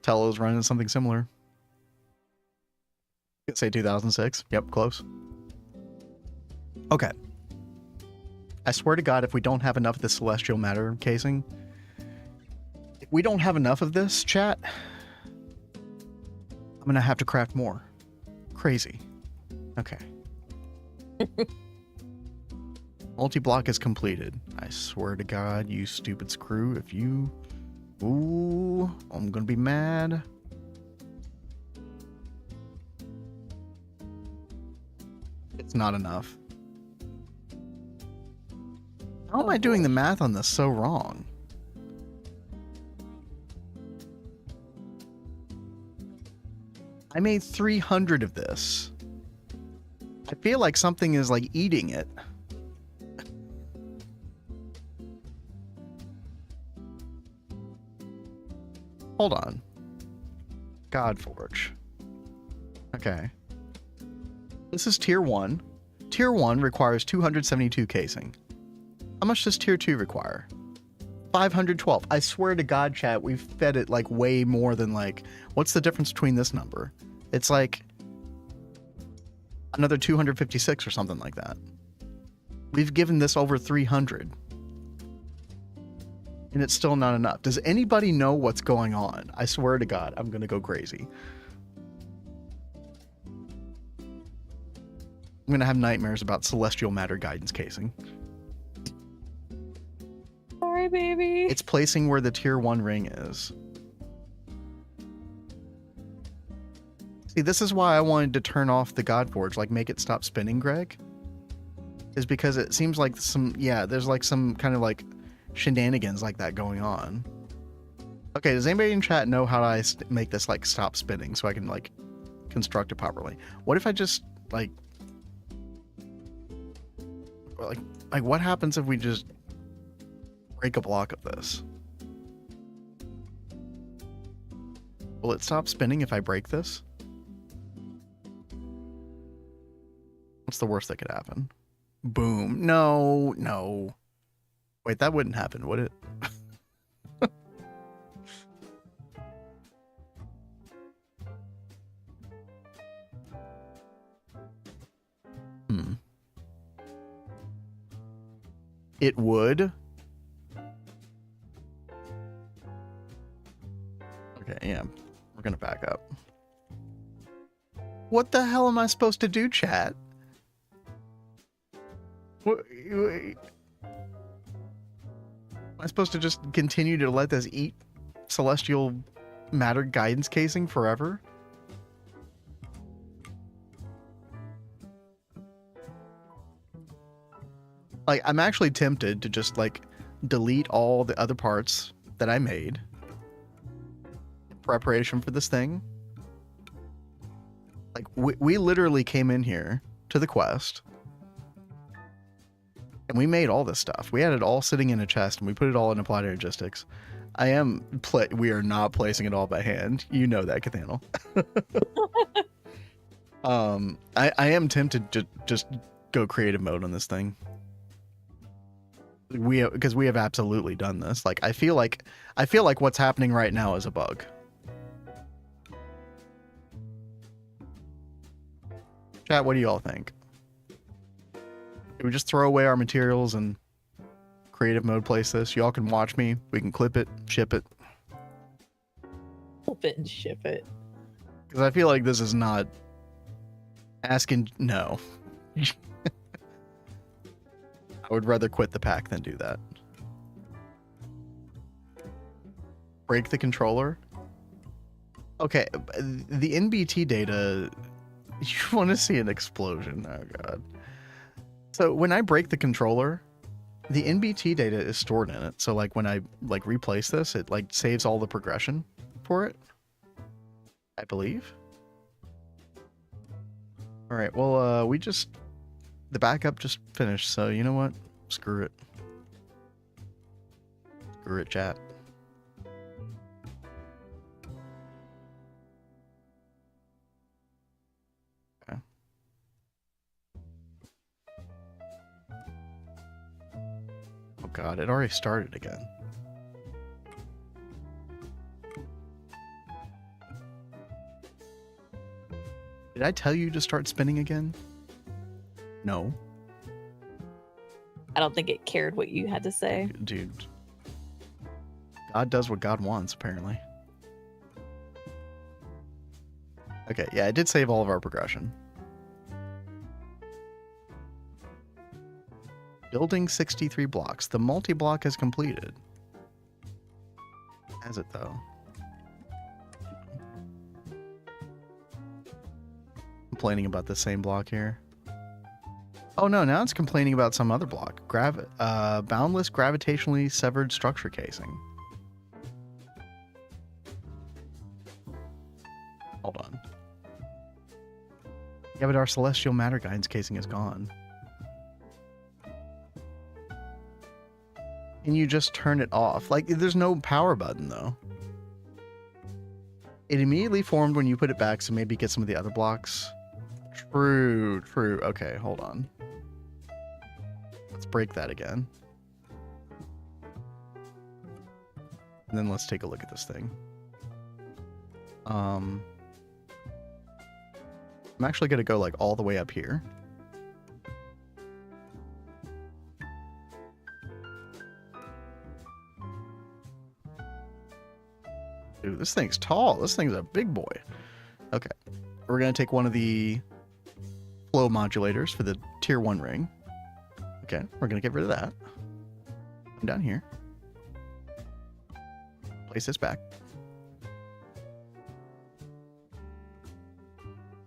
Tel is running something similar. You could say 2006. Yep, close. Okay. I swear to God, if we don't have enough of this celestial matter casing... If we don't have enough of this, chat... I'm gonna have to craft more. Crazy. Okay. Multi-block is completed. I swear to God, you stupid screw, if you... Ooh, I'm gonna be mad. It's not enough. How am I doing the math on this so wrong? I made 300 of this. I feel like something is like eating it. Hold on. Godforge. Okay. This is tier 1. Tier 1 requires 272 casing. How much does tier 2 require? 512. I swear to God, chat, we've fed it like way more than like... What's the difference between this number? It's like another 256 or something like that. We've given this over 300. And it's still not enough. Does anybody know what's going on? I swear to God, I'm going to go crazy. I'm going to have nightmares about celestial matter guidance casing. Sorry, baby. It's placing where the tier 1 ring is. See, this is why I wanted to turn off the Godforge, like make it stop spinning, Greg. Is because it seems like some, yeah, there's like some kind of like shenanigans like that going on. Okay, does anybody in chat know how I make this like stop spinning so I can like construct it properly? What if I just like like what happens if we just break a block of this? Will it stop spinning if I break this? What's the worst that could happen? Boom. No, no. Wait, that wouldn't happen, would it? It would. Okay, yeah. We're gonna back up. What the hell am I supposed to do, chat? What, am I supposed to just continue to let this eat celestial matter guidance casing forever? Like, I'm actually tempted to just, like, delete all the other parts that I made in preparation for this thing. Like, we literally came in here to the quest, and we made all this stuff. We had it all sitting in a chest, and we put it all in applied energistics. We are not placing it all by hand. You know that, Cathaniel. I am tempted to just go creative mode on this thing. Because we have absolutely done this. Like I feel like what's happening right now is a bug. Chat, what do you all think? Should we just throw away our materials and creative mode place this? Y'all can watch me. We can clip it, ship it. Clip it and ship it. Because I feel like this is not asking. No. I would rather quit the pack than do that. Break the controller? Okay, the NBT data, you want to see an explosion. Oh god. So when I break the controller, the NBT data is stored in it. So like when I like replace this, it like saves all the progression for it, I believe. All right, well, the backup just finished, so you know what? Screw it. Screw it, chat. Okay. Oh god, it already started again. Did I tell you to start spinning again? No. I don't think it cared what you had to say. Dude. God does what God wants, apparently. Okay, yeah, it did save all of our progression. Building 63 blocks. The multi-block is completed. Has it, though? Complaining about the same block here. Oh no, now it's complaining about some other block. Boundless gravitationally severed structure casing. Hold on. Yeah, but our celestial matter guidance casing is gone. Can you just turn it off? Like, there's no power button, though. It immediately formed when you put it back, so maybe get some of the other blocks. True, true. Okay, hold on. Let's break that again. And then let's take a look at this thing. I'm actually going to go like all the way up here. Dude, this thing's tall. This thing's a big boy. Okay. We're going to take one of the flow modulators for the tier 1 ring. Okay, we're going to get rid of that. Come down here. Place this back.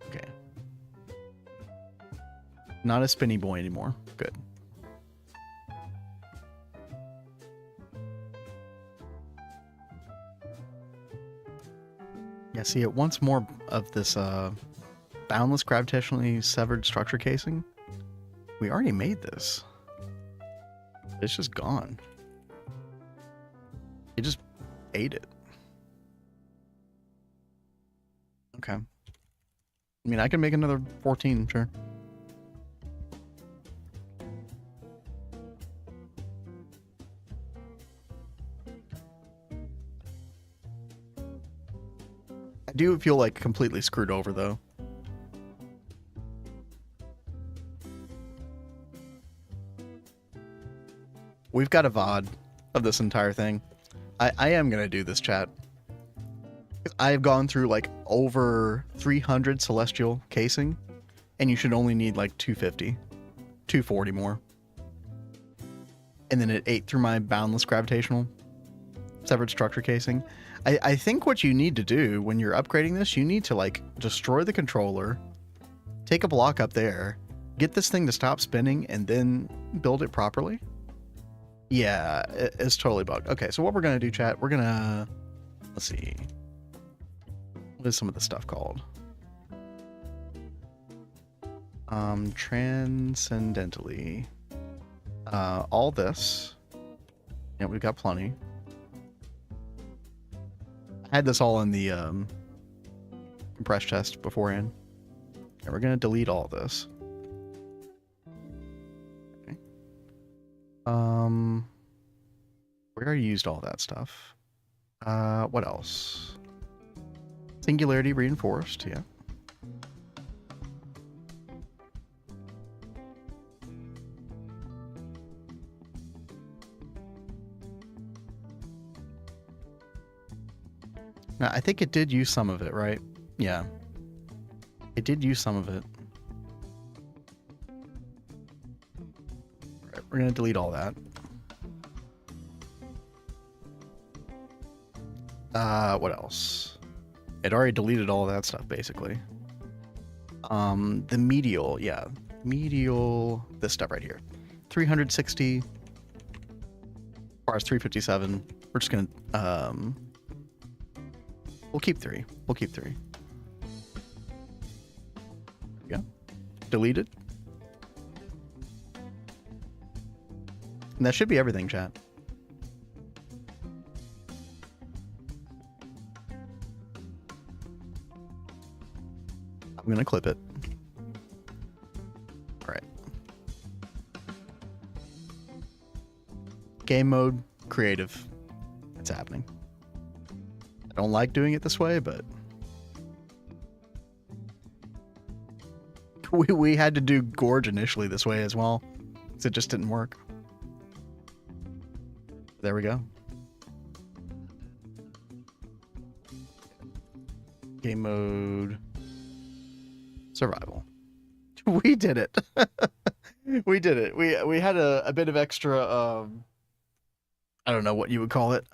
Okay. Not a spinny boy anymore. Good. Yeah, see, it wants more of this boundless gravitationally severed structure casing. We already made this. It's just gone. It just ate it. Okay. I mean, I can make another 14, sure. I do feel like completely screwed over, though. We've got a VOD of this entire thing. I am going to do this, chat. I've gone through like over 300 celestial casing, and you should only need like 250, 240 more. And then it ate through my boundless gravitational severed structure casing. I think what you need to do when you're upgrading this, you need to like destroy the controller, take a block up there, get this thing to stop spinning, and then build it properly. Yeah, it's totally bugged. Okay, so what we're gonna do, chat, we're gonna, let's see, what is some of the stuff called? Transcendentally. All this. Yeah, we've got plenty. I had this all in the compress chest beforehand. And we're gonna delete all this. Okay. We already used all that stuff. What else? Singularity reinforced, yeah. Now, I think it did use some of it, right? Yeah. It did use some of it. All right, we're going to delete all that. What else? It already deleted all of that stuff, basically. The medial, yeah. Medial, this stuff right here. 360. Bars 357. We're just going to, we'll keep 3. We'll keep 3. Yeah. Deleted. And that should be everything, chat. I'm going to clip it. All right. Game mode, creative. It's happening. I don't like doing it this way, but we had to do Gorge initially this way as well, because it just didn't work. There we go. Game mode, survival. We did it. We did it. We had a bit of extra, I don't know what you would call it,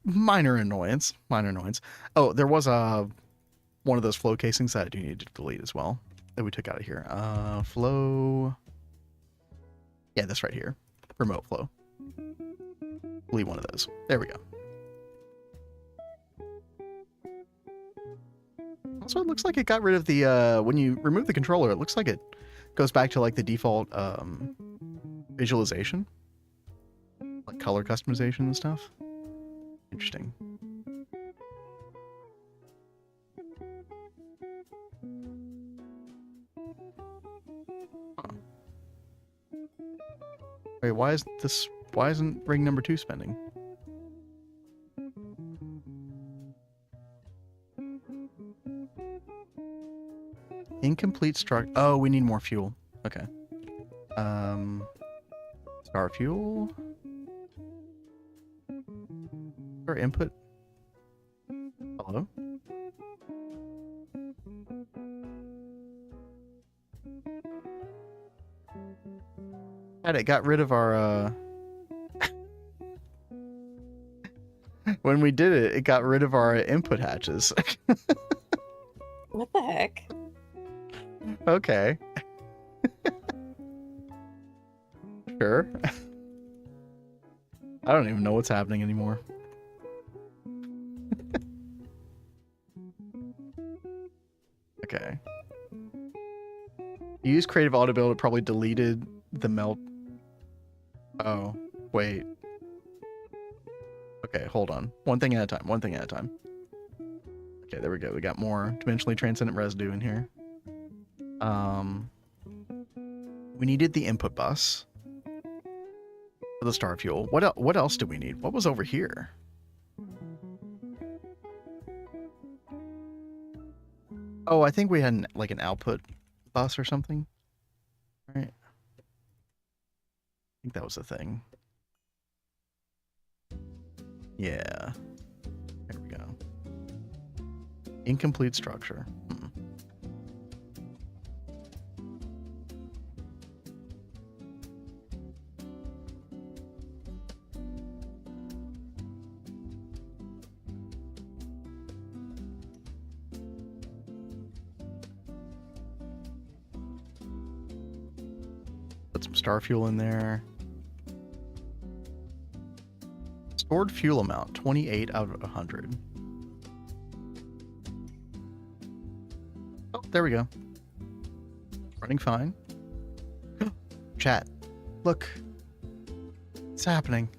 minor annoyance. Oh, there was one of those flow casings that I do need to delete as well that we took out of here. Flow. Yeah, this right here. Remote flow. Delete one of those. There we go. Also, it looks like it got rid of the when you remove the controller, it looks like it goes back to like the default visualization, like color customization and stuff. Interesting. Huh. Wait, why isn't ring number 2 spending? Incomplete struct. Oh, we need more fuel. Okay. Star fuel. Our input. Hello? God, it got rid of our when we did it, it got rid of our input hatches. What the heck? Okay. Sure. I don't even know what's happening anymore. Okay. You use creative auto build, it probably deleted the melt. Oh, wait. Okay, hold on. One thing at a time. One thing at a time. Okay, there we go. We got more dimensionally transcendent residue in here. We needed the input bus for the star fuel. What else do we need? What was over here? Oh, I think we had like an output bus or something. Right. I think that was the thing. Yeah. There we go. Incomplete structure. Put some star fuel in there. Stored fuel amount, 28 out of 100. Oh, there we go. Running fine. Chat, look. It's happening.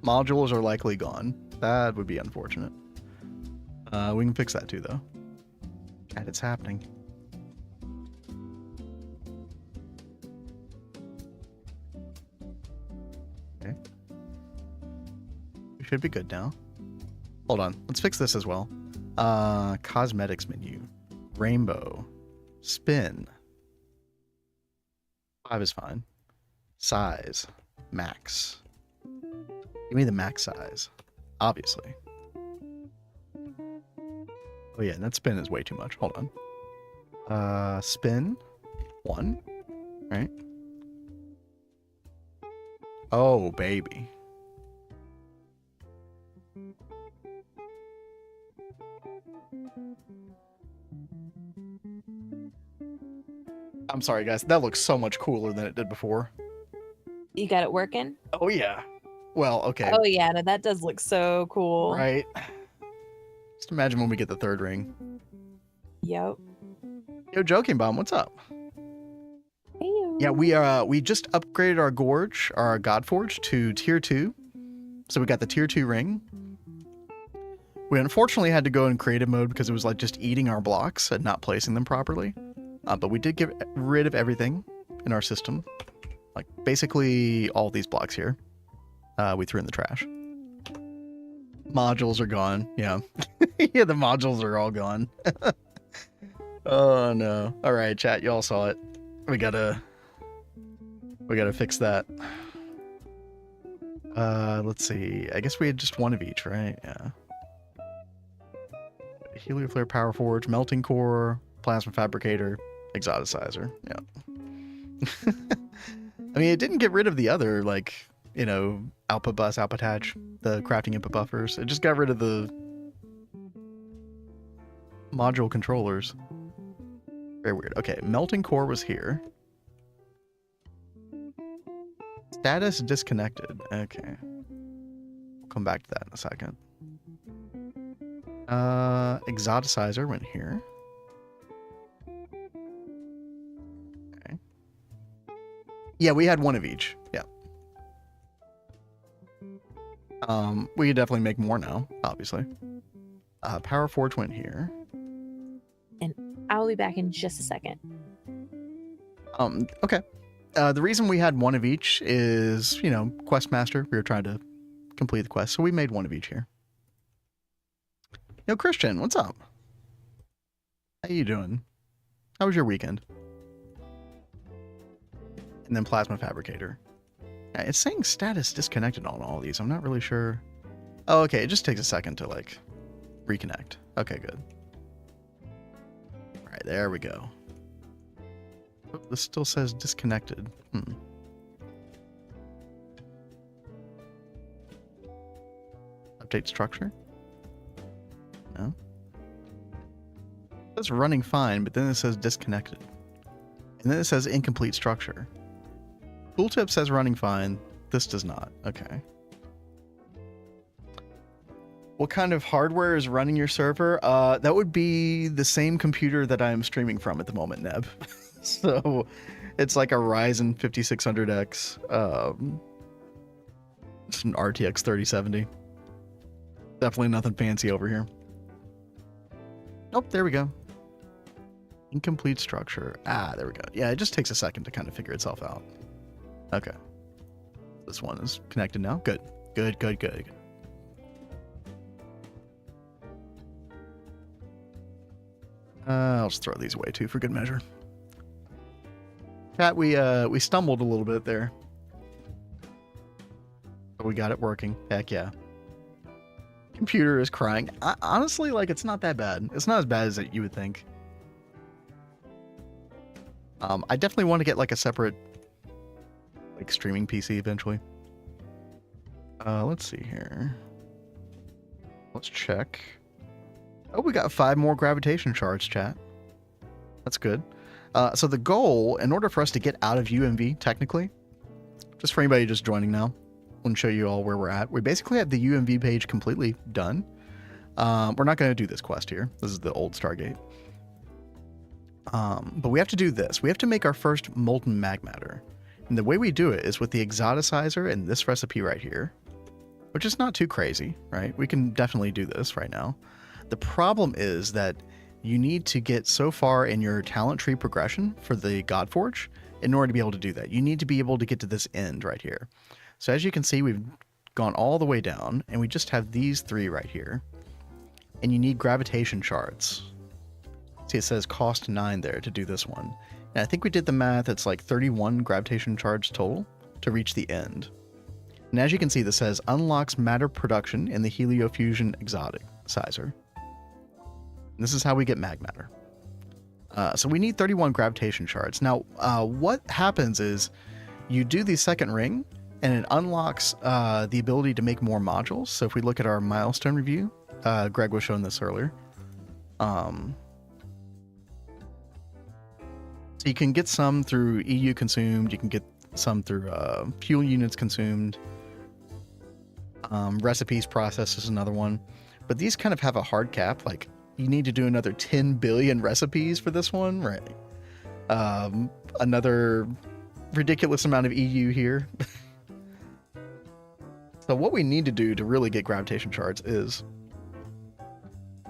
Modules are likely gone. That would be unfortunate. We can fix that too, though. Chat, it's happening. Okay. We should be good now. Hold on. Let's fix this as well. Cosmetics menu. Rainbow. Spin. 5 is fine. Size. Max. Give me the max size. Obviously. Oh yeah, that spin is way too much. Hold on. Spin. 1. Right? Oh, baby. I'm sorry, guys. That looks so much cooler than it did before. You got it working? Oh, yeah. Well, okay. Oh yeah, no, that does look so cool. Right. Just imagine when we get the 3rd ring. Yep. Yo, Joking Bomb, what's up? Hey. Yeah, we just upgraded our Gorge, our Godforge, to tier 2. So we got the tier 2 ring. We unfortunately had to go in creative mode because it was like just eating our blocks and not placing them properly. But we did get rid of everything in our system. Like basically all these blocks here. We threw in the trash. Modules are gone. Yeah. Yeah, the modules are all gone. Oh no. All right, chat, y'all saw it. We gotta fix that. Let's see. I guess we had just one of each, right? Yeah. Helioflare Power Forge, Melting Core, Plasma Fabricator, Exoticizer. Yeah. I mean, it didn't get rid of the other, like, you know, output bus, output hatch, the crafting input buffers. It just got rid of the module controllers. Very weird. Okay, Melting Core was here. Status disconnected. Okay. We'll come back to that in a second. Exoticizer went here. Okay. Yeah, we had one of each. Yeah. We could definitely make more now, obviously. Power Forge went here. And I'll be back in just a second. Okay. The reason we had one of each is, you know, Quest Master. We were trying to complete the quest, so we made one of each here. Yo, Christian, what's up? How you doing? How was your weekend? And then Plasma Fabricator. It's saying status disconnected on all of these. I'm not really sure. Oh, okay. It just takes a second to, like, reconnect. Okay, good. All right, there we go. Oh, this still says disconnected. Update structure? No. It says running fine, but then it says disconnected. And then it says incomplete structure. Tooltip says running fine. This does not. Okay. What kind of hardware is running your server? That would be the same computer that I am streaming from at the moment, Neb. So it's like a Ryzen 5600X. It's an RTX 3070. Definitely nothing fancy over here. Oh, there we go. Incomplete structure. Ah, there we go. Yeah, it just takes a second to kind of figure itself out. Okay. This one is connected now. Good. Good, good, good. I'll just throw these away too for good measure. Chat, we stumbled a little bit there. But we got it working. Heck yeah. Computer is crying. Honestly, like, it's not that bad. It's not as bad as you would think. I definitely want to get like a separate like streaming PC eventually. Let's see here. Let's check. Oh, we got 5 more gravitation shards, chat. That's good. So the goal, in order for us to get out of UMV, technically, just for anybody just joining now, I want to show you all where we're at. We basically have the UMV page completely done. We're not going to do this quest here. This is the old Stargate. But we have to do this. We have to make our first molten magmatter. And the way we do it is with the exoticizer and this recipe right here, which is not too crazy, right? We can definitely do this right now. The problem is that you need to get so far in your talent tree progression for the Godforge in order to be able to do that. You need to be able to get to this end right here. So as you can see, we've gone all the way down and we just have these 3 right here. And you need gravitation shards. See, it says cost 9 there to do this one. And I think we did the math. It's like 31 gravitation shards total to reach the end. And as you can see, this says unlocks matter production in the heliofusion exoticizer. And this is how we get magmatter. So we need 31 gravitation shards. Now, what happens is you do the second ring and it unlocks the ability to make more modules. So if we look at our milestone review, Greg was showing this earlier. So you can get some through EU consumed. You can get some through fuel units consumed. Recipes processed is another one. But these kind of have a hard cap. Like, you need to do another 10 billion recipes for this one, right? Another ridiculous amount of EU here. So what we need to do to really get gravitation shards is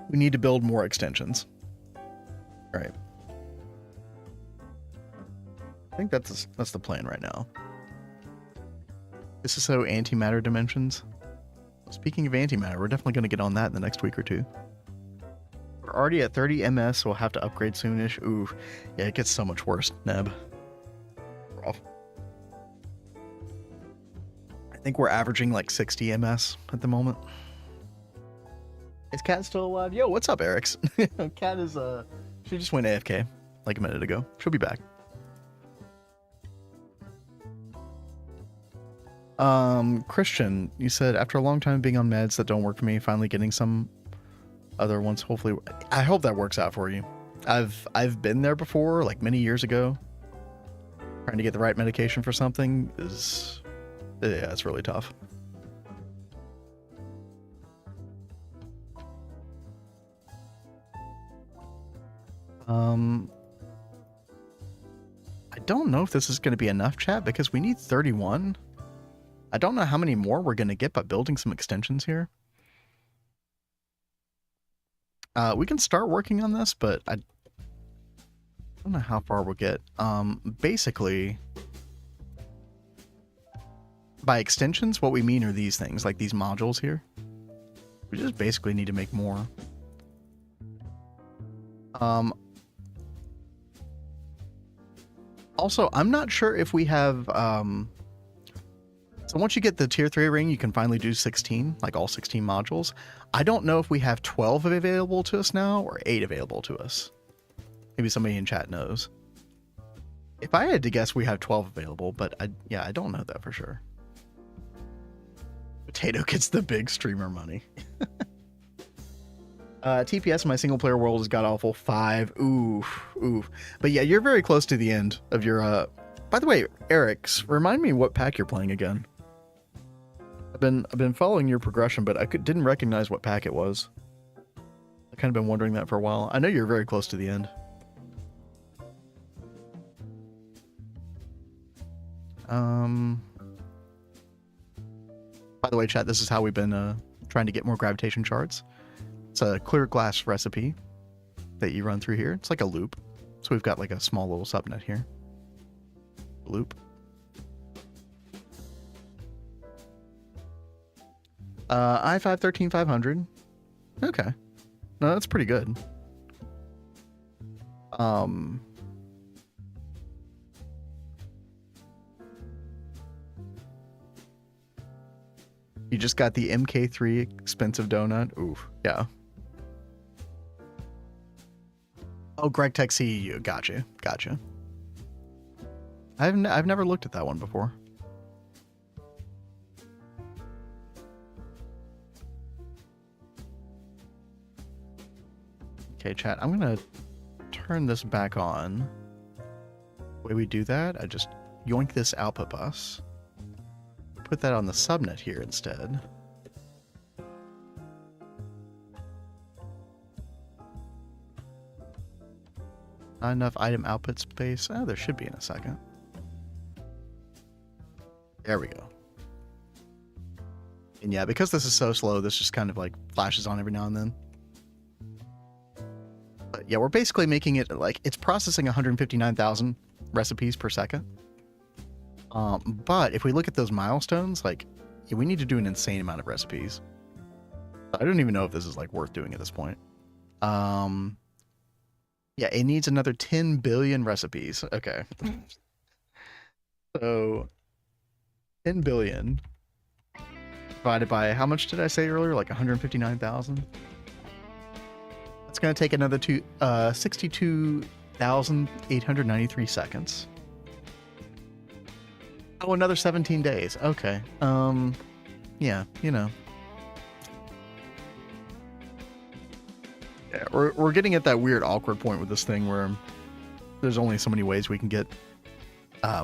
we need to build more extensions. All right. I think that's the plan right now. This is so antimatter dimensions. Speaking of antimatter, we're definitely going to get on that in the next week or two. We're already at 30 ms, so we'll have to upgrade soonish. Ooh, yeah, it gets so much worse, Neb. Rough. I think we're averaging like 60 ms at the moment. Is Kat still alive? Yo, what's up, Eric's? Kat is, she just went AFK like a minute ago. She'll be back. Christian, you said after a long time being on meds that don't work for me, finally getting some other ones. Hopefully, I hope that works out for you. I've been there before, like many years ago. Trying to get the right medication for something is, yeah, it's really tough. I don't know if this is going to be enough, chat, because we need 31. I don't know how many more we're going to get by building some extensions here. We can start working on this, but I don't know how far we'll get. Basically, by extensions, what we mean are these things, like these modules here. We just basically need to make more. Also, I'm not sure if we have... So once you get the tier 3 ring, you can finally do 16, like all 16 modules. I don't know if we have 12 available to us now or 8 available to us. Maybe somebody in chat knows. If I had to guess, we have 12 available, but I don't know that for sure. Potato gets the big streamer money. TPS in my single player world has got awful 5. Oof. But yeah, you're very close to the end of your... By the way, Eric's, remind me what pack you're playing again. I've been following your progression, but I didn't recognize what pack it was. I kind of been wondering that for a while. I know you're very close to the end. By the way, chat, this is how we've been trying to get more gravitation charts. It's a clear glass recipe that you run through here. It's like a loop. So we've got like a small little subnet here. Loop. I5 13500. Okay. No, that's pretty good. You just got the MK3 expensive donut. Oof. Yeah. Oh, Gregtech CEU. Gotcha. Gotcha. I've never looked at that one before. Okay, chat. I'm gonna turn this back on. The way we do that, I just yoink this output bus. Put that on the subnet here instead. Not enough item output space. Oh, there should be in a second. There we go. And yeah, because this is so slow, this just kind of like flashes on every now and then. But yeah, we're basically making it like it's processing 159,000 recipes per second. But if we look at those milestones, like we need to do an insane amount of recipes. I don't even know if this is like worth doing at this point. Yeah, it needs another 10 billion recipes. Okay. So 10 billion divided by how much did I say earlier? Like 159,000. It's going to take another 62,893 seconds. Oh, another 17 days. Okay. Yeah, you know. Yeah, we're getting at that weird awkward point with this thing where there's only so many ways we can get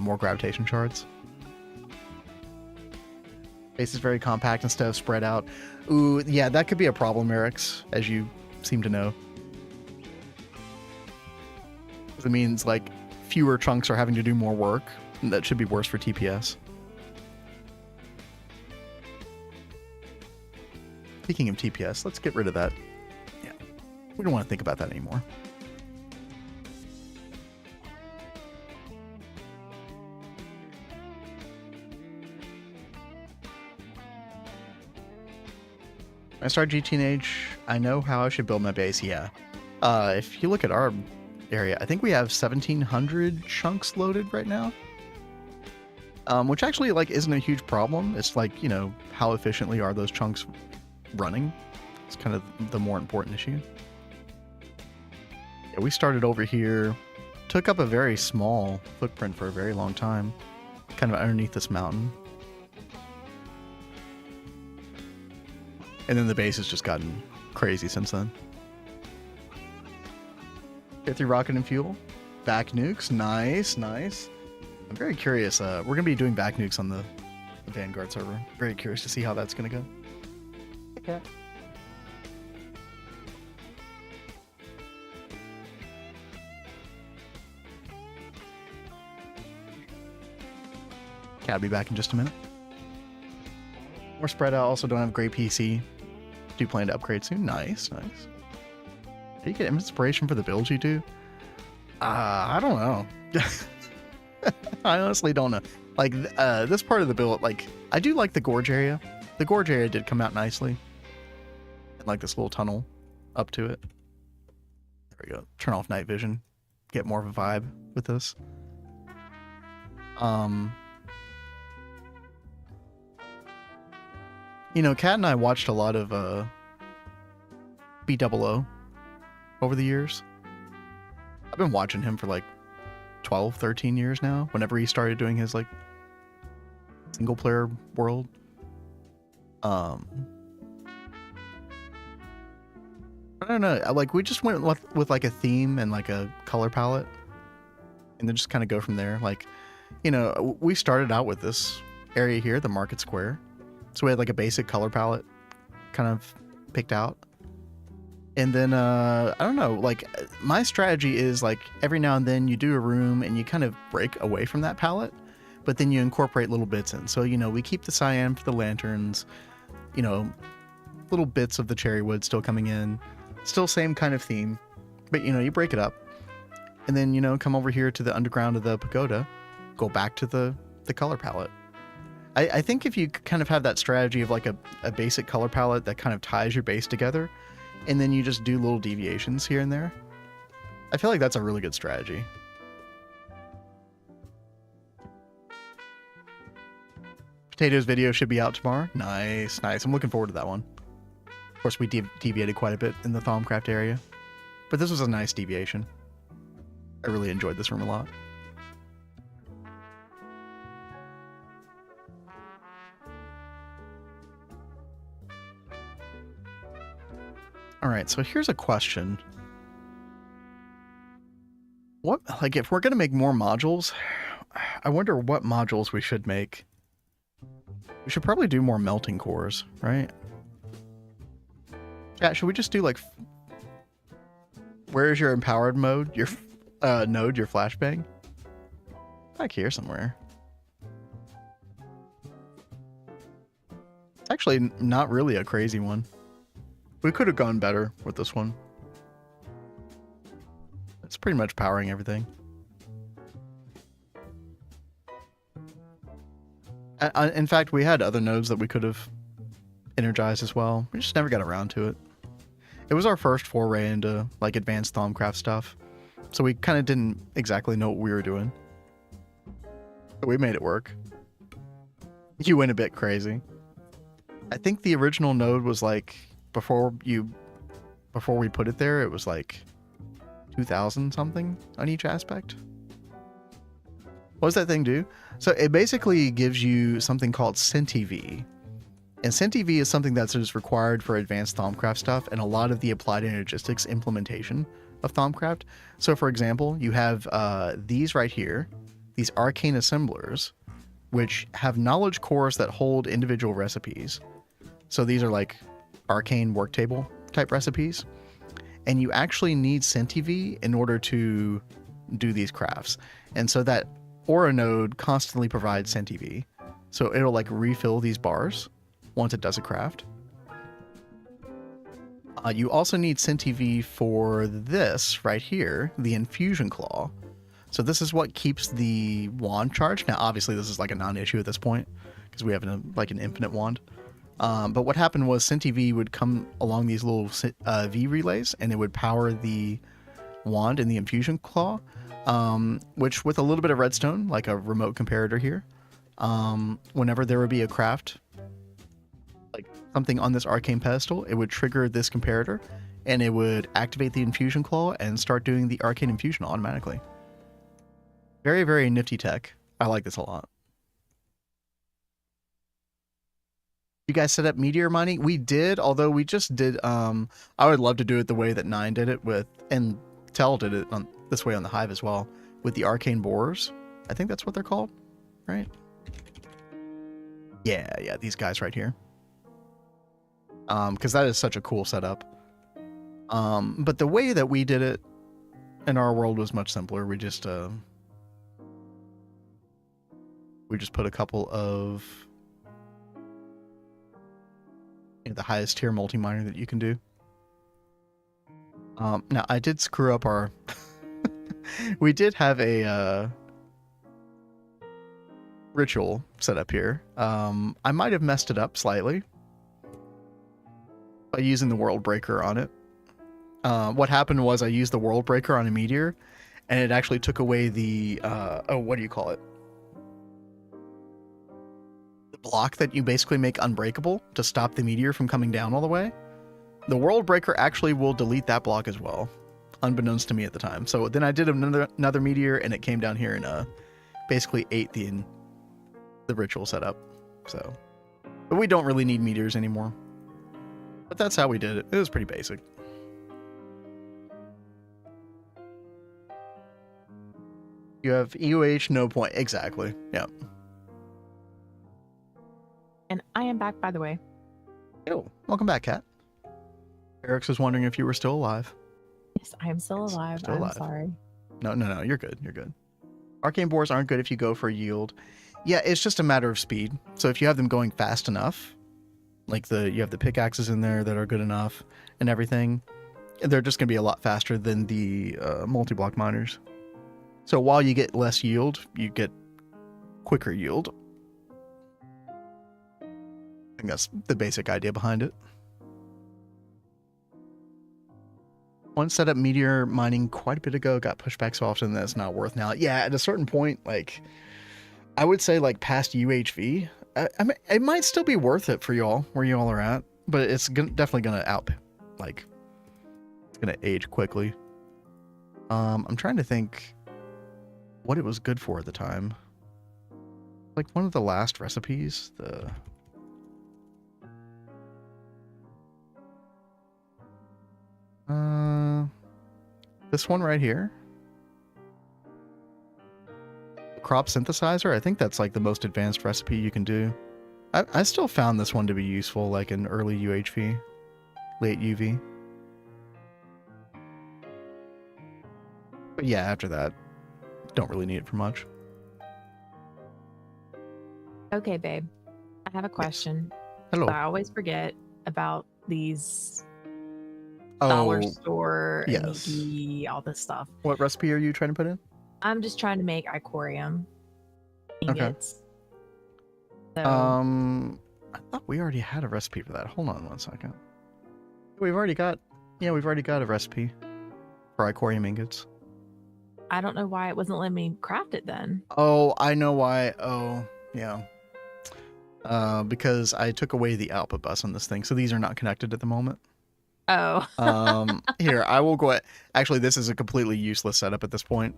more gravitation shards. Space is very compact instead of spread out. Ooh, yeah, that could be a problem, Eric's, as you seem to know. It means like fewer chunks are having to do more work. And that should be worse for TPS. Speaking of TPS, let's get rid of that. Yeah, we don't want to think about that anymore. When I start GTNH, I know how I should build my base. Yeah. If you look at our area, I think we have 1,700 chunks loaded right now. Which actually like isn't a huge problem. It's like, you know, how efficiently are those chunks running? It's kind of the more important issue. Yeah, we started over here, took up a very small footprint for a very long time, kind of underneath this mountain. And then the base has just gotten crazy since then. Get through rocket and fuel. Back nukes. Nice, nice. I'm very curious. We're going to be doing back nukes on the Vanguard server. Very curious to see how that's going to go. Okay. Okay, I'll be back in just a minute. More spread out. Also don't have a great PC. Do plan to upgrade soon. Nice, nice. Do you get inspiration for the builds you do? I don't know. I honestly don't know. Like, this part of the build, like, I do like the gorge area. The gorge area did come out nicely. And, like, this little tunnel up to it. There we go. Turn off night vision. Get more of a vibe with this. You know, Kat and I watched a lot of, BOO over the years. I've been watching him for, like, 12, 13 years now, whenever he started doing his like single player world. I don't know, like we just went with like a theme and like a color palette and then just kind of go from there. Like, you know, we started out with this area here, the market square, so we had like a basic color palette kind of picked out. And then, I don't know, like, my strategy is, like, every now and then you do a room and you kind of break away from that palette. but then you incorporate little bits in. So, you know, we keep the cyan for the lanterns, you know, little bits of the cherry wood still coming in, still same kind of theme, but, you know, you break it up. And then, you know, come over here to the underground of the pagoda, go back to the color palette. I think if you kind of have that strategy of like a basic color palette that kind of ties your base together, and then you just do little deviations here and there, I feel like that's a really good strategy. Potatoes video should be out tomorrow. Nice, nice. I'm looking forward to that one. Of course, we deviated quite a bit in the Thaumcraft area, but this was a nice deviation. I really enjoyed this room a lot. All right, so here's a question. What, like, if we're going to make more modules, I wonder what modules we should make. We should probably do more melting cores, right? Yeah, should we just do, like, where is your empowered mode? Your node, your flashbang? Back here somewhere. It's actually not really a crazy one. We could have gone better with this one. It's pretty much powering everything. In fact, we had other nodes that we could have energized as well. We just never got around to it. It was our first foray into like advanced Thaumcraft stuff, so we kind of didn't exactly know what we were doing. But we made it work. You went a bit crazy. I think the original node was like, before we put it there, it was like 2,000 something on each aspect. What does that thing do? So it basically gives you something called CentiV. And CentiV is something that's just required for advanced Thaumcraft stuff and a lot of the applied energistics implementation of Thaumcraft. So for example, you have these right here, these arcane assemblers, which have knowledge cores that hold individual recipes. So these are like arcane work table type recipes, and you actually need CentiV in order to do these crafts. And so that aura node constantly provides CentiV, so it'll like refill these bars once it does a craft. You also need CentiV for this right here, the infusion claw. So this is what keeps the wand charged. Now obviously this is like a non-issue at this point because we have an infinite wand. But what happened was CentiV would come along these little V relays, and it would power the wand and the infusion claw, which with a little bit of redstone, like a remote comparator here, whenever there would be a craft, like something on this arcane pedestal, it would trigger this comparator, and it would activate the infusion claw and start doing the arcane infusion automatically. Very, very nifty tech. I like this a lot. You guys set up meteor mining? We did, although we just did, I would love to do it the way that 9 did it with, and Tell did it on this way on the Hive as well, with the arcane borers. I think that's what they're called, right? Yeah, these guys right here. Because that is such a cool setup. But the way that we did it in our world was much simpler. We just put a couple of the highest tier multi-miner that you can do. Now I did screw up our we did have a ritual set up here. I might have messed it up slightly by using the world breaker on it. What happened was I used the world breaker on a meteor, and it actually took away the what do you call it? The block that you basically make unbreakable to stop the meteor from coming down all the way. The world breaker actually will delete that block as well, unbeknownst to me at the time. So then I did another meteor, and it came down here and basically ate the ritual setup. So, but we don't really need meteors anymore. But that's how we did it. It was pretty basic. You have EUH, no point. Exactly. Yeah. And I am back, by the way. Oh, welcome back, Kat. Eric's was wondering if you were still alive. Yes, I am still alive. Still alive. I'm sorry. No. You're good. You're good. Arcane bores aren't good if you go for yield. Yeah, it's just a matter of speed. So if you have them going fast enough, like you have the pickaxes in there that are good enough and everything, they're just going to be a lot faster than the multi-block miners. So while you get less yield, you get quicker yield. I think that's the basic idea behind it. Once set up meteor mining quite a bit ago, got pushed back so often that it's not worth now. Yeah, at a certain point, like, I would say like past UHV, I mean, it might still be worth it for y'all, where y'all are at, but it's definitely going to it's going to age quickly. I'm trying to think what it was good for at the time. Like one of the last recipes, this one right here. Crop synthesizer, I think that's like the most advanced recipe you can do. I still found this one to be useful, like in early UHV, late UV. But yeah, after that, don't really need it for much. Okay, babe. I have a question. Hello. I always forget about these dollar store, yes. Nikki, all this stuff. What recipe are you trying to put in? I'm just trying to make icorium ingots. Okay. So, I thought we already had a recipe for that. Hold on one second. We've already got a recipe for icorium ingots. I don't know why it wasn't letting me craft it then. Oh, I know why. Oh, yeah. Because I took away the output bus on this thing, so these are not connected at the moment. Oh. Here, I will go. Actually, this is a completely useless setup at this point.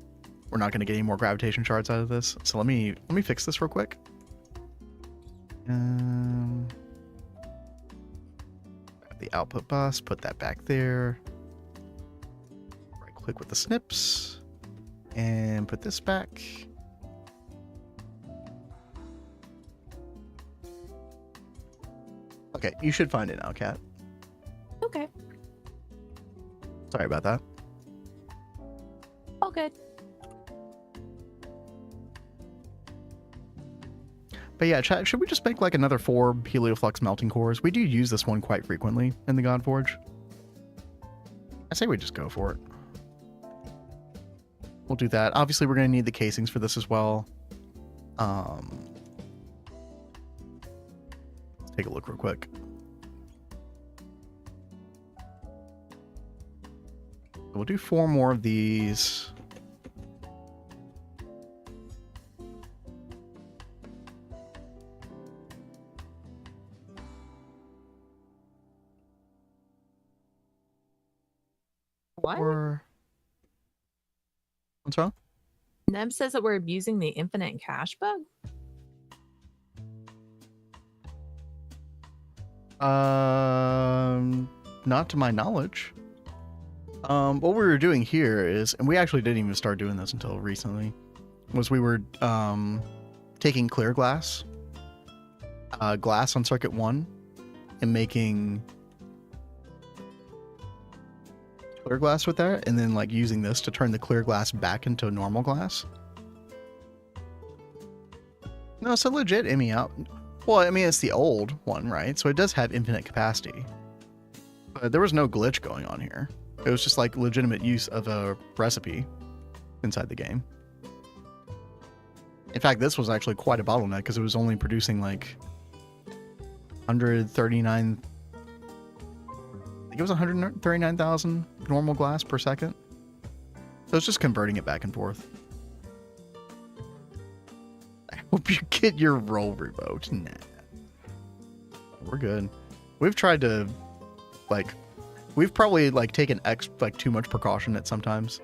We're not going to get any more gravitation shards out of this. So let me fix this real quick. The output bus, put that back there. Right click with the snips and put this back. Okay, you should find it now, Kat. Okay. Sorry about that. All good. But yeah, chat, should we just make like another 4 helioflux melting cores? We do use this one quite frequently in the Godforge. I say we just go for it. We'll do that. Obviously, we're going to need the casings for this as well. Let's take a look real quick. We'll do 4 more of these. What? What's wrong? Nem says that we're abusing the infinite cache bug. Not to my knowledge. What we were doing here is, and we actually didn't even start doing this until recently, was we were taking clear glass on circuit 1 and making clear glass with that, and then like using this to turn the clear glass back into normal glass. No, it's a legit IMI out. Well, I mean, it's the old one, right? So it does have infinite capacity. But there was no glitch going on here. It was just like legitimate use of a recipe inside the game. In fact, this was actually quite a bottleneck because it was only producing like 139. I think it was 139,000 normal glass per second. So it's just converting it back and forth. I hope you get your roll revoked. Nah. We're good. We've tried to, we've probably taken too much precaution at sometimes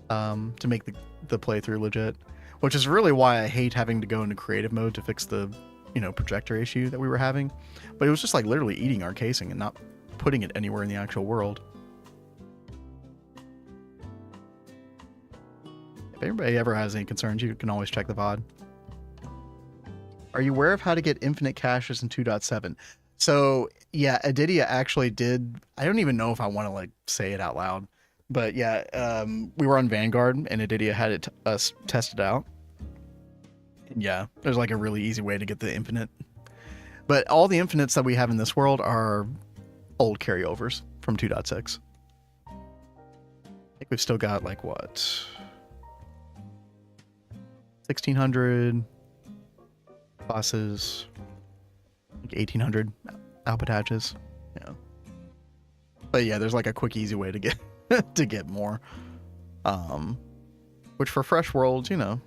to make the playthrough legit, which is really why I hate having to go into creative mode to fix the projector issue that we were having. But it was just literally eating our casing and not putting it anywhere in the actual world. If anybody ever has any concerns, you can always check the VOD. Are you aware of how to get infinite caches in 2.7? So yeah, Adidia actually did. I don't even know if I want to say it out loud, but yeah, we were on Vanguard and Adidia had us test it out, Yeah, there's like a really easy way to get the infinite. But all the infinites that we have in this world are old carryovers from 2.6. I think we've still got like what? 1600 classes, like 1800 output hatches. Yeah. But yeah, there's like a quick, easy way to get to get more. Which for fresh worlds, you know,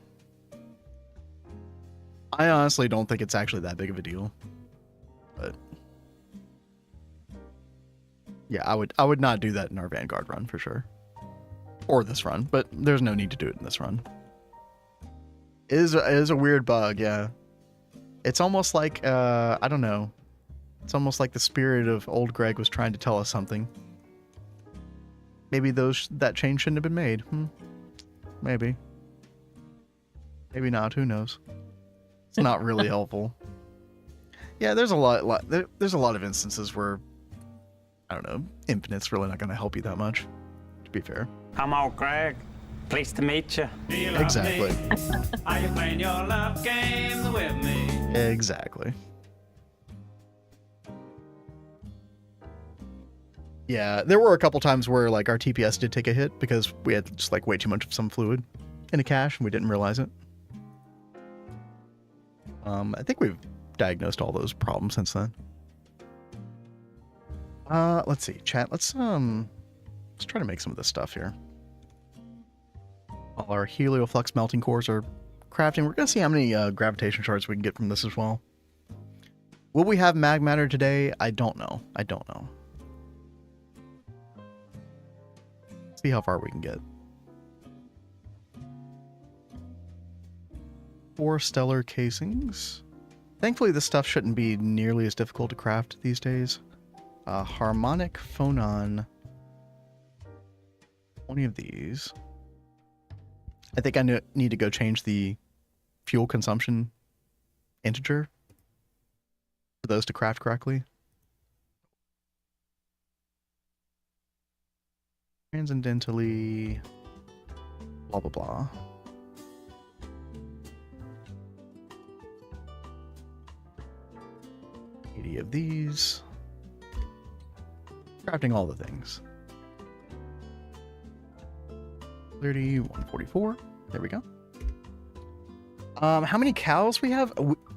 I honestly don't think it's actually that big of a deal. But yeah, I would not do that in our Vanguard run for sure. Or this run, but there's no need to do it in this run. It is a weird bug, yeah. It's almost like I don't know. It's almost like the spirit of old Greg was trying to tell us something. Maybe that change shouldn't have been made. Maybe. Maybe not. Who knows? It's not really helpful. Yeah, there's a lot. There's a lot of instances where I don't know. Infinite's really not going to help you that much. To be fair. I'm old Greg. Pleased to meet you. Exactly. Are you playing your love game with me? Exactly. Yeah, there were a couple times where like our TPS did take a hit because we had just like way too much of some fluid in a cache and we didn't realize it. I think we've diagnosed all those problems since then. Let's see, chat. Let's try to make some of this stuff here. All our helioflux melting cores are crafting. We're gonna see how many gravitation shards we can get from this as well. Will we have mag matter today? I don't know. See how far we can get. 4 stellar casings. Thankfully, this stuff shouldn't be nearly as difficult to craft these days. Harmonic phonon. 20 of these. I think I need to go change the fuel consumption integer for those to craft correctly. Transcendentally, blah, blah, blah. Of these. Crafting all the things. 30, 144. There we go. How many cows we have?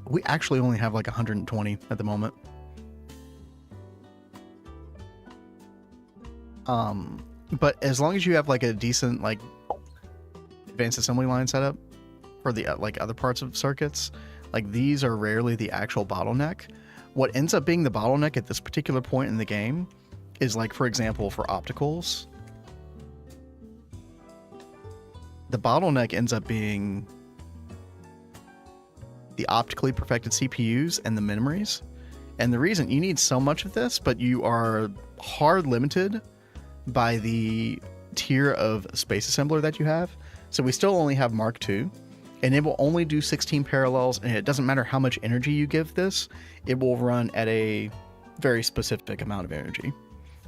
We actually only have like 120 at the moment. But as long as you have like a decent like advanced assembly line setup for the like other parts of circuits, like these are rarely the actual bottleneck. What ends up being the bottleneck at this particular point in the game is like, for example, for opticals, the bottleneck ends up being the optically perfected CPUs and the memories. And the reason you need so much of this, but you are hard limited by the tier of space assembler that you have. So we still only have Mark II, and it will only do 16 parallels, and it doesn't matter how much energy you give this, it will run at a very specific amount of energy.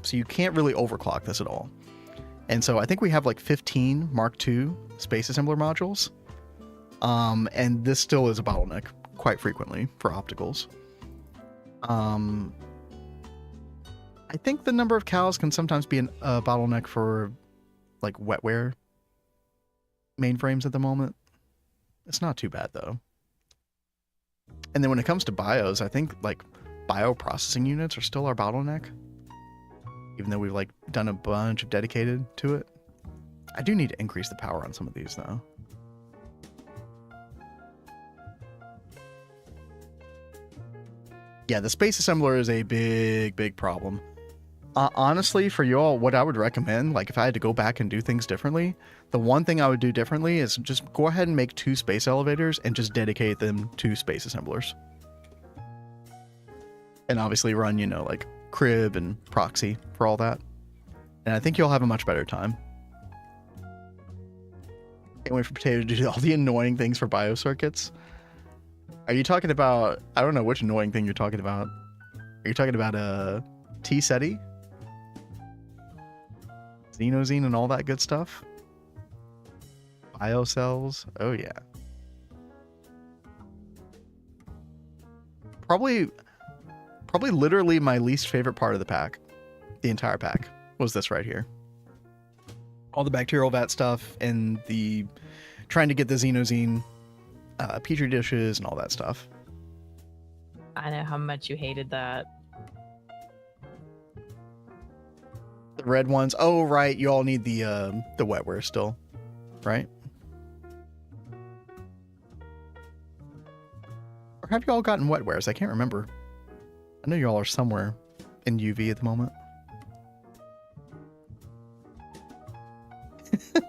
So you can't really overclock this at all. And so I think we have like 15 Mark II space assembler modules. And this still is a bottleneck quite frequently for opticals. I think the number of cows can sometimes be a bottleneck for like wetware mainframes at the moment. It's not too bad though. And then when it comes to BIOS, I think like bioprocessing units are still our bottleneck. Even though we've like done a bunch of dedicated to it. I do need to increase the power on some of these though. Yeah, the space assembler is a big problem. Honestly, for you all, what I would recommend, like if I had to go back and do things differently, the one thing I would do differently is just go ahead and make 2 space elevators and just dedicate them to space assemblers. And obviously run, you know, like crib and proxy for all that. And I think you'll have a much better time. Can't wait for Potato to do all the annoying things for biocircuits. Are you talking about, I don't know which annoying thing you're talking about. Are you talking about T-SETI? Xenozine and all that good stuff? Biocells? Oh yeah. Probably literally my least favorite part of the pack, the entire pack, was this right here. All the bacterial vat stuff and the trying to get the xenozine petri dishes and all that stuff. I know how much you hated that. The red ones. Oh, right. You all need the wetware still, right? Or have you all gotten wetwares? I can't remember. I know you all are somewhere in UV at the moment.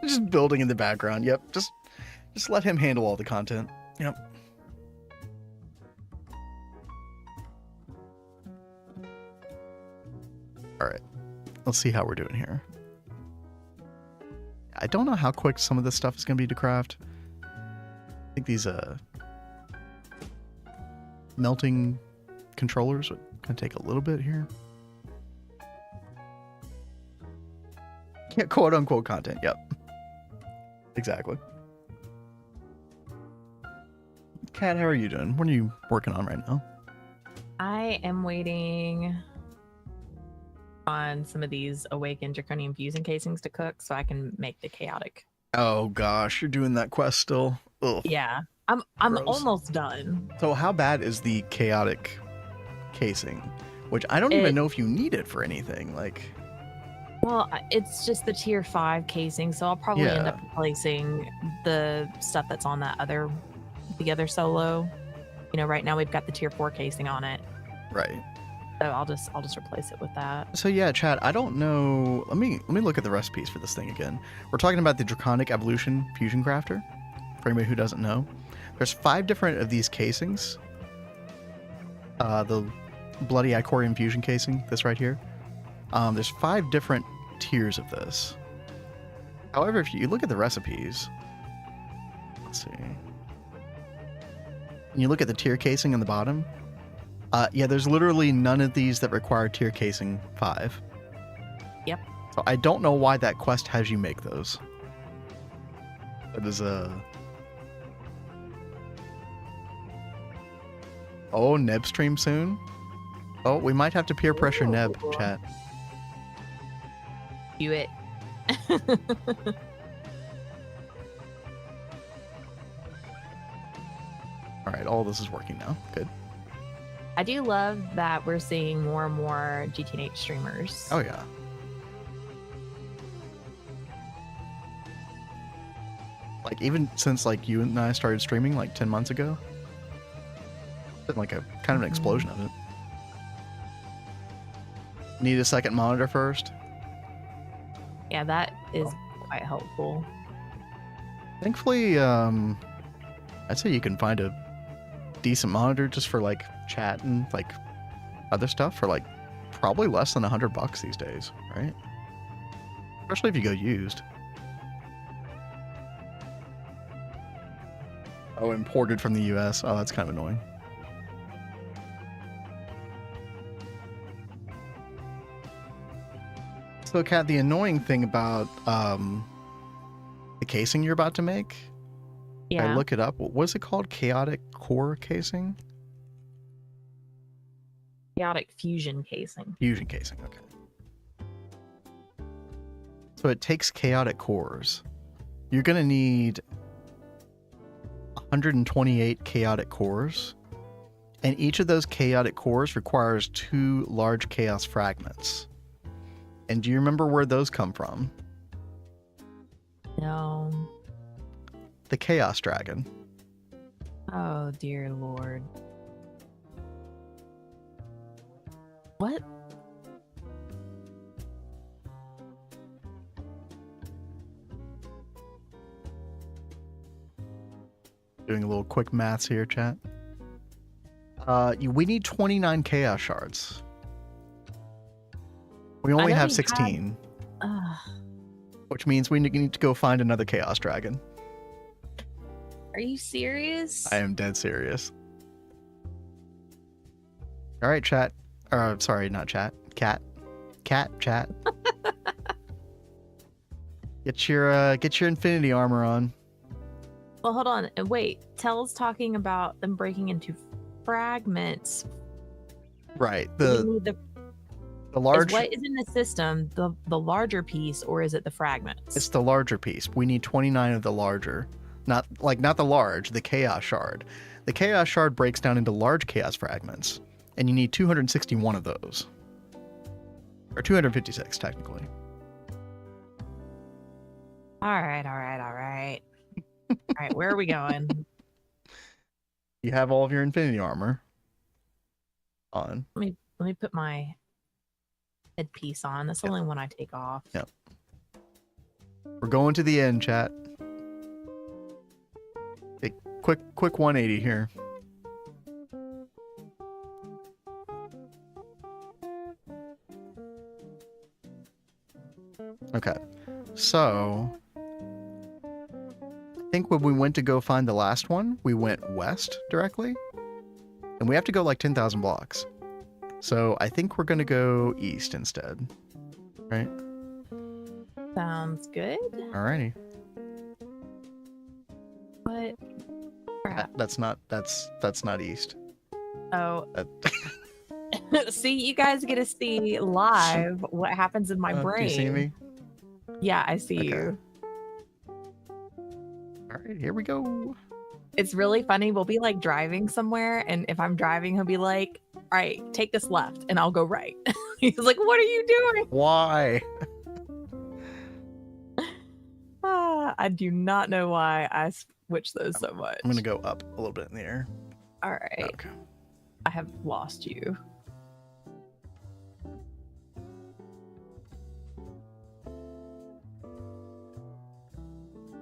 Just building in the background. Yep. Just let him handle all the content. Yep. All right. Let's see how we're doing here. I don't know how quick some of this stuff is going to be to craft. I think these melting controllers are going to take a little bit here. Yeah, quote unquote content. Yep. Exactly. Kat, how are you doing? What are you working on right now? I am waiting on some of these awakened draconium fusion casings to cook so I can make the chaotic. Oh gosh, you're doing that quest still. Ugh. Yeah, I'm Gross. almost done. So how bad is the chaotic casing? Which I don't even know if you need it for anything. Like, well, it's just the tier 5 casing, so I'll probably end up replacing the stuff that's on that the other solo. You know, right now we've got the tier 4 casing on it. Right. So I'll just replace it with that. So yeah, chat, I don't know. Let me look at the recipes for this thing again. We're talking about the Draconic Evolution Fusion Crafter. For anybody who doesn't know, there's 5 different of these casings. The Bloody Icorium Fusion casing, this right here. There's 5 different tiers of this. However, if you look at the recipes, let's see. And you look at the tier casing on the bottom. Yeah, there's literally none of these that require tier casing 5. Yep. So I don't know why that quest has you make those. That is Oh, Neb stream soon? Oh, we might have to peer pressure Neb, chat. Do it. Alright, all this is working now. Good. I do love that we're seeing more and more GTNH streamers. Oh, yeah. Like, even since, like, you and I started streaming, like, 10 months ago. It's been, like, a kind of an explosion of it. Need a second monitor first? Yeah, that is quite helpful. Thankfully, I'd say you can find a decent monitor just for, like, chat and, like, other stuff for, like, probably less than $100 these days, right? Especially if you go used. Oh, imported from the US. Oh, that's kind of annoying. So, Kat, the annoying thing about the casing you're about to make, Yeah. I look it up. What is it called? Chaotic core casing? Chaotic fusion casing. Fusion casing, okay. So it takes chaotic cores. You're going to need 128 chaotic cores, and each of those chaotic cores requires 2 large chaos fragments. And do you remember where those come from? No. The Chaos Dragon. Oh, dear Lord. What? Doing a little quick maths here, chat. We need 29 chaos shards. We only have 16, which means we need to go find another chaos dragon. Are you serious? I am dead serious. All right, chat. Sorry, not chat. Cat, chat. Get your infinity armor on. Well, hold on. Wait. Tell's talking about them breaking into fragments. Right. Do we need The large. what is in the system, the larger piece, or is it the fragments? It's the larger piece. We need 29 of the larger. Not the large, the chaos shard. The chaos shard breaks down into large chaos fragments, and you need 261 of those. Or 256, technically. All right. All right, where are we going? You have all of your infinity armor on. Let me put my headpiece on. That's the only one I take off. Yep. We're going to the end, chat. Okay, quick 180 here. Okay, so I think when we went to go find the last one, we went west directly, and we have to go like 10,000 blocks. So I think we're gonna go east instead, right? Sounds good. Alrighty. What? Crap. That's not east. Oh, That- see, you guys get to see live what happens in my brain. Do you see me? Yeah, I see Okay. you. All right, here we go. It's really funny. We'll be like driving somewhere, and if I'm driving, he'll be like, "All right, take this left," and I'll go right. He's like, "What are you doing?" Why? I do not know why I switch those so much. I'm gonna go up a little bit in the air. All right, Okay. I have lost you.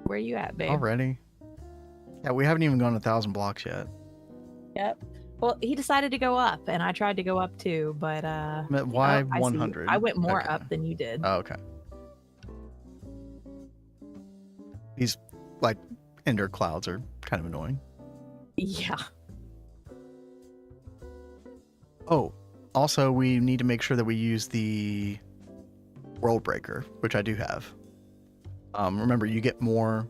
Where are you at, babe? Already? Yeah, we haven't even gone 1,000 blocks yet. Yep. Well, he decided to go up, and I tried to go up too, but Why oh, I see. 100? I went more Okay. up than you did. Oh, okay. These like ender clouds are kind of annoying. Yeah. Oh, also we need to make sure that we use the world breaker, which I do have. Remember, you get more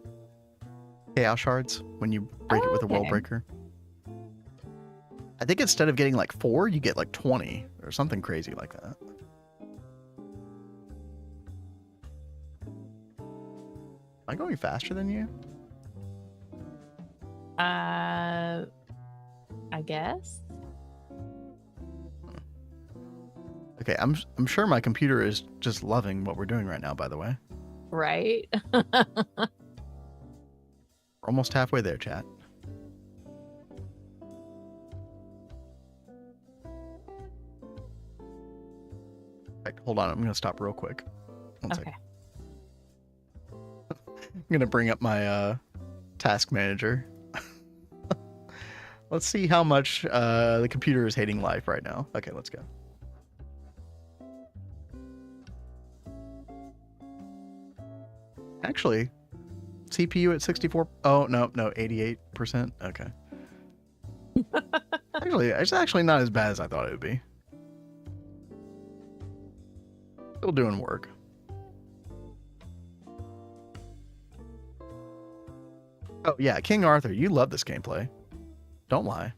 chaos shards when you break it with a world Okay. breaker. I think instead of getting like 4, you get like 20 or something crazy like that. Am I going faster than you? I guess. Okay, I'm sure my computer is just loving what we're doing right now, by the way. Right. We're almost halfway there, chat. Right, hold on, I'm gonna stop real quick. One Okay. second. I'm gonna bring up my task manager. Let's see how much the computer is hating life right now. Okay, let's go. Actually, CPU at 64. Oh, no, 88%. Okay. Actually, it's actually not as bad as I thought it would be. Still doing work. Oh, yeah, King Arthur, you love this gameplay. Don't lie.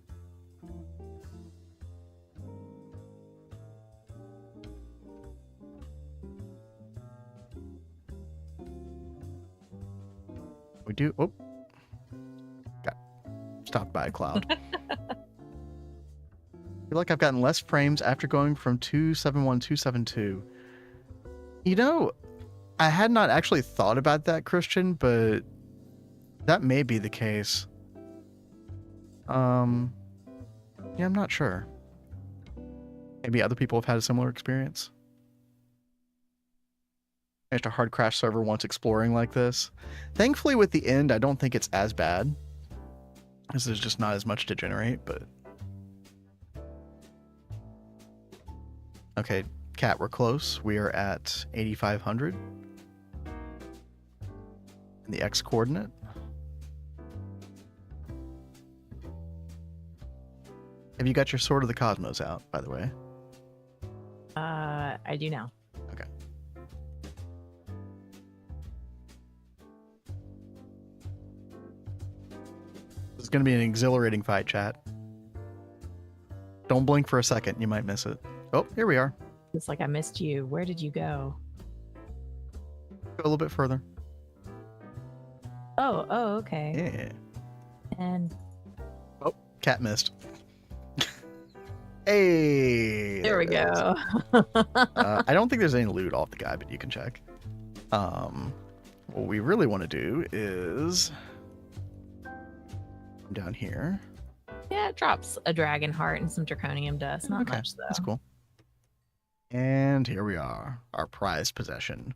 We do. Oh, got stopped by a cloud. I feel like I've gotten less frames after going from 271 to 272. You know, I had not actually thought about that, Christian, but that may be the case. Yeah, I'm not sure. Maybe other people have had a similar experience. Managed a hard crash server once exploring like this. Thankfully, with the end, I don't think it's as bad. Because there's just not as much to generate, but... Okay, Cat, we're close. We are at 8,500. And the X coordinate. Have you got your Sword of the Cosmos out, by the way? I do now. Okay. This is going to be an exhilarating fight, chat. Don't blink for a second. You might miss it. Oh, here we are. It's like I missed you. Where did you go? Go a little bit further. Oh, okay. Yeah. And Cat missed. Hey. there we it is. go. I don't think there's any loot off the guy, but you can check. What we really want to do is down here. Yeah, it drops a dragon heart and some draconium dust. Not Okay, much though. that's cool. And here we are, our prized possession.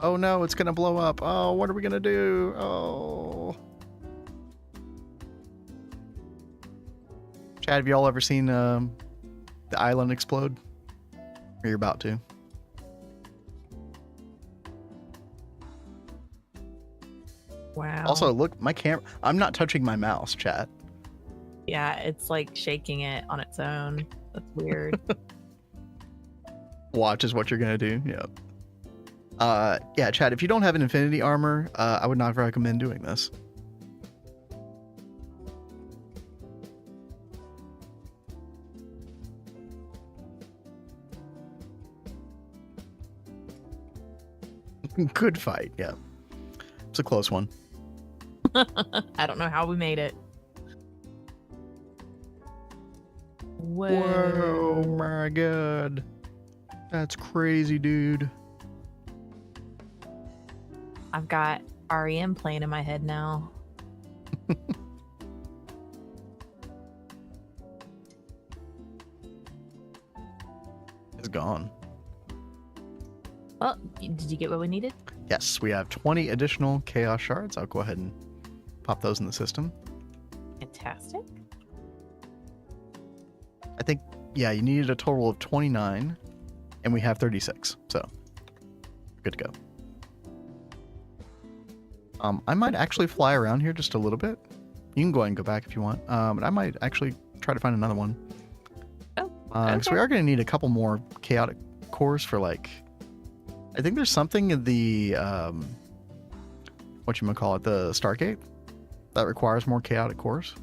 Oh no, it's gonna blow up. Oh, what are we gonna do? Oh. Chad, have you all ever seen the island explode? Or you're about to? Wow. Also, look, my camera. I'm not touching my mouse, chat. yeah, it's like shaking it on its own. That's weird. Watch is what you're gonna do. Yep. Yeah, Chad. If you don't have an infinity armor, I would not recommend doing this. Good fight. Yeah, it's a close one. I don't know how we made it. Whoa. Whoa, my god. That's crazy, dude. I've got REM playing in my head now. It's gone. Well, did you get what we needed? Yes, we have 20 additional chaos shards. I'll go ahead and pop those in the system. Fantastic. I think, yeah, you needed a total of 29, and we have 36, so good to go. I might actually fly around here just a little bit. You can go ahead and go back if you want, but I might actually try to find another one. Oh, So we are going to need a couple more chaotic cores for, like, I think there's something in the, whatchamacallit, the Stargate that requires more chaotic cores.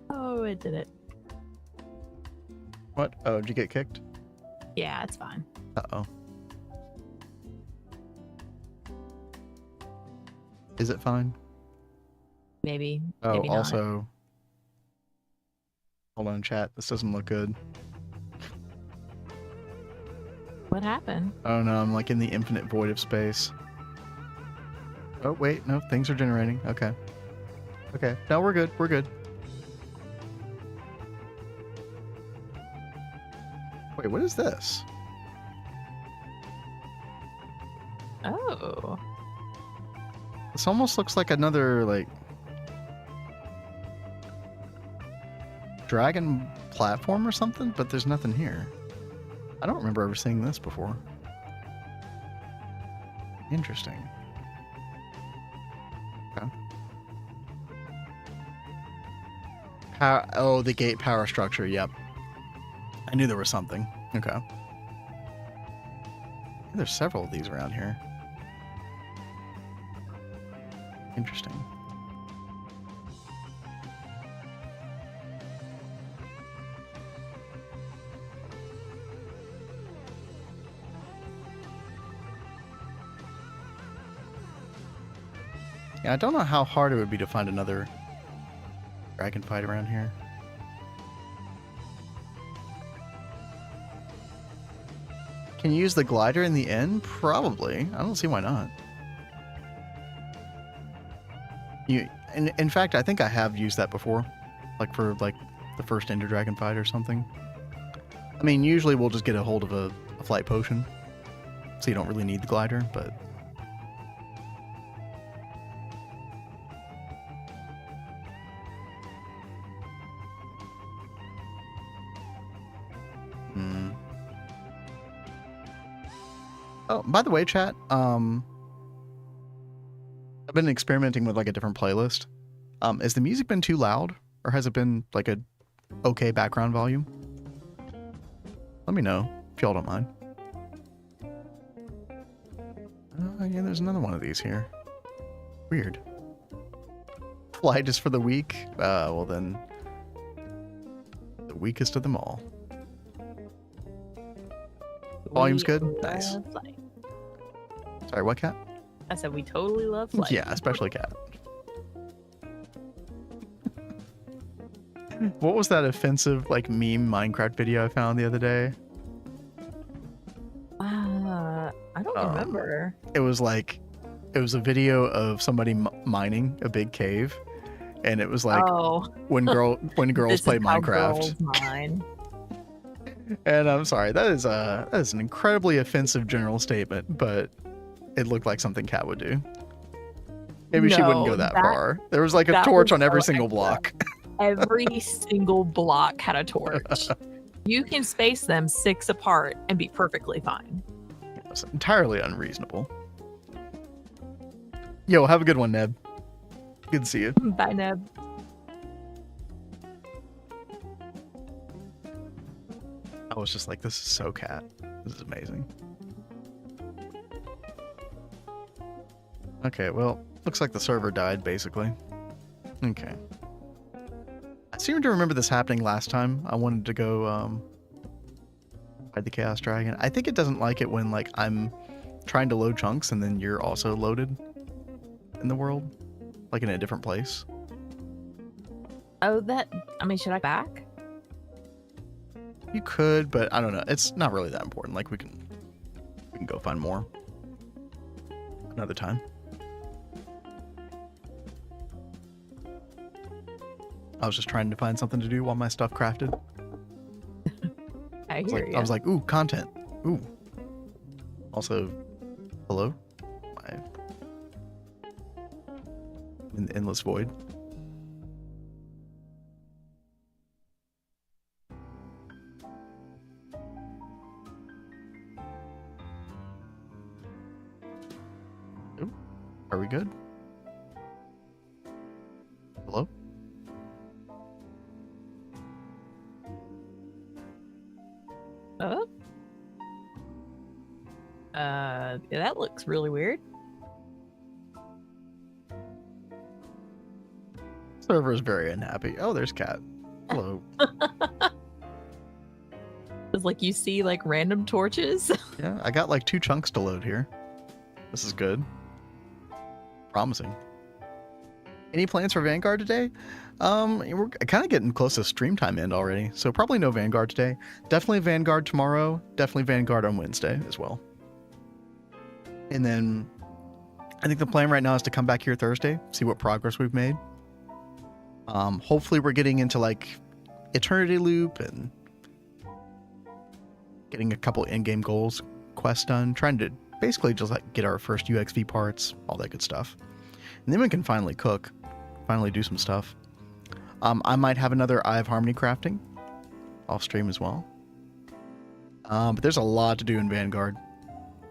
Oh, it did it. What? Oh, did you get kicked? Yeah, it's fine. Uh-oh. Is it fine? Maybe. Oh, maybe not. also... Hold on, chat. This doesn't look good. What happened? Oh no, I'm like in the infinite void of space. Oh, wait. No, things are generating. Okay. Okay. No, we're good. We're good. Wait, what is this? Oh. This almost looks like another, like... dragon platform or something, but there's nothing here. I don't remember ever seeing this before. Interesting. Okay. Oh, the gate power structure. Yep. I knew there was something. Okay. There's several of these around here. Interesting. Yeah, I don't know how hard it would be to find another dragon fight around here. Can you use the glider in the end? Probably. I don't see why not. In fact, I think I have used that before, like for like the first Ender Dragon fight or something. I mean, usually we'll just get a hold of a flight potion, so you don't really need the glider, but. Oh, by the way, chat, I've been experimenting with like a different playlist. Has the music been too loud, or has it been like a okay background volume? Let me know if y'all don't mind. Yeah, there's another one of these here. Weird. Flight is for the weak. Well then, the weakest of them all. Volume's good? Nice. love flight. Sorry, what, Cat? I said we totally love flight. Yeah, especially Cat. What was that offensive like meme Minecraft video I found the other day? I don't remember. It was a video of somebody mining a big cave, and it was like when girls This play is how Minecraft. girls mine. And I'm sorry, that is an incredibly offensive general statement, but it looked like something Cat would do. Maybe she wouldn't No, go that that- far. There was like a that torch was on every so single extra. block. Every single block had a torch. You can space them 6 apart and be perfectly fine. It's entirely unreasonable. Yo, have a good one, Neb. Good to see you. Bye, Neb. I was just like, this is so Cat. This is amazing. Okay, well, looks like the server died, basically. Okay. I seem to remember this happening last time. I wanted to go, fight the Chaos Dragon. I think it doesn't like it when, like, I'm trying to load chunks and then you're also loaded in the world. Like, in a different place. Oh, should I back? You could, but I don't know. It's not really that important. Like, we can go find more another time. I was just trying to find something to do while my stuff crafted. I hear you. I was like, ooh, content. Ooh. Also, hello? In the endless void. Ooh, are we good? Hello? Oh. Yeah, that looks really weird. Server is very unhappy. Oh, there's Cat. Hello. It's like you see like random torches. Yeah, I got like 2 chunks to load here. This is good. Promising. Any plans for Vanguard today? We're kind of getting close to stream time end already, so probably no Vanguard today. Definitely Vanguard tomorrow. Definitely Vanguard on Wednesday as well. And then I think the plan right now is to come back here Thursday, see what progress we've made. Hopefully we're getting into like Eternity Loop and getting a couple in-game goals quests done, trying to basically just like get our first UXV parts, all that good stuff. And then we can finally cook, finally do some stuff. I might have another Eye of Harmony crafting off stream as well. But there's a lot to do in Vanguard.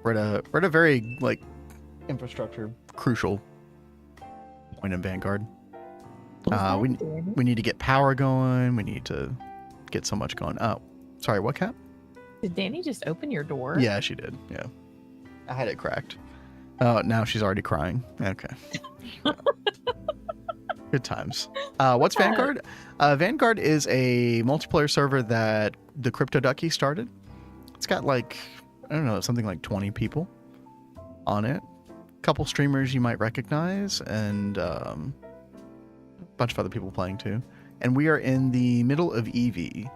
We're at a very like infrastructure crucial point in Vanguard. We need to get power going. We need to get so much going. Oh, sorry, what, Cat? Did Danny just open your door? Yeah, she did. Yeah, I had it cracked. Oh, now she's already crying. Okay. Good times. What's Vanguard? Vanguard is a multiplayer server that the Crypto Ducky started. It's got like, I don't know, something like 20 people on it. A couple streamers you might recognize, and a bunch of other people playing too. And we are in the middle of EV.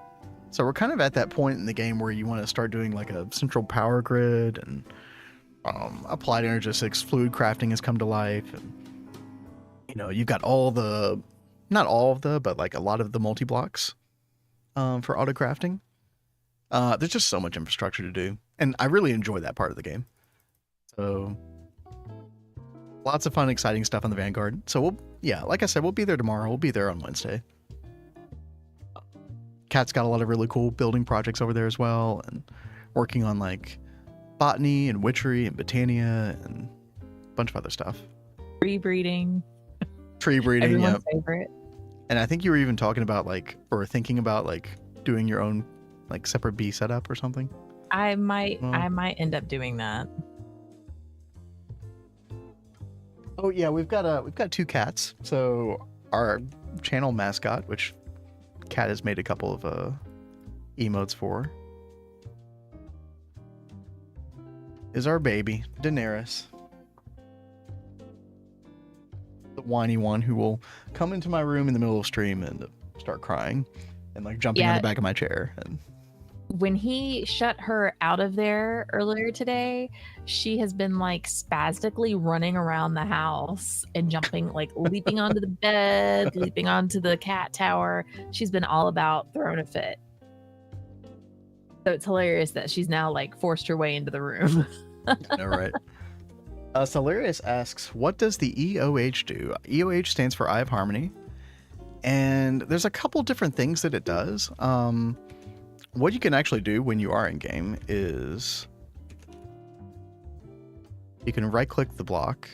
So we're kind of at that point in the game where you want to start doing like a central power grid, and applied energistics fluid crafting has come to life. And you know, you've got all the, not all of the, but like a lot of the multi-blocks for auto crafting. There's just so much infrastructure to do, and I really enjoy that part of the game. So lots of fun, exciting stuff on the Vanguard. So we'll, yeah, like I said, we'll be there tomorrow. We'll be there on Wednesday. Cat's got a lot of really cool building projects over there as well, and working on like botany and witchery and botania and a bunch of other stuff. Tree breeding. Tree breeding, yeah. Everyone's favorite. And I think you were even talking about like, or thinking about like doing your own like separate bee setup or something. I might end up doing that. Oh yeah, we've got 2 cats. So our channel mascot, which Kat has made a couple of emotes for, is our baby, Daenerys. The whiny one who will come into my room in the middle of stream and start crying and like jumping on the back of my chair. And when he shut her out of there earlier today, she has been like spastically running around the house and jumping, like leaping onto the bed, leaping onto the cat tower. She's been all about throwing a fit. So it's hilarious that she's now like forced her way into the room. all right. Solarius asks, what does the EOH do? EOH stands for Eye of Harmony. And there's a couple different things that it does. What you can actually do when you are in game is you can right click the block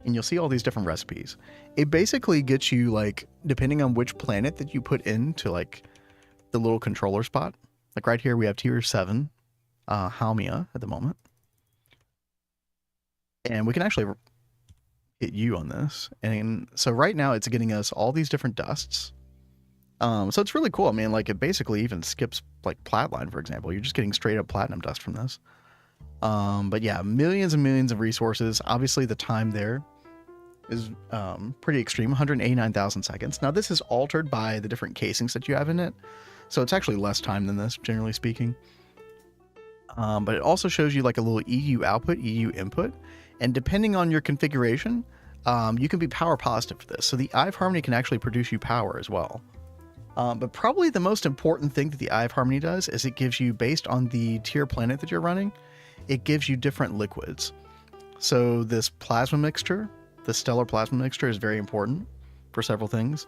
and you'll see all these different recipes. It basically gets you, like, depending on which planet that you put into like the little controller spot. Like right here we have tier 7 Halmia at the moment. And we can actually hit U on this. And so right now it's getting us all these different dusts. So it's really cool. I mean, like, it basically even skips like Platline, for example. You're just getting straight up platinum dust from this. But yeah, millions and millions of resources. Obviously the time there is pretty extreme, 189,000 seconds. Now this is altered by the different casings that you have in it. So it's actually less time than this, generally speaking. But it also shows you like a little EU output, EU input. And depending on your configuration, you can be power positive for this. So the Eye of Harmony can actually produce you power as well. But probably the most important thing that the Eye of Harmony does is it gives you, based on the tier planet that you're running, it gives you different liquids. So this plasma mixture, the stellar plasma mixture, is very important for several things.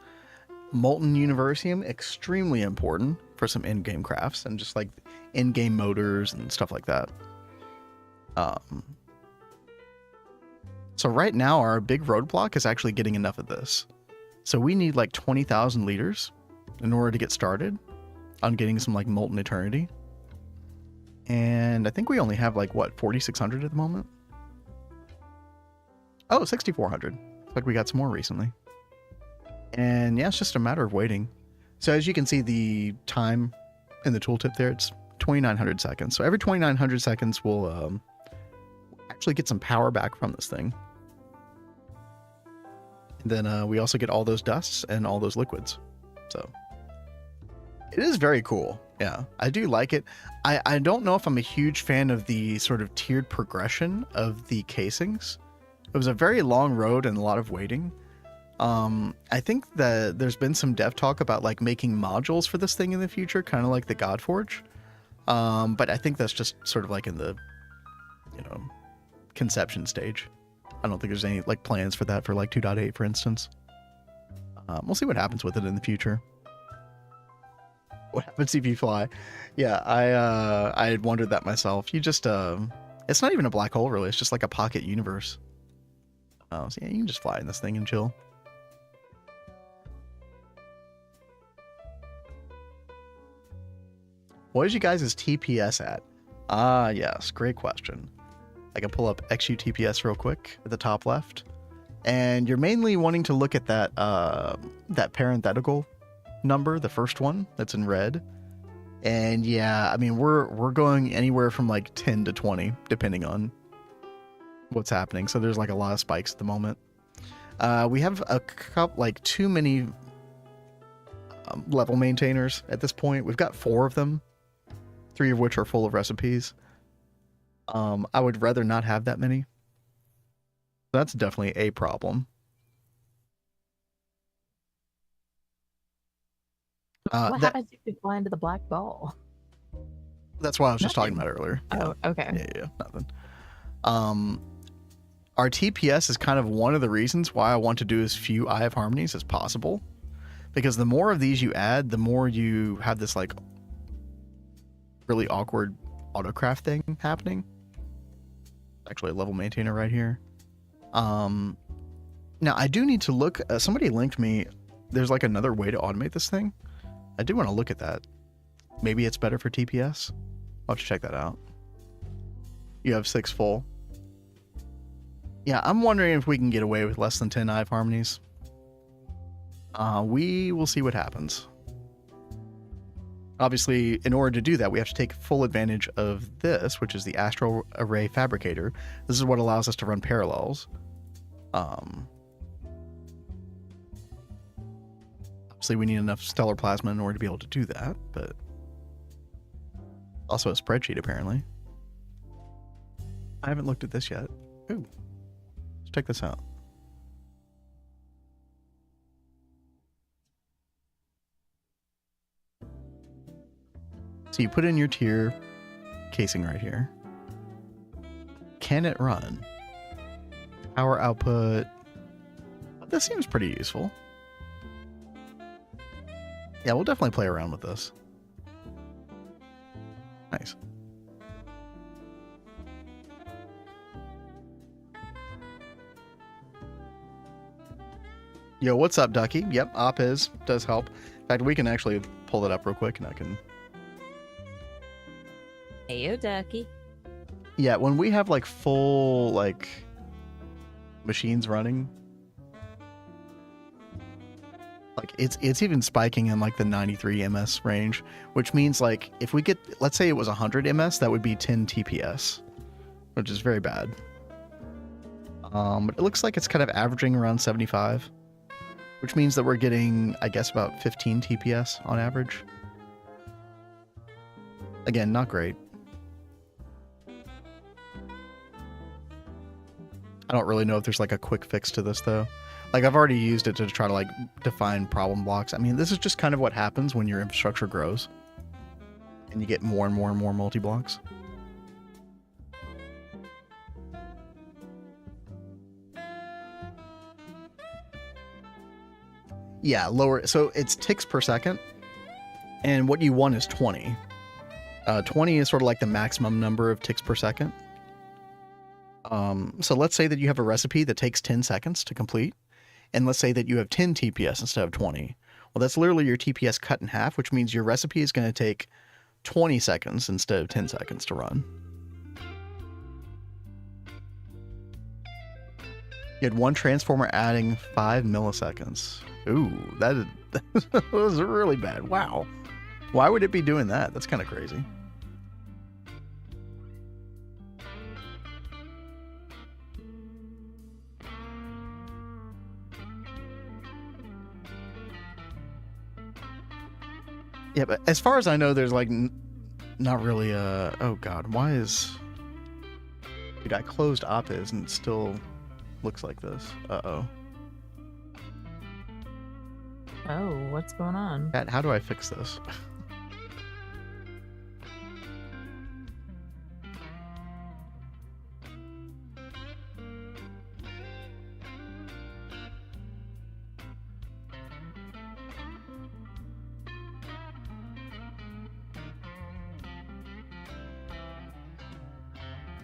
Molten Universium, extremely important for some in-game crafts and just like in-game motors and stuff like that. So right now our big roadblock is actually getting enough of this. So we need like 20,000 liters in order to get started on getting some like Molten Eternity. And I think we only have like, what, 4,600 at the moment? Oh, 6,400. Like we got some more recently. And yeah, it's just a matter of waiting. So as you can see, the time in the tooltip there, it's 2,900 seconds. So every 2,900 seconds we'll actually get some power back from this thing. And then we also get all those dusts and all those liquids. So it is very cool. Yeah, I do like it. I don't know if I'm a huge fan of the sort of tiered progression of the casings. It was a very long road and a lot of waiting. I think that there's been some dev talk about like making modules for this thing in the future, kind of like the Godforge. But I think that's just sort of like in the, you know, conception stage. I don't think there's any like plans for that for like 2.8, for instance. We'll see what happens with it in the future. What happens if you fly? Yeah, I had wondered that myself. You just it's not even a black hole really. It's just like a pocket universe. So yeah, you can just fly in this thing and chill. What is you guys' TPS at? Ah, yes, great question. I can pull up XU TPS real quick at the top left. And you're mainly wanting to look at that that parenthetical number, the first one that's in red. And yeah, I mean, we're going anywhere from like 10 to 20, depending on what's happening. So there's like a lot of spikes at the moment. We have a couple, like too many level maintainers at this point. We've got 4 of them, 3 of which are full of recipes. I would rather not have that many. That's definitely a problem. What happens if you fly into the black ball? That's what I was just Nothing. talking about earlier. Oh, okay. Yeah, nothing. Our TPS is kind of one of the reasons why I want to do as few Eye of Harmonies as possible. Because the more of these you add, the more you have this like really awkward autocraft thing happening. Actually a level maintainer right here. Now I do need to look, somebody linked me, there's like another way to automate this thing. I do want to look at that. Maybe it's better for TPS. I'll have to check that out. You have 6 full. Yeah, I'm wondering if we can get away with less than 10 Eye of Harmonies. We will see what happens. Obviously, in order to do that, we have to take full advantage of this, which is the Astral Array Fabricator. This is what allows us to run parallels. Obviously, we need enough stellar plasma in order to be able to do that, but also a spreadsheet, apparently. I haven't looked at this yet. Ooh, let's check this out. So you put in your tier casing right here. Can it run? Power output. This seems pretty useful. Yeah, we'll definitely play around with this. Nice. Yo, what's up, Ducky? Yep, op does help. In fact, we can actually pull that up real quick and I can... Heyo, Ducky. Yeah, when we have like full like machines running, like it's even spiking in like the 93 ms range, which means like if we get, let's say it was 100 ms, that would be 10 TPS, which is very bad. But it looks like it's kind of averaging around 75, which means that we're getting, I guess, about 15 TPS on average. Again, not great. I don't really know if there's like a quick fix to this though. Like I've already used it to try to like define problem blocks. I mean, this is just kind of what happens when your infrastructure grows and you get more and more and more multi-blocks. Yeah, lower. So it's ticks per second. And what you want is 20. 20 is sort of like the maximum number of ticks per second. So let's say that you have a recipe that takes 10 seconds to complete, and let's say that you have 10 TPS instead of 20. Well, that's literally your TPS cut in half, which means your recipe is going to take 20 seconds instead of 10 seconds to run. You had one transformer adding 5 milliseconds. Ooh, that was really bad. Wow. Why would it be doing that? That's kind of crazy. Yeah, but as far as I know, there's like not really a... Oh god, why is... Dude, I closed Opiz and it still looks like this. Uh-oh. Oh, what's going on? Cat, how do I fix this?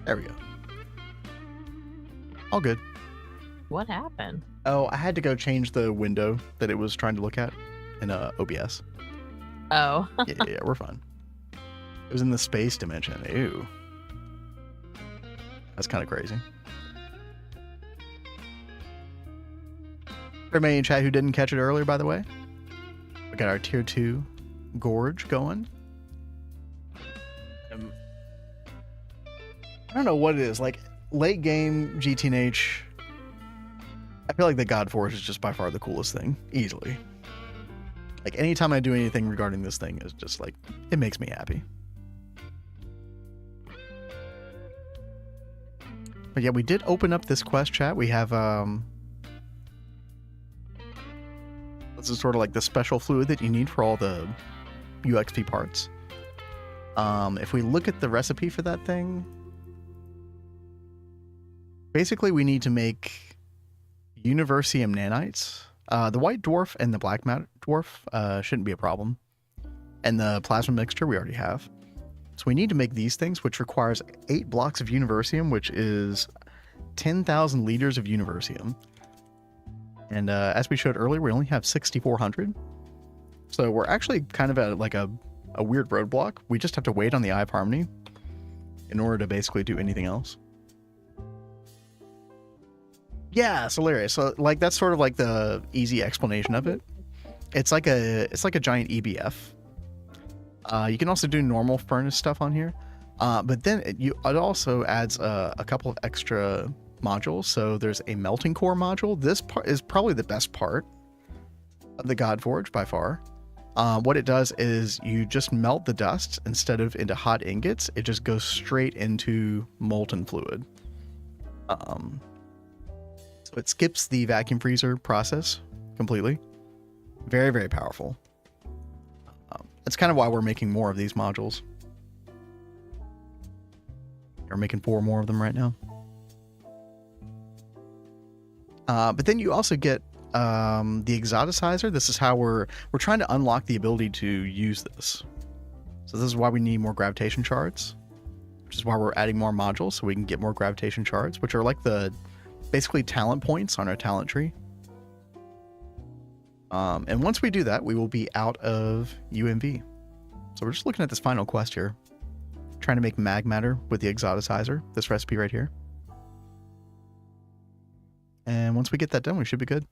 There we go. All good. What happened? Oh, I had to go change the window that it was trying to look at in OBS. Oh. yeah, we're fine. It was in the space dimension. Ew. That's kind of crazy. For everybody in chat who didn't catch it earlier, by the way, we got our tier 2 gorge going. I don't know what it is. Like, late game GTNH, I feel like the God Force is just by far the coolest thing. Easily. Like, anytime I do anything regarding this thing, is just like, it makes me happy. But yeah, we did open up this quest chat. We have, this is sort of like the special fluid that you need for all the UXV parts. If we look at the recipe for that thing, basically we need to make Universium nanites. The white dwarf and the black matter dwarf shouldn't be a problem. And the plasma mixture we already have. So we need to make these things, which requires 8 blocks of Universium, which is 10,000 liters of Universium. And as we showed earlier, we only have 6,400. So we're actually kind of at like a weird roadblock. We just have to wait on the Eye of Harmony in order to basically do anything else. Yeah, Solaria. So like that's sort of like the easy explanation of it. It's like a giant EBF. You can also do normal furnace stuff on here, but then it also adds a couple of extra modules. So there's a melting core module. This part is probably the best part of the Godforge by far. What it does is you just melt the dust instead of into hot ingots. It just goes straight into molten fluid. So it skips the vacuum freezer process completely. Very, very powerful. That's kind of why we're making more of these modules. We're making 4 more of them right now. But then you also get the exoticizer. This is how we're trying to unlock the ability to use this. So this is why we need more gravitation shards, which is why we're adding more modules so we can get more gravitation shards, which are like the basically talent points on our talent tree. And once we do that, we will be out of UMV. So we're just looking at this final quest here, trying to make mag matter with the exoticizer, this recipe right here. And once we get that done, we should be good.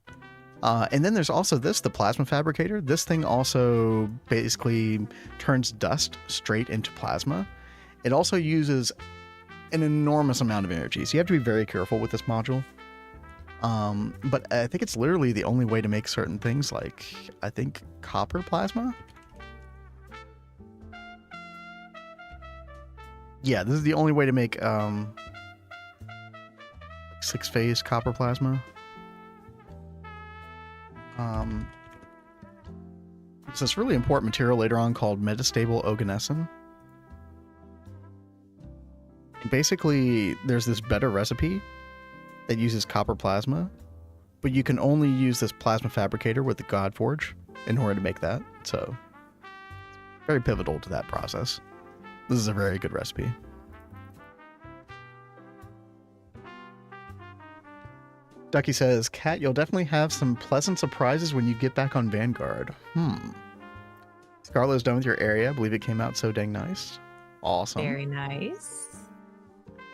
And then there's also this, the plasma fabricator. This thing also basically turns dust straight into plasma. It also uses an enormous amount of energy, so you have to be very careful with this module. But I think it's literally the only way to make certain things, like, I think, copper plasma? Yeah, this is the only way to make 6-phase copper plasma. It's this really important material later on called metastable oganesson. Basically, there's this better recipe that uses copper plasma, but you can only use this plasma fabricator with the Godforge in order to make that. So, very pivotal to that process. This is a very good recipe. Ducky says, Kat, you'll definitely have some pleasant surprises when you get back on Vanguard. Scarlet's done with your area. I believe it came out so dang nice. Awesome. Very nice.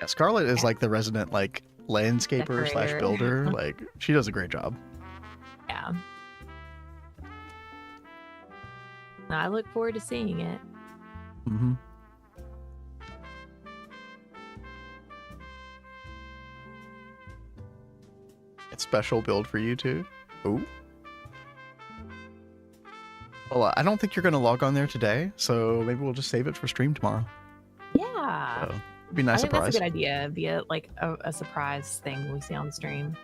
Yeah, Scarlet is like the resident like landscaper slash builder. Like, she does a great job. Yeah. I look forward to seeing it. Mm-hmm. It's special build for you too. Ooh. Well, I don't think you're going to log on there today, so maybe we'll just save it for stream tomorrow. Yeah. So, it'd be a nice I think surprise. that's a good idea. Via like a surprise thing we see on the stream.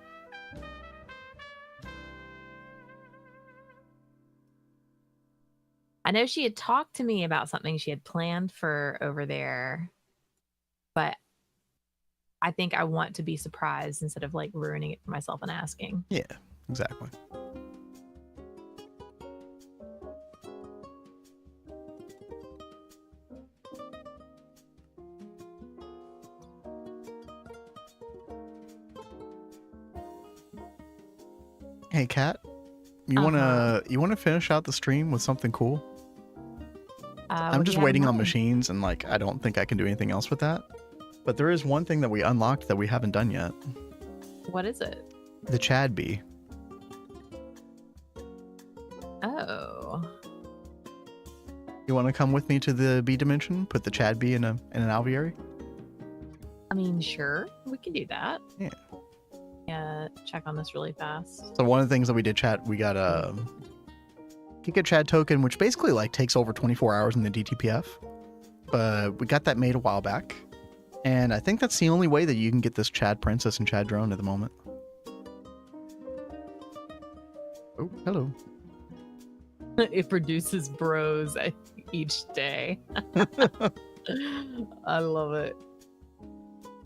I know she had talked to me about something she had planned for over there, but I think I want to be surprised instead of like ruining it for myself and asking. Yeah, exactly. Hey, Kat, you wanna finish out the stream with something cool? I'm just waiting on machines, and like I don't think I can do anything else with that. But there is one thing that we unlocked that we haven't done yet. What is it? The Chad bee. Oh. You want to come with me to the bee dimension? Put the Chad bee in an alveary? I mean, sure, we can do that. Yeah. Yeah, check on this really fast. So one of the things that we did, chat, we got a Giga Chad token, which basically like takes over 24 hours in the DTPF. But we got that made a while back. And I think that's the only way that you can get this Chad Princess and Chad Drone at the moment. Oh, hello. It produces bros each day. I love it.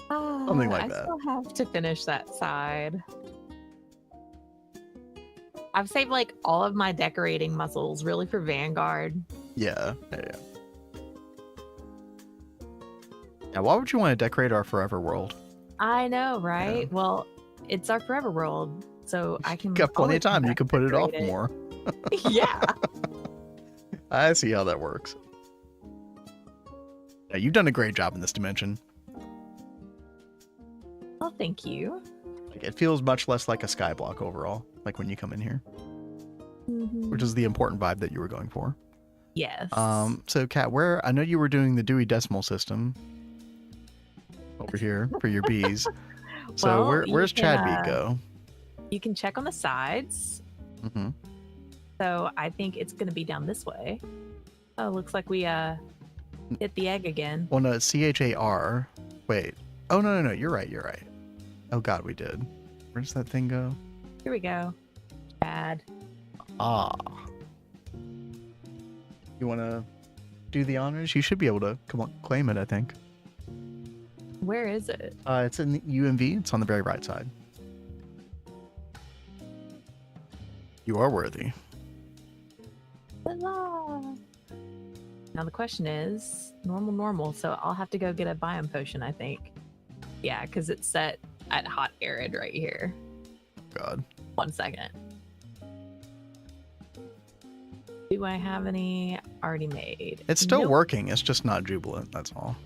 Something like that. I still have to finish that side. I've saved like all of my decorating muscles really for Vanguard. Yeah. Now, why would you want to decorate our forever world? I know, right? Yeah. Well, it's our forever world, so I can. Got plenty of time. You can put it off more. Yeah. I see how that works. Yeah, you've done a great job in this dimension. Well, thank you. Like, it feels much less like a skyblock overall, like when you come in here. which is the important vibe that you were going for. Yes. So Kat, where I know you were doing the Dewey Decimal System over here for your bees. So Well, where's you can, Chad Bee go? You can check on the sides. Mm-hmm. So I think it's going to be down this way. Oh, looks like we hit the egg again. Well, no, it's CHAR. Wait. Oh, no. You're right. Oh, God, we did. Where does that thing go? Here we go. Chad. Ah. You want to do the honors? You should be able to claim it, I think. Where is it? It's in the UMV. It's on the very right side. You are worthy. Huzzah! Now the question is, normal. So I'll have to go get a biome potion, I think. Yeah, because it's set at hot arid right here. God. 1 second. Do I have any already made? It's still Nope. working. It's just not jubilant. That's all.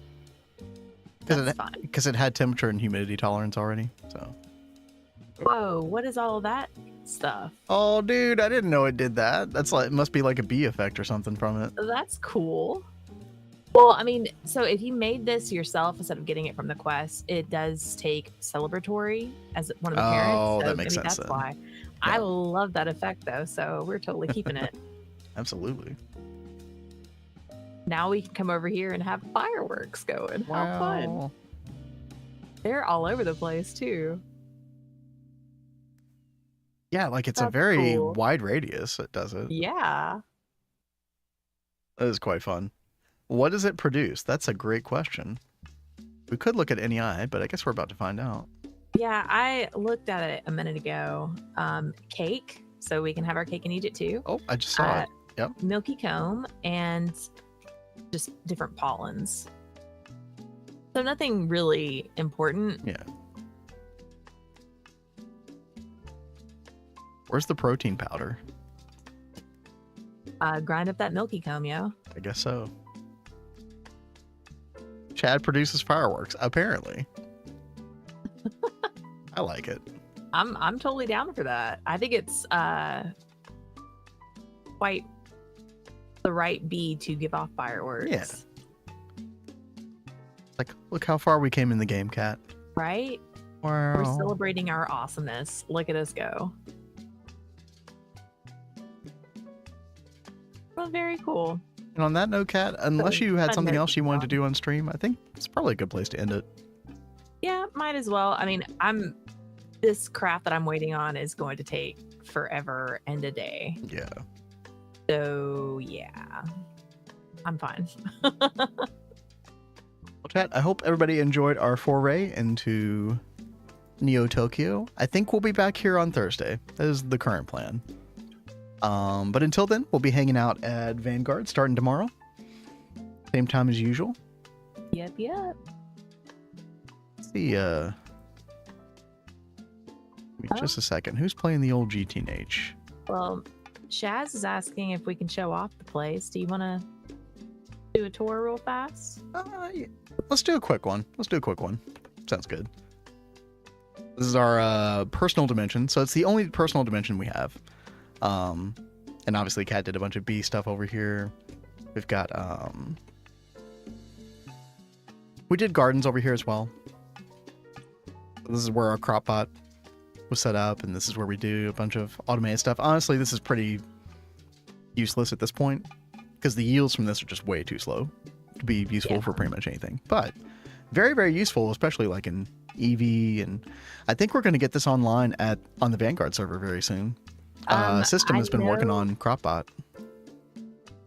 That's fine. Because it had temperature and humidity tolerance already. So. Whoa, what is all that stuff? Oh, dude, I didn't know it did that. That's like, it must be like a bee effect or something from it. That's cool. Well, I mean, so if you made this yourself instead of getting it from the quest, it does take celebratory as one of the parents. Oh, So, that makes sense That's then. why. Yeah. I love that effect though, so we're totally keeping it. Absolutely. Now we can come over here and have fireworks going. How fun! Wow. They're all over the place too. Yeah, like it's a That's very cool. wide radius. It does it. Yeah. That is quite fun. What does it produce? That's a great question. We could look at NEI, but I guess we're about to find out. Yeah, I looked at it a minute ago. Cake, so we can have our cake and eat it too. Oh, I just saw it. Yep. Milky comb and just different pollens. So nothing really important. Yeah. Where's the protein powder? Grind up that milky comb, yo. I guess so. Chad produces fireworks, apparently. I like it. I'm totally down for that. I think it's quite the right bee to give off fireworks. Yeah. Like, look how far we came in the game, Kat. Right? Wow. We're celebrating our awesomeness. Look at us go. Well, very cool. And on that note, Kat, unless So, you had fun something note else to you wanted to drop. do on stream, I think it's probably a good place to end it. Yeah, might as well. I mean, this craft that I'm waiting on is going to take forever and a day. Yeah. So yeah, I'm fine. Well, chat, I hope everybody enjoyed our foray into Neo Tokyo. I think we'll be back here on Thursday. That is the current plan. But until then, we'll be hanging out at Vanguard starting tomorrow. Same time as usual. Yep. Let's see, just a second. Who's playing the old GTNH? Well, Shaz is asking if we can show off the place. Do you want to do a tour real fast? Yeah. Let's do a quick one. Sounds good. This is our personal dimension. So it's the only personal dimension we have. And obviously Kat did a bunch of bee stuff over here. We've got, we did gardens over here as well. This is where our crop pot was set up, and this is where we do a bunch of automated stuff. Honestly, this is pretty useless at this point because the yields from this are just way too slow to be useful for pretty much anything. But very, very useful, especially like in EV, and I think we're going to get this online on the Vanguard server very soon. System has been working on CropBot.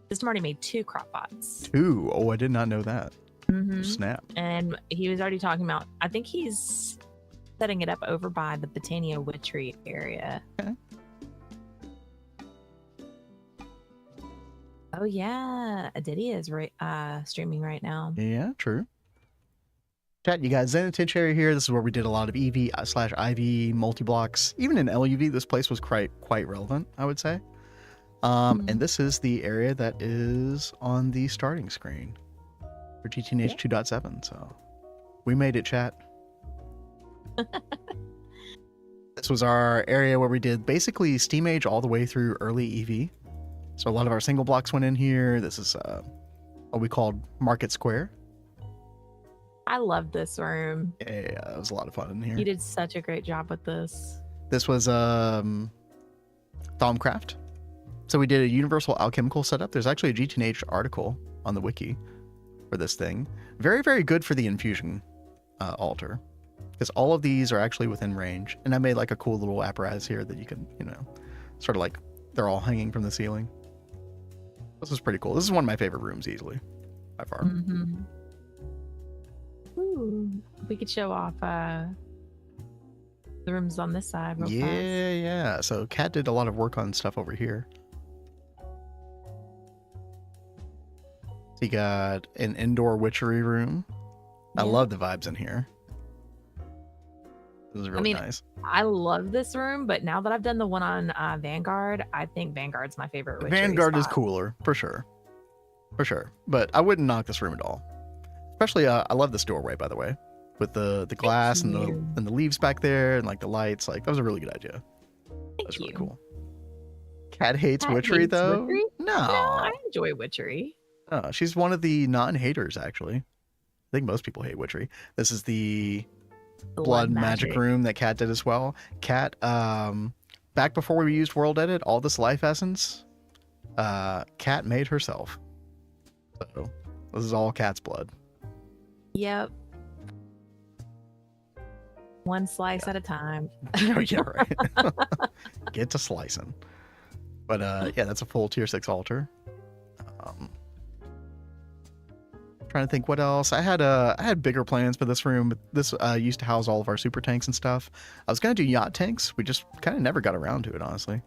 System already made 2 crop pots. 2? Oh, I did not know that. Mm-hmm. Snap. And he was already talking about, I think he's setting it up over by the Botania Witchery area. Okay. Oh yeah, Adidia is streaming right now. Yeah, true. Chat, you got Zenitich here. This is where we did a lot of EV/IV multi-blocks. Even in LUV, this place was quite relevant, I would say. And this is the area that is on the starting screen for GTNH 2.7. So we made it, chat. This was our area where we did basically Steam Age all the way through early EV. So a lot of our single blocks went in here. This is what we called Market Square. I love this room. Yeah, it was a lot of fun in here. You did such a great job with this. This was Thaumcraft. So we did a universal alchemical setup. There's actually a GTNH article on the wiki for this thing. Very, very good for the infusion altar, because all of these are actually within range. And I made like a cool little apparatus here that you can, sort of like they're all hanging from the ceiling. This is pretty cool. This is one of my favorite rooms easily, by far. Mm-hmm. Ooh, we could show off the rooms on this side real fast. Yeah. So Kat did a lot of work on stuff over here. So you got an indoor witchery room. I love the vibes in here. This is really nice. I love this room, but now that I've done the one on Vanguard, I think Vanguard's my favorite witchery Vanguard spot. is cooler, for sure. But I wouldn't knock this room at all. Especially, I love this doorway, by the way, with the glass and the leaves back there and like the lights. Like, that was a really good idea. That's really cool. Kat hates witchery, though. Witchery? No, I enjoy witchery. no, she's one of the non-haters, actually. I think most people hate witchery. This is the blood magic room that Kat did as well. Kat, back before we used World Edit, all this life essence, Kat made herself. So this is all Kat's blood. Yep. One slice at a time. Oh, yeah, right. Get to slicing. But yeah, that's a full tier 6 altar. Trying to think what else. I had bigger plans for this room, but this used to house all of our super tanks and stuff. I was gonna do yacht tanks. We just kind of never got around to it, honestly.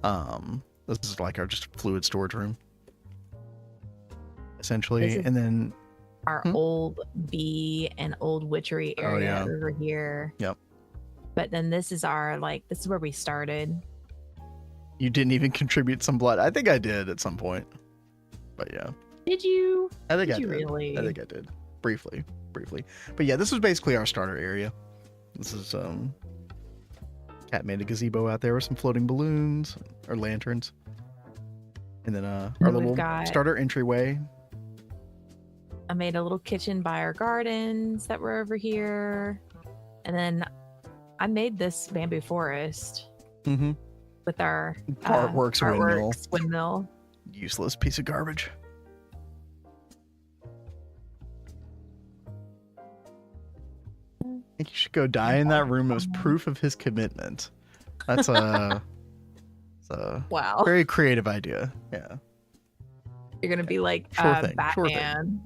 This is like our just fluid storage room, essentially. And then our old bee and old witchery area over here. Yep. But then this is our this is where we started. You didn't even contribute some blood. I think I did at some point, but yeah. Did you? I think I did. Really? I think I did. Briefly. But yeah, this was basically our starter area. This is Kat made a gazebo out there with some floating balloons or lanterns. And then our little starter entryway. I made a little kitchen by our gardens that were over here. And then I made this bamboo forest with our Artworks windmill. Useless piece of garbage. I think you should go die in that room as proof of his commitment. That's a wow, very creative idea. Yeah. You're gonna be like Batman. Sure thing.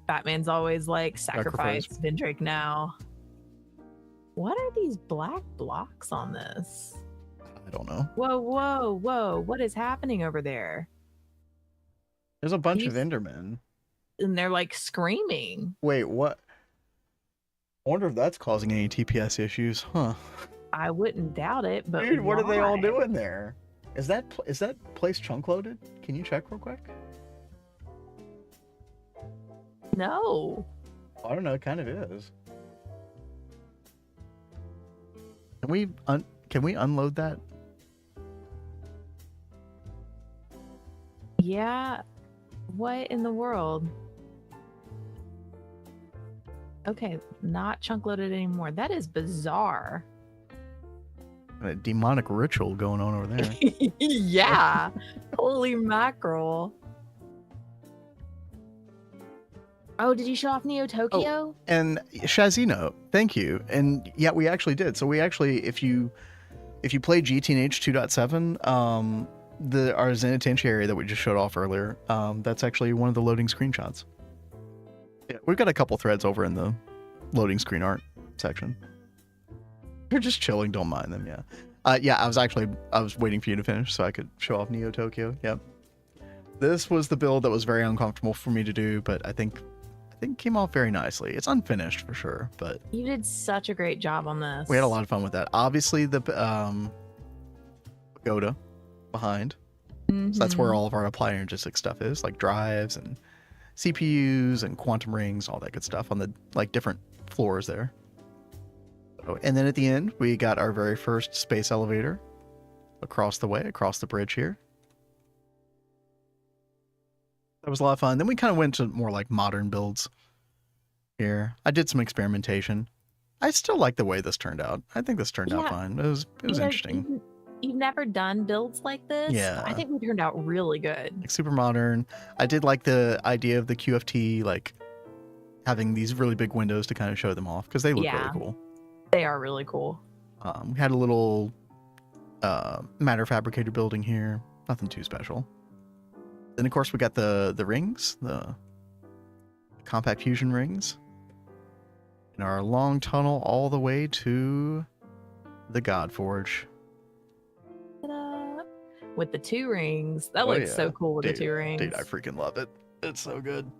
Batman's always like sacrifice Vindrake now. What are these black blocks on this? I don't know. Whoa. What is happening over there? There's a bunch of Endermen. And they're like screaming. Wait, what? I wonder if that's causing any TPS issues, huh? I wouldn't doubt it, but dude, what are they all doing there? Is that place chunk loaded? Can you check real quick? No. I don't know. It kind of is. Can we unload that? Yeah. What in the world? Okay, not chunk loaded anymore. That is bizarre. A demonic ritual going on over there. Yeah. Holy mackerel. Oh, did you show off Neo Tokyo? Oh, and Shazino, thank you. And yeah, we actually did. So we actually, if you play GTNH 2.7, our Zenitenchi area that we just showed off earlier, that's actually one of the loading screenshots. Yeah, we've got a couple threads over in the loading screen art section. They're just chilling, don't mind them, yeah. Yeah, I was waiting for you to finish so I could show off Neo Tokyo. Yep. This was the build that was very uncomfortable for me to do, but I think came off very nicely. It's unfinished for sure, but you did such a great job on this. We had a lot of fun with that. Obviously the pagoda behind. So that's where all of our applied energistic stuff is, like drives and CPUs and quantum rings, all that good stuff on the different floors there. Oh, and then at the end, we got our very first space elevator across the way, across the bridge here. That was a lot of fun. Then we kind of went to more like modern builds here. I did some experimentation. I still like the way this turned out. I think this turned out fine. It was interesting. You've never done builds like this? Yeah. I think we turned out really good. Like super modern. I did like the idea of the QFT, like having these really big windows to kind of show them off because they look really cool. They are really cool. We had a little matter fabricator building here. Nothing too special. Then of course we got the rings, the compact fusion rings. And our long tunnel all the way to the God Forge. Ta-da. With the 2 rings. That looks so cool with the 2 rings. Dude, I freaking love it. It's so good.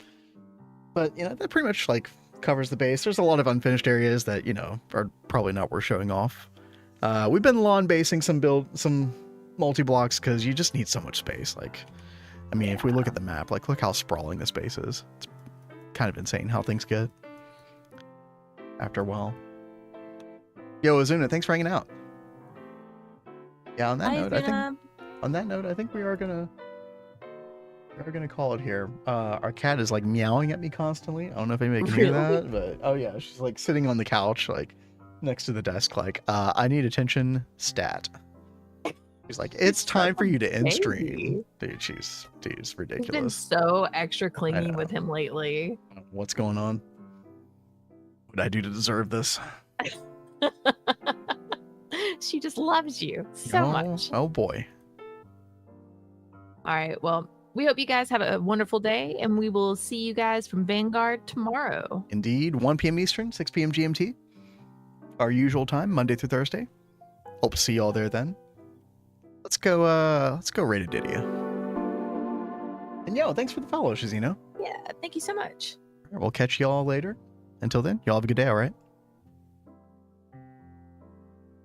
But, you know, that pretty much, like, covers the base. There's a lot of unfinished areas that, you know, are probably not worth showing off. We've been lawn basing some multi-blocks because you just need so much space. Like, I mean, if we look at the map, like, look how sprawling the space is. It's kind of insane how things get after a while. Yo, Azuna, thanks for hanging out. Yeah, on that note, I think we are gonna call it here. Our cat is like meowing at me constantly. I don't know if anybody can hear that, but oh yeah, she's like sitting on the couch, like next to the desk, like I need attention, stat. She's like, it's time for you to end stream. Dude, she's ridiculous. She's been so extra clingy with him lately. What's going on? What did I do to deserve this? She just loves you so much. Oh boy. All right. Well, we hope you guys have a wonderful day, and we will see you guys from Vanguard tomorrow. Indeed. 1 p.m. Eastern, 6 p.m. GMT. Our usual time, Monday through Thursday. Hope to see you all there then. Let's go rate a Didia. And yo, thanks for the follow, Shazino. Yeah, thank you so much. We'll catch you all later. Until then, y'all have a good day, all right?